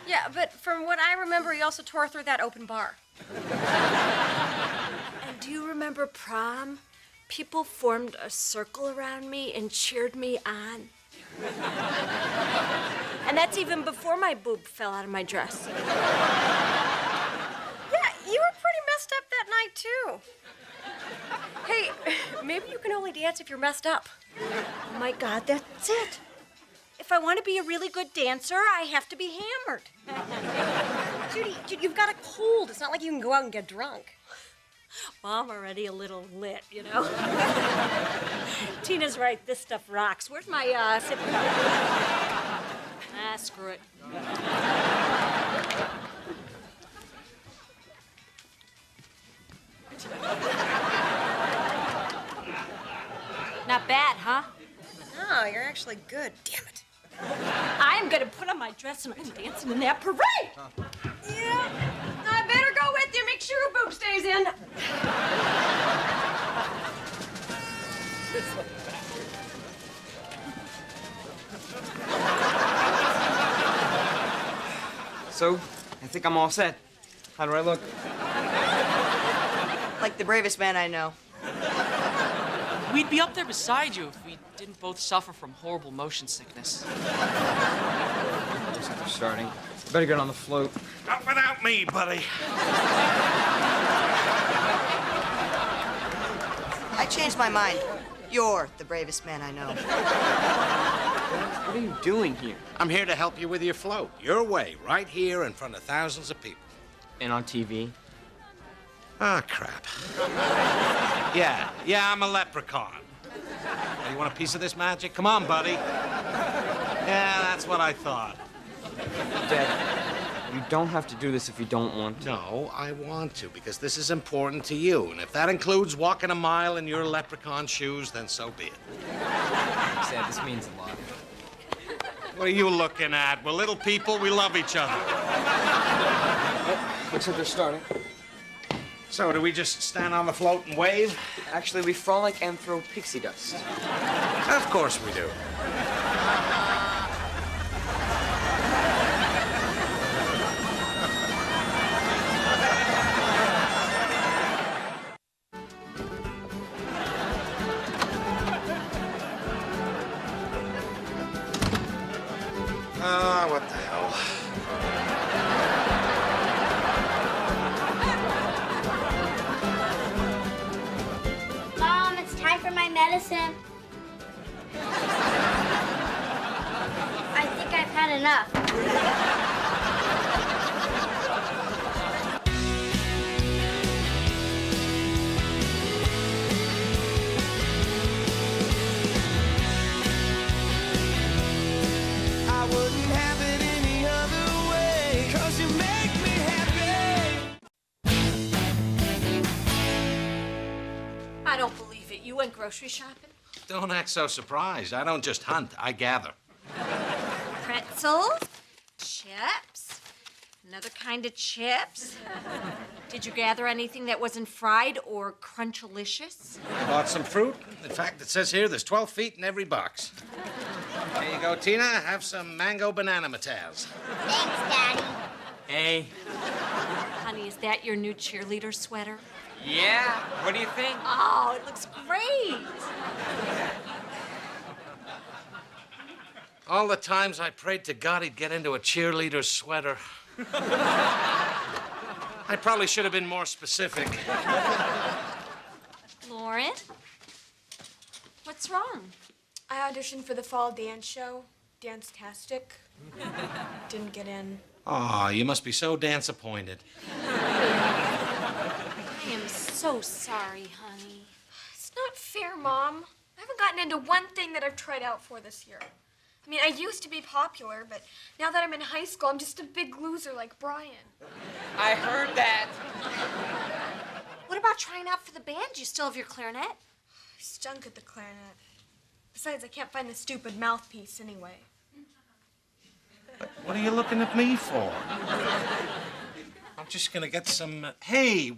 Yeah, but from what I remember, he also tore through that open bar. And do you remember prom? People formed a circle around me and cheered me on. And that's even before my boob fell out of my dress. Yeah, you were pretty messed up that night, too. Hey, maybe you can only dance if you're messed up. Oh my God, that's it. If I want to be a really good dancer, I have to be hammered. Judy, you've got a cold. It's not like you can go out and get drunk. Well, I'm already a little lit, you know? Tina's right, this stuff rocks. Where's my, Sitcom? Ah, screw it. Not bad, huh? No, you're actually good. Damn it. I'm gonna put on my dress and I'm dancing in that parade. Yeah, I better go with you. Make sure your boob stays in. So, I think I'm all set. How do I look? Like the bravest man I know. We'd be up there beside you if we didn't both suffer from horrible motion sickness. Looks like they're starting. Better get on the float. Not without me, buddy. I changed my mind. You're the bravest man I know. What are you doing here? I'm here to help you with your float. Your way, right here in front of thousands of people. And on TV? Ah, crap. Yeah, I'm a leprechaun. You want a piece of this magic? Come on, buddy. Yeah, that's what I thought. Dad, you don't have to do this if you don't want to. No, I want to, because this is important to you. And if that includes walking a mile in your leprechaun shoes, then so be it. Thanks, Dad, this means a lot. What are you looking at? We're little people, we love each other. Oh, looks like they're starting. So, do we just stand on the float and wave? Actually, we frolic and throw pixie dust. Of course we do. What the hell? Mom, it's time for my medicine. I think I've had enough. I wouldn't have it any other way, 'cause you make me happy. I don't believe it. You went grocery shopping? Don't act so surprised. I don't just hunt, I gather. Pretzels, chips, another kind of chips. Did you gather anything that wasn't fried or Crunchalicious? Bought some fruit. In fact, it says here there's 12 feet in every box. There you go, Tina. Have some mango banana mataz. Thanks, Daddy. Hey. Honey, is that your new cheerleader sweater? Yeah, what do you think? Oh, it looks great. All the times I prayed to God he'd get into a cheerleader sweater. I probably should have been more specific. Lauren? What's wrong? I auditioned for the fall dance show, Dance-tastic. Didn't get in. Aw, you must be so disappointed. I am so sorry, honey. It's not fair, Mom. I haven't gotten into one thing that I've tried out for this year. I mean, I used to be popular, but now that I'm in high school, I'm just a big loser like Brian. I heard that. What about trying out for the band? You still have your clarinet? I stunk at the clarinet. Besides, I can't find the stupid mouthpiece anyway. What are you looking at me for? I'm just gonna get some. Hey,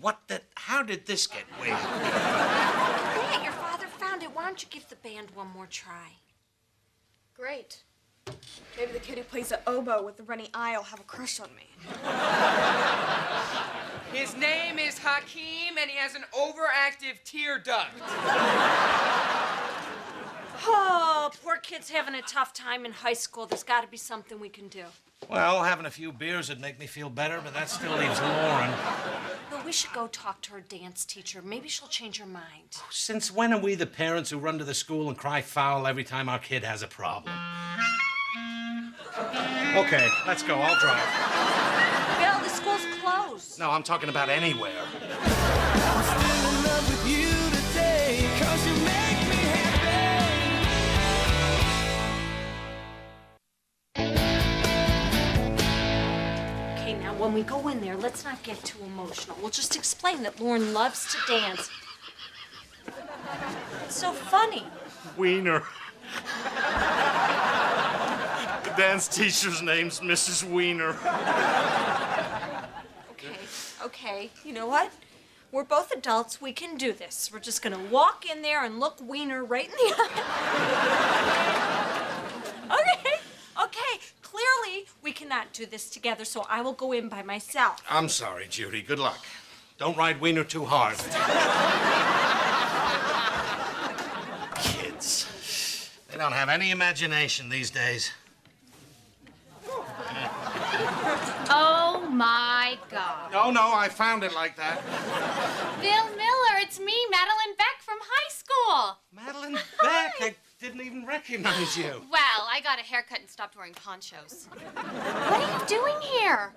how did this get waved? Yeah, your father found it. Why don't you give the band one more try? Great. Maybe the kid who plays the oboe with the runny eye will have a crush on me. His name is Hakeem, and he has an overactive tear duct. Oh, poor kid's having a tough time in high school. There's got to be something we can do. Well, having a few beers would make me feel better, but that still leaves Lauren. Well, we should go talk to her dance teacher. Maybe she'll change her mind. Since when are we the parents who run to the school and cry foul every time our kid has a problem? Okay, let's go. I'll drive. Bill, the school's closed. No, I'm talking about anywhere. Still in when we go in there, let's not get too emotional. We'll just explain that Lauren loves to dance. It's so funny. Wiener. The dance teacher's name's Mrs. Wiener. Okay, you know what? We're both adults. We can do this. We're just gonna walk in there and look Wiener right in the eye. Okay. Clearly, we cannot do this together, so I will go in by myself. I'm sorry, Judy. Good luck. Don't ride Wiener too hard. Kids. They don't have any imagination these days. Oh my God. No, I found it like that. Bill Miller, it's me, Madeline Beck from high school. Madeline Beck? I didn't even recognize you. Well, I got a haircut and stopped wearing ponchos. What are you doing here?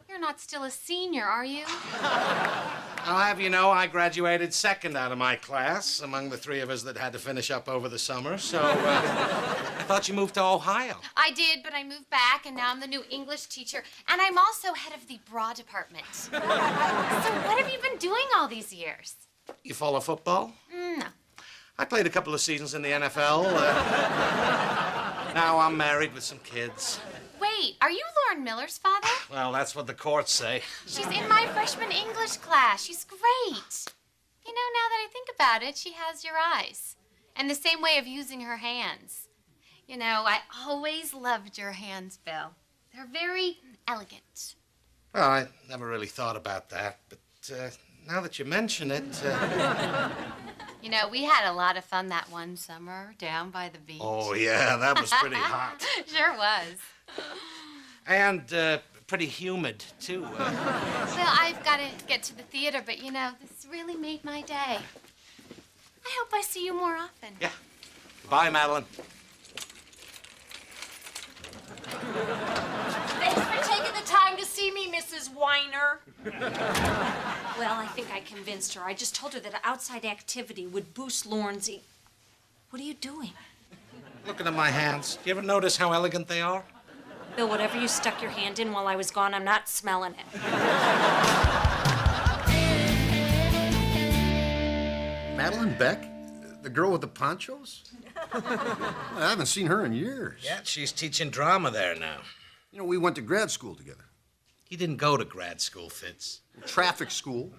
You're not still a senior, are you? I'll have you know I graduated second out of my class among the three of us that had to finish up over the summer, so I thought you moved to Ohio. I did, but I moved back, and now I'm the new English teacher, and I'm also head of the bra department. So what have you been doing all these years? You follow football? No. I played a couple of seasons in the NFL. Now I'm married with some kids. Wait, are you Lauren Miller's father? Well, that's what the courts say. She's in my freshman English class. She's great. You know, now that I think about it, she has your eyes. And the same way of using her hands. You know, I always loved your hands, Bill. They're very elegant. Well, I never really thought about that, but now that you mention it... You know, we had a lot of fun that one summer down by the beach. Oh, yeah, that was pretty hot. Sure was. And pretty humid, too. Well, I've got to get to the theater, but you know, this really made my day. I hope I see you more often. Yeah. Bye, Madeline. Thanks for taking the time to see me, Mrs. Weiner. Well, I think I convinced her. I just told her that outside activity would boost Lauren's What are you doing? Looking at my hands. Do you ever notice how elegant they are? Bill, whatever you stuck your hand in while I was gone, I'm not smelling it. Madeline Beck? The girl with the ponchos? I haven't seen her in years. Yeah, she's teaching drama there now. You know, we went to grad school together. He didn't go to grad school, Fitz. Traffic school.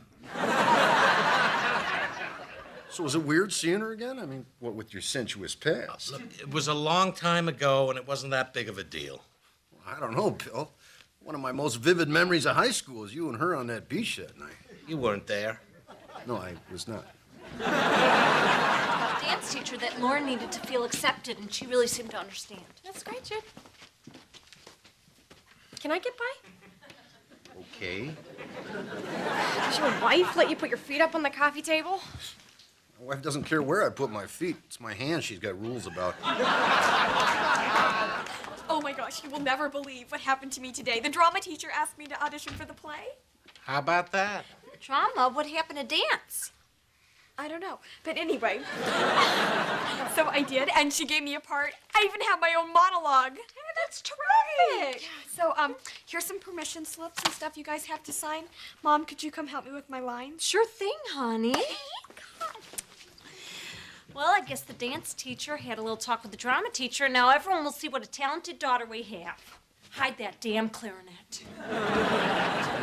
So was it weird seeing her again? I mean, what with your sensuous past? Look, it was a long time ago, and it wasn't that big of a deal. I don't know, Bill. One of my most vivid memories of high school is you and her on that beach that night. You weren't there. No, I was not. Dance teacher that Lauren needed to feel accepted, and she really seemed to understand. That's great, Jude. Can I get by? Okay. Does your wife let you put your feet up on the coffee table? My wife doesn't care where I put my feet. It's my hands she's got rules about. Oh my gosh, you will never believe what happened to me today. The drama teacher asked me to audition for the play. How about that? Drama? What happened to dance? I don't know. But anyway, so I did, and she gave me a part. I even have my own monologue. That's terrific. So, here's some permission slips and stuff you guys have to sign. Mom, could you come help me with my lines? Sure thing, honey. Well, I guess the dance teacher had a little talk with the drama teacher, and now everyone will see what a talented daughter we have. Hide that damn clarinet.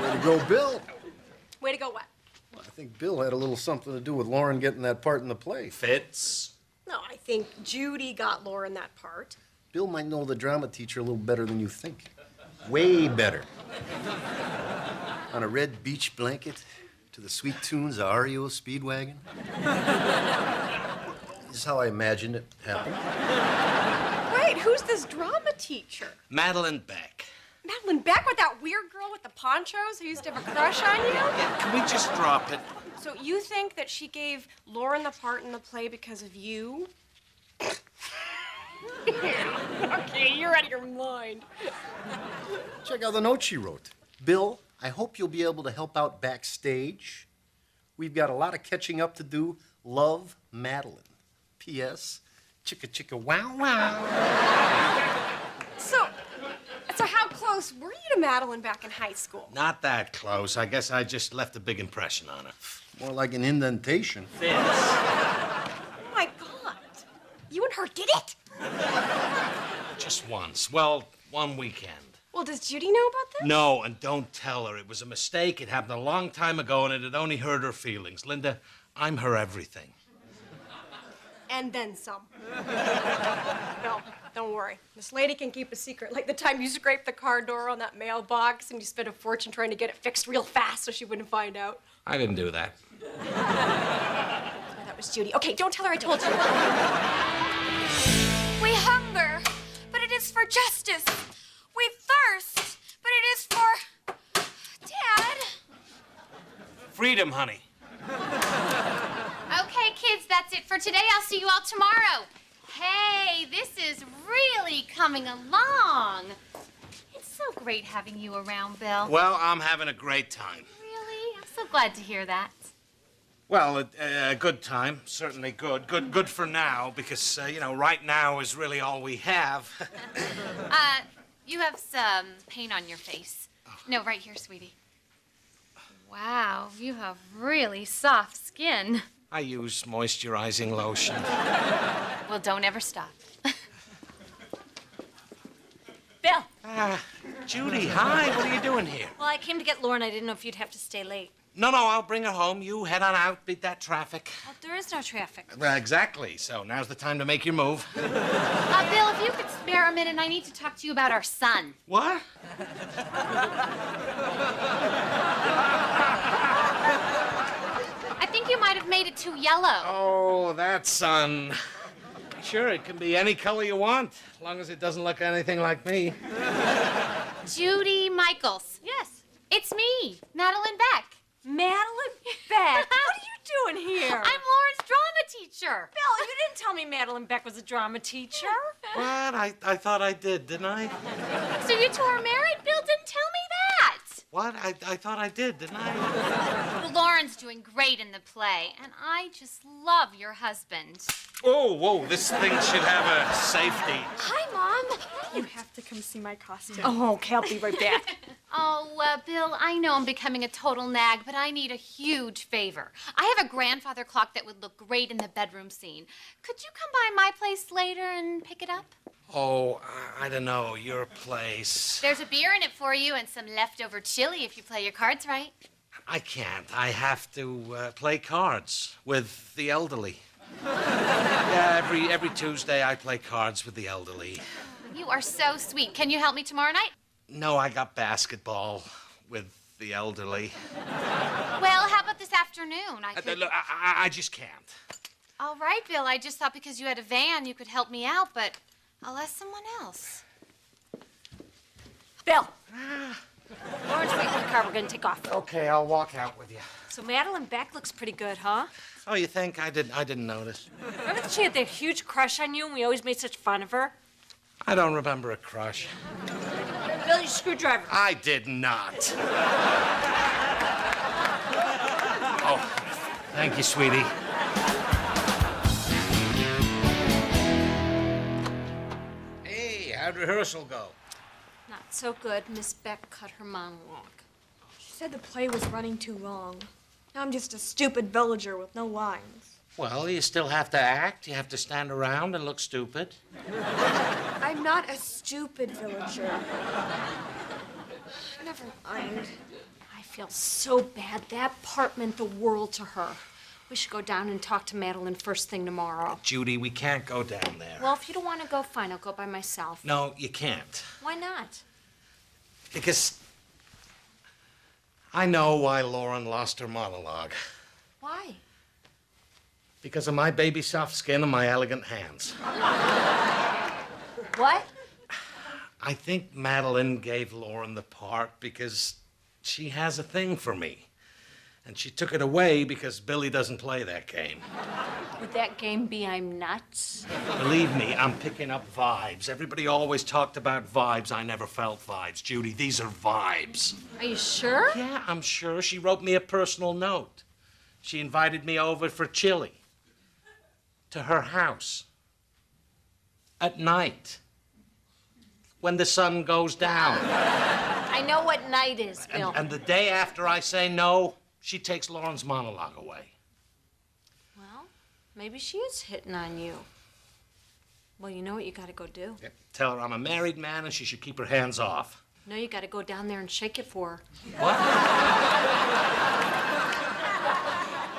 Way to go, Bill. Way to go, what? I think Bill had a little something to do with Lauren getting that part in the play. Fitz. No, I think Judy got Lauren that part. Bill might know the drama teacher a little better than you think. Way better. On a red beach blanket to the sweet tunes of REO Speedwagon. This is how I imagined it happened. Wait, who's this drama teacher? Madeline Beck. Madeline Beck with that weird girl with the ponchos who used to have a crush on you? Yeah, can we just drop it? So you think that she gave Lauren the part in the play because of you? Okay, you're out of your mind. Check out the note she wrote. Bill, I hope you'll be able to help out backstage. We've got a lot of catching up to do. Love, Madeline. P.S. Chicka chicka wow wow. So how close close were you to Madeline back in high school? Not that close. I guess I just left a big impression on her. More like an indentation. Oh my God. You and her did it? Just once. Well, one weekend. Well, does Judy know about this? No, and don't tell her. It was a mistake. It happened a long time ago, and it had only hurt her feelings. Linda, I'm her everything. And then some. No, don't worry. This lady can keep a secret. Like the time you scraped the car door on that mailbox and you spent a fortune trying to get it fixed real fast so she wouldn't find out. I didn't do that. Oh, that was Judy. Okay, don't tell her I told you. We hunger, but it is for justice. We thirst, but it is for... Dad? Freedom, honey. Okay, kids, that's it for today. I'll see you all tomorrow. Hey, this is really coming along. It's so great having you around, Bill. Well, I'm having a great time. Really? I'm so glad to hear that. Well, a good time. Certainly good. Good for now, because, right now is really all we have. You have some paint on your face. No, right here, sweetie. Wow, you have really soft skin. I use moisturizing lotion. Well, don't ever stop. Bill. Judy, hi. What are you doing here? Well, I came to get Lauren. I didn't know if you'd have to stay late. No, I'll bring her home. You head on out, beat that traffic. Well, there is no traffic. Exactly. So now's the time to make your move. Bill, if you could spare a minute, I need to talk to you about our son. What? I think you might have made it too yellow. Oh, that sun. Sure, it can be any color you want, as long as it doesn't look anything like me. Judy Michaels. Yes. It's me, Madeline Beck. Madeline Beck? What are you doing here? I'm Lauren's drama teacher. Bill, you didn't tell me Madeline Beck was a drama teacher. What? I thought I did, didn't I? So you two are married? Bill didn't tell me that. What? I thought I did, didn't I? Well, Lauren's doing great in the play, and I just love your husband. Oh, whoa, this thing should have a safety. Hi, Mom. You have to come see my costume. Oh, okay, I'll be right back. Bill, I know I'm becoming a total nag, but I need a huge favor. I have a grandfather clock that would look great in the bedroom scene. Could you come by my place later and pick it up? Oh, I don't know, your place. There's a beer in it for you and some leftover chili if you play your cards right. I can't. I have to play cards with the elderly. Yeah, every Tuesday I play cards with the elderly. You are so sweet. Can you help me tomorrow night? No, I got basketball with the elderly. Well, how about this afternoon? Look, I just can't. All right, Bill. I just thought because you had a van, you could help me out, but I'll ask someone else. Bill. Lauren's waiting in the car. We're going to take off. Okay, I'll walk out with you. So Madeline Beck looks pretty good, huh? Oh, you think? I didn't notice. Remember that she had that huge crush on you and we always made such fun of her? I don't remember a crush. Bill, you screwdriver. I did not. Oh, thank you, sweetie. Hey, how'd rehearsal go? Not so good. Miss Beck cut her monologue. She said the play was running too long. Now I'm just a stupid villager with no lines. Well, you still have to act. You have to stand around and look stupid. I'm not a stupid villager. Never mind. I feel so bad. That part meant the world to her. We should go down and talk to Madeline first thing tomorrow. Judy, we can't go down there. Well, if you don't want to go, fine. I'll go by myself. No, you can't. Why not? Because I know why Lauren lost her monologue. Why? Because of my baby soft skin and my elegant hands. What? I think Madeline gave Lauren the part because she has a thing for me. And she took it away because Billy doesn't play that game. Would that game be I'm nuts? Believe me, I'm picking up vibes. Everybody always talked about vibes. I never felt vibes. Judy, these are vibes. Are you sure? Yeah, I'm sure. She wrote me a personal note. She invited me over for chili. To her house. At night. when the sun goes down. I know what night is, Bill. And the day after I say no, she takes Lauren's monologue away. Well, maybe she is hitting on you. Well, you know what you gotta go do? Yeah. Tell her I'm a married man and she should keep her hands off. No, you gotta go down there and shake it for her. What?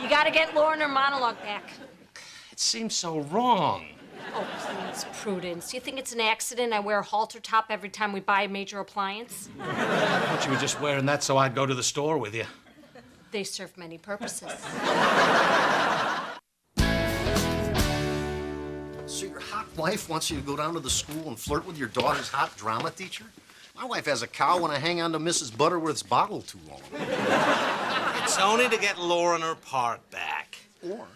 You gotta get Lauren her monologue back. It seems so wrong. Oh, please, Prudence. You think it's an accident I wear a halter top every time we buy a major appliance? I thought you were just wearing that so I'd go to the store with you. They serve many purposes. So your hot wife wants you to go down to the school and flirt with your daughter's hot drama teacher? My wife has a cow when I hang on to Mrs. Butterworth's bottle too long. It's only to get Lauren her part back. Or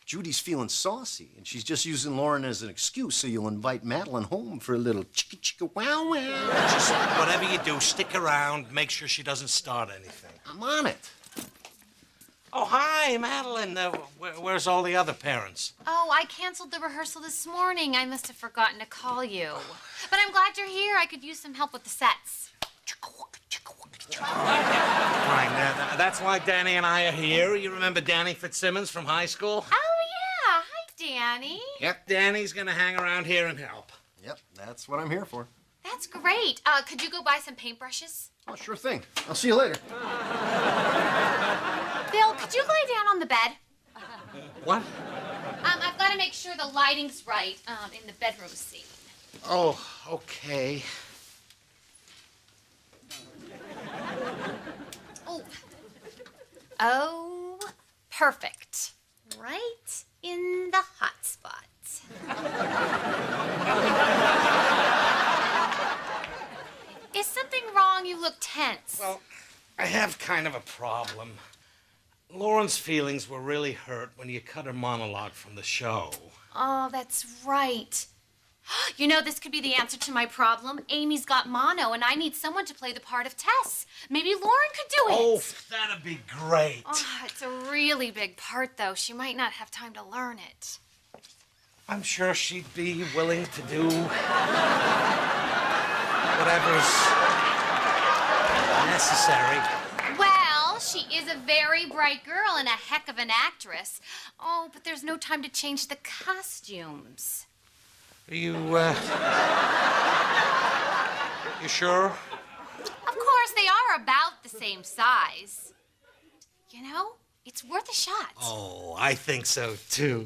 Judy's feeling saucy, and she's just using Lauren as an excuse so you'll invite Madeline home for a little chicka chicka wow wow. Just whatever you do, stick around, make sure she doesn't start anything. I'm on it. Oh, hi, Madeline. Where's all the other parents? Oh, I canceled the rehearsal this morning. I must have forgotten to call you. But I'm glad you're here. I could use some help with the sets. Fine, that's why Danny and I are here. You remember Danny Fitzsimmons from high school? Oh, yeah. Hi, Danny. Yep, Danny's gonna hang around here and help. Yep, that's what I'm here for. That's great. Could you go buy some paintbrushes? Oh, sure thing. I'll see you later. Bill, could you lay down on the bed? What? I've got to make sure the lighting's right in the bedroom scene. Oh, okay. Oh, perfect. Right in the hot spot. Is something wrong? You look tense. Well, I have kind of a problem. Lauren's feelings were really hurt when you cut her monologue from the show. Oh, that's right. You know, this could be the answer to my problem. Amy's got mono, and I need someone to play the part of Tess. Maybe Lauren could do it. Oh, that'd be great. Oh, it's a really big part, though. She might not have time to learn it. I'm sure she'd be willing to do whatever's necessary. Well, she is a very bright girl and a heck of an actress. Oh, but there's no time to change the costumes. Are you sure? Of course, they are about the same size. You know, it's worth a shot. Oh, I think so, too.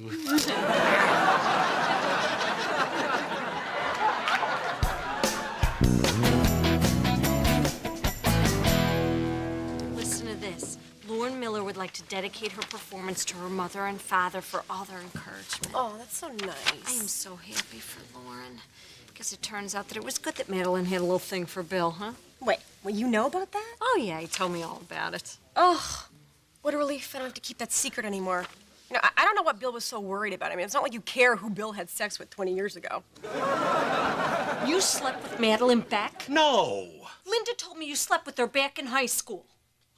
Listen to this. Lauren Miller would like to dedicate her performance to her mother and father for all their encouragement. Oh, that's so nice. I am so happy for Lauren. Guess it turns out that it was good that Madeline had a little thing for Bill, huh? Wait, well, you know about that? Oh, yeah, he told me all about it. Oh, what a relief. I don't have to keep that secret anymore. You know, I don't know what Bill was so worried about. I mean, it's not like you care who Bill had sex with 20 years ago. You slept with Madeline Beck? No. Linda told me you slept with her back in high school.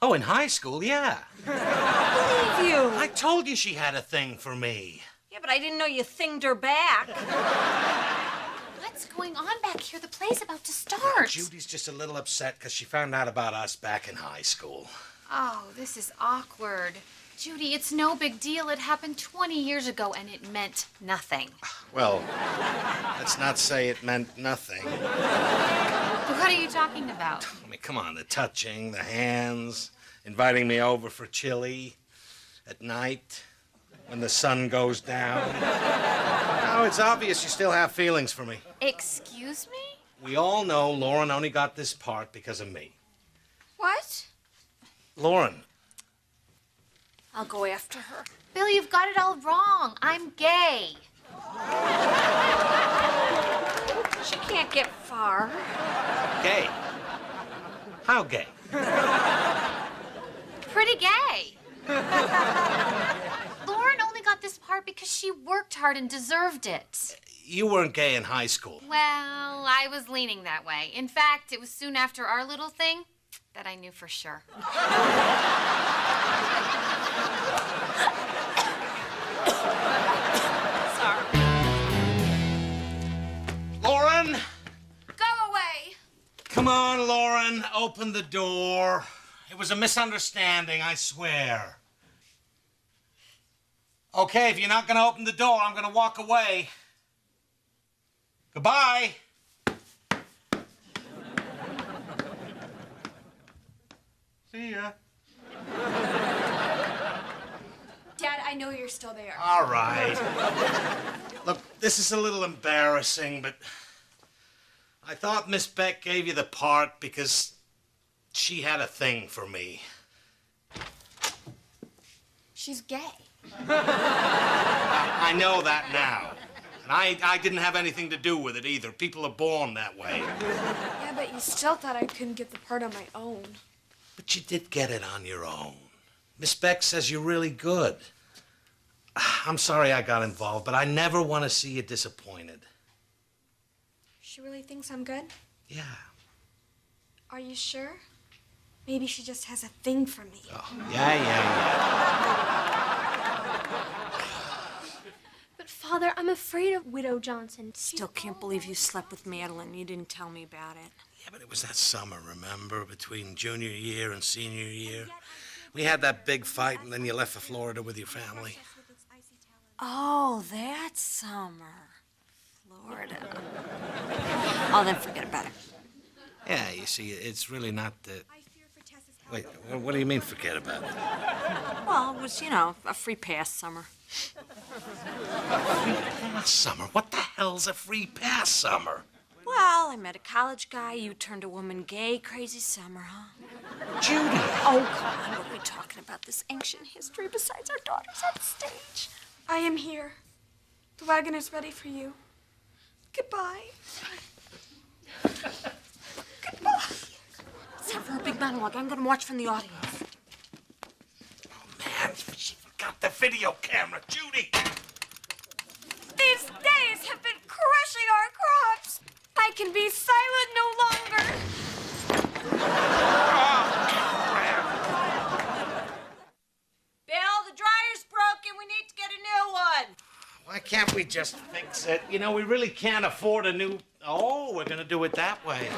Oh, in high school, yeah. I believe you. I told you she had a thing for me. Yeah, but I didn't know you thinged her back. What's going on back here? The play's about to start. Judy's just a little upset because she found out about us back in high school. Oh, this is awkward. Judy, it's no big deal. It happened 20 years ago, and it meant nothing. Well, let's not say it meant nothing. What are you talking about? I mean, come on, the touching, the hands, inviting me over for chili at night when the sun goes down. Now, it's obvious you still have feelings for me. Excuse me? We all know Lauren only got this part because of me. What? Lauren. I'll go after her. Bill, you've got it all wrong. I'm gay. She can't get far. Gay? How gay? Pretty gay. Lauren only got this part because she worked hard and deserved it. You weren't gay in high school. Well, I was leaning that way. In fact, it was soon after our little thing that I knew for sure. Lauren? Go away! on, Lauren, open the door. It was a misunderstanding, I swear. Okay, if you're not gonna open the door, I'm gonna walk away. Goodbye. See ya. Dad, I know you're still there. All right. Look, this is a little embarrassing, but I thought Miss Beck gave you the part because she had a thing for me. She's gay. I know that now. And I didn't have anything to do with it either. People are born that way. Yeah, but you still thought I couldn't get the part on my own. But you did get it on your own. Miss Beck says you're really good. I'm sorry I got involved, but I never want to see you disappointed. She really thinks I'm good? Yeah. Are you sure? Maybe she just has a thing for me. Oh, yeah. But, Father, I'm afraid of Widow Johnson. Still can't believe you slept with Madeline. You didn't tell me about it. Yeah, but it was that summer, remember? Between junior year and senior year. We had that big fight, and then you left for Florida with your family. Oh, that summer. Florida. Oh, then forget about it. Yeah, you see, it's really not the... Wait, what do you mean forget about it? Well, it was, a free pass summer. Free pass summer? What the hell's a free pass summer? Well, I met a college guy. You turned a woman gay. Crazy summer, huh? Judy! Oh, come on. What are we talking about? This ancient history besides our daughters on stage. I am here. The wagon is ready for you. Goodbye. Goodbye. Let's have her a big monologue. I'm going to watch from the audience. Man, she forgot the video camera. Judy! These days have been crushing our crops. I can be silent no longer. Bill, the dryer's broken. We need to get a new one. Why can't we just fix it? We really can't afford a new... Oh, we're gonna do it that way.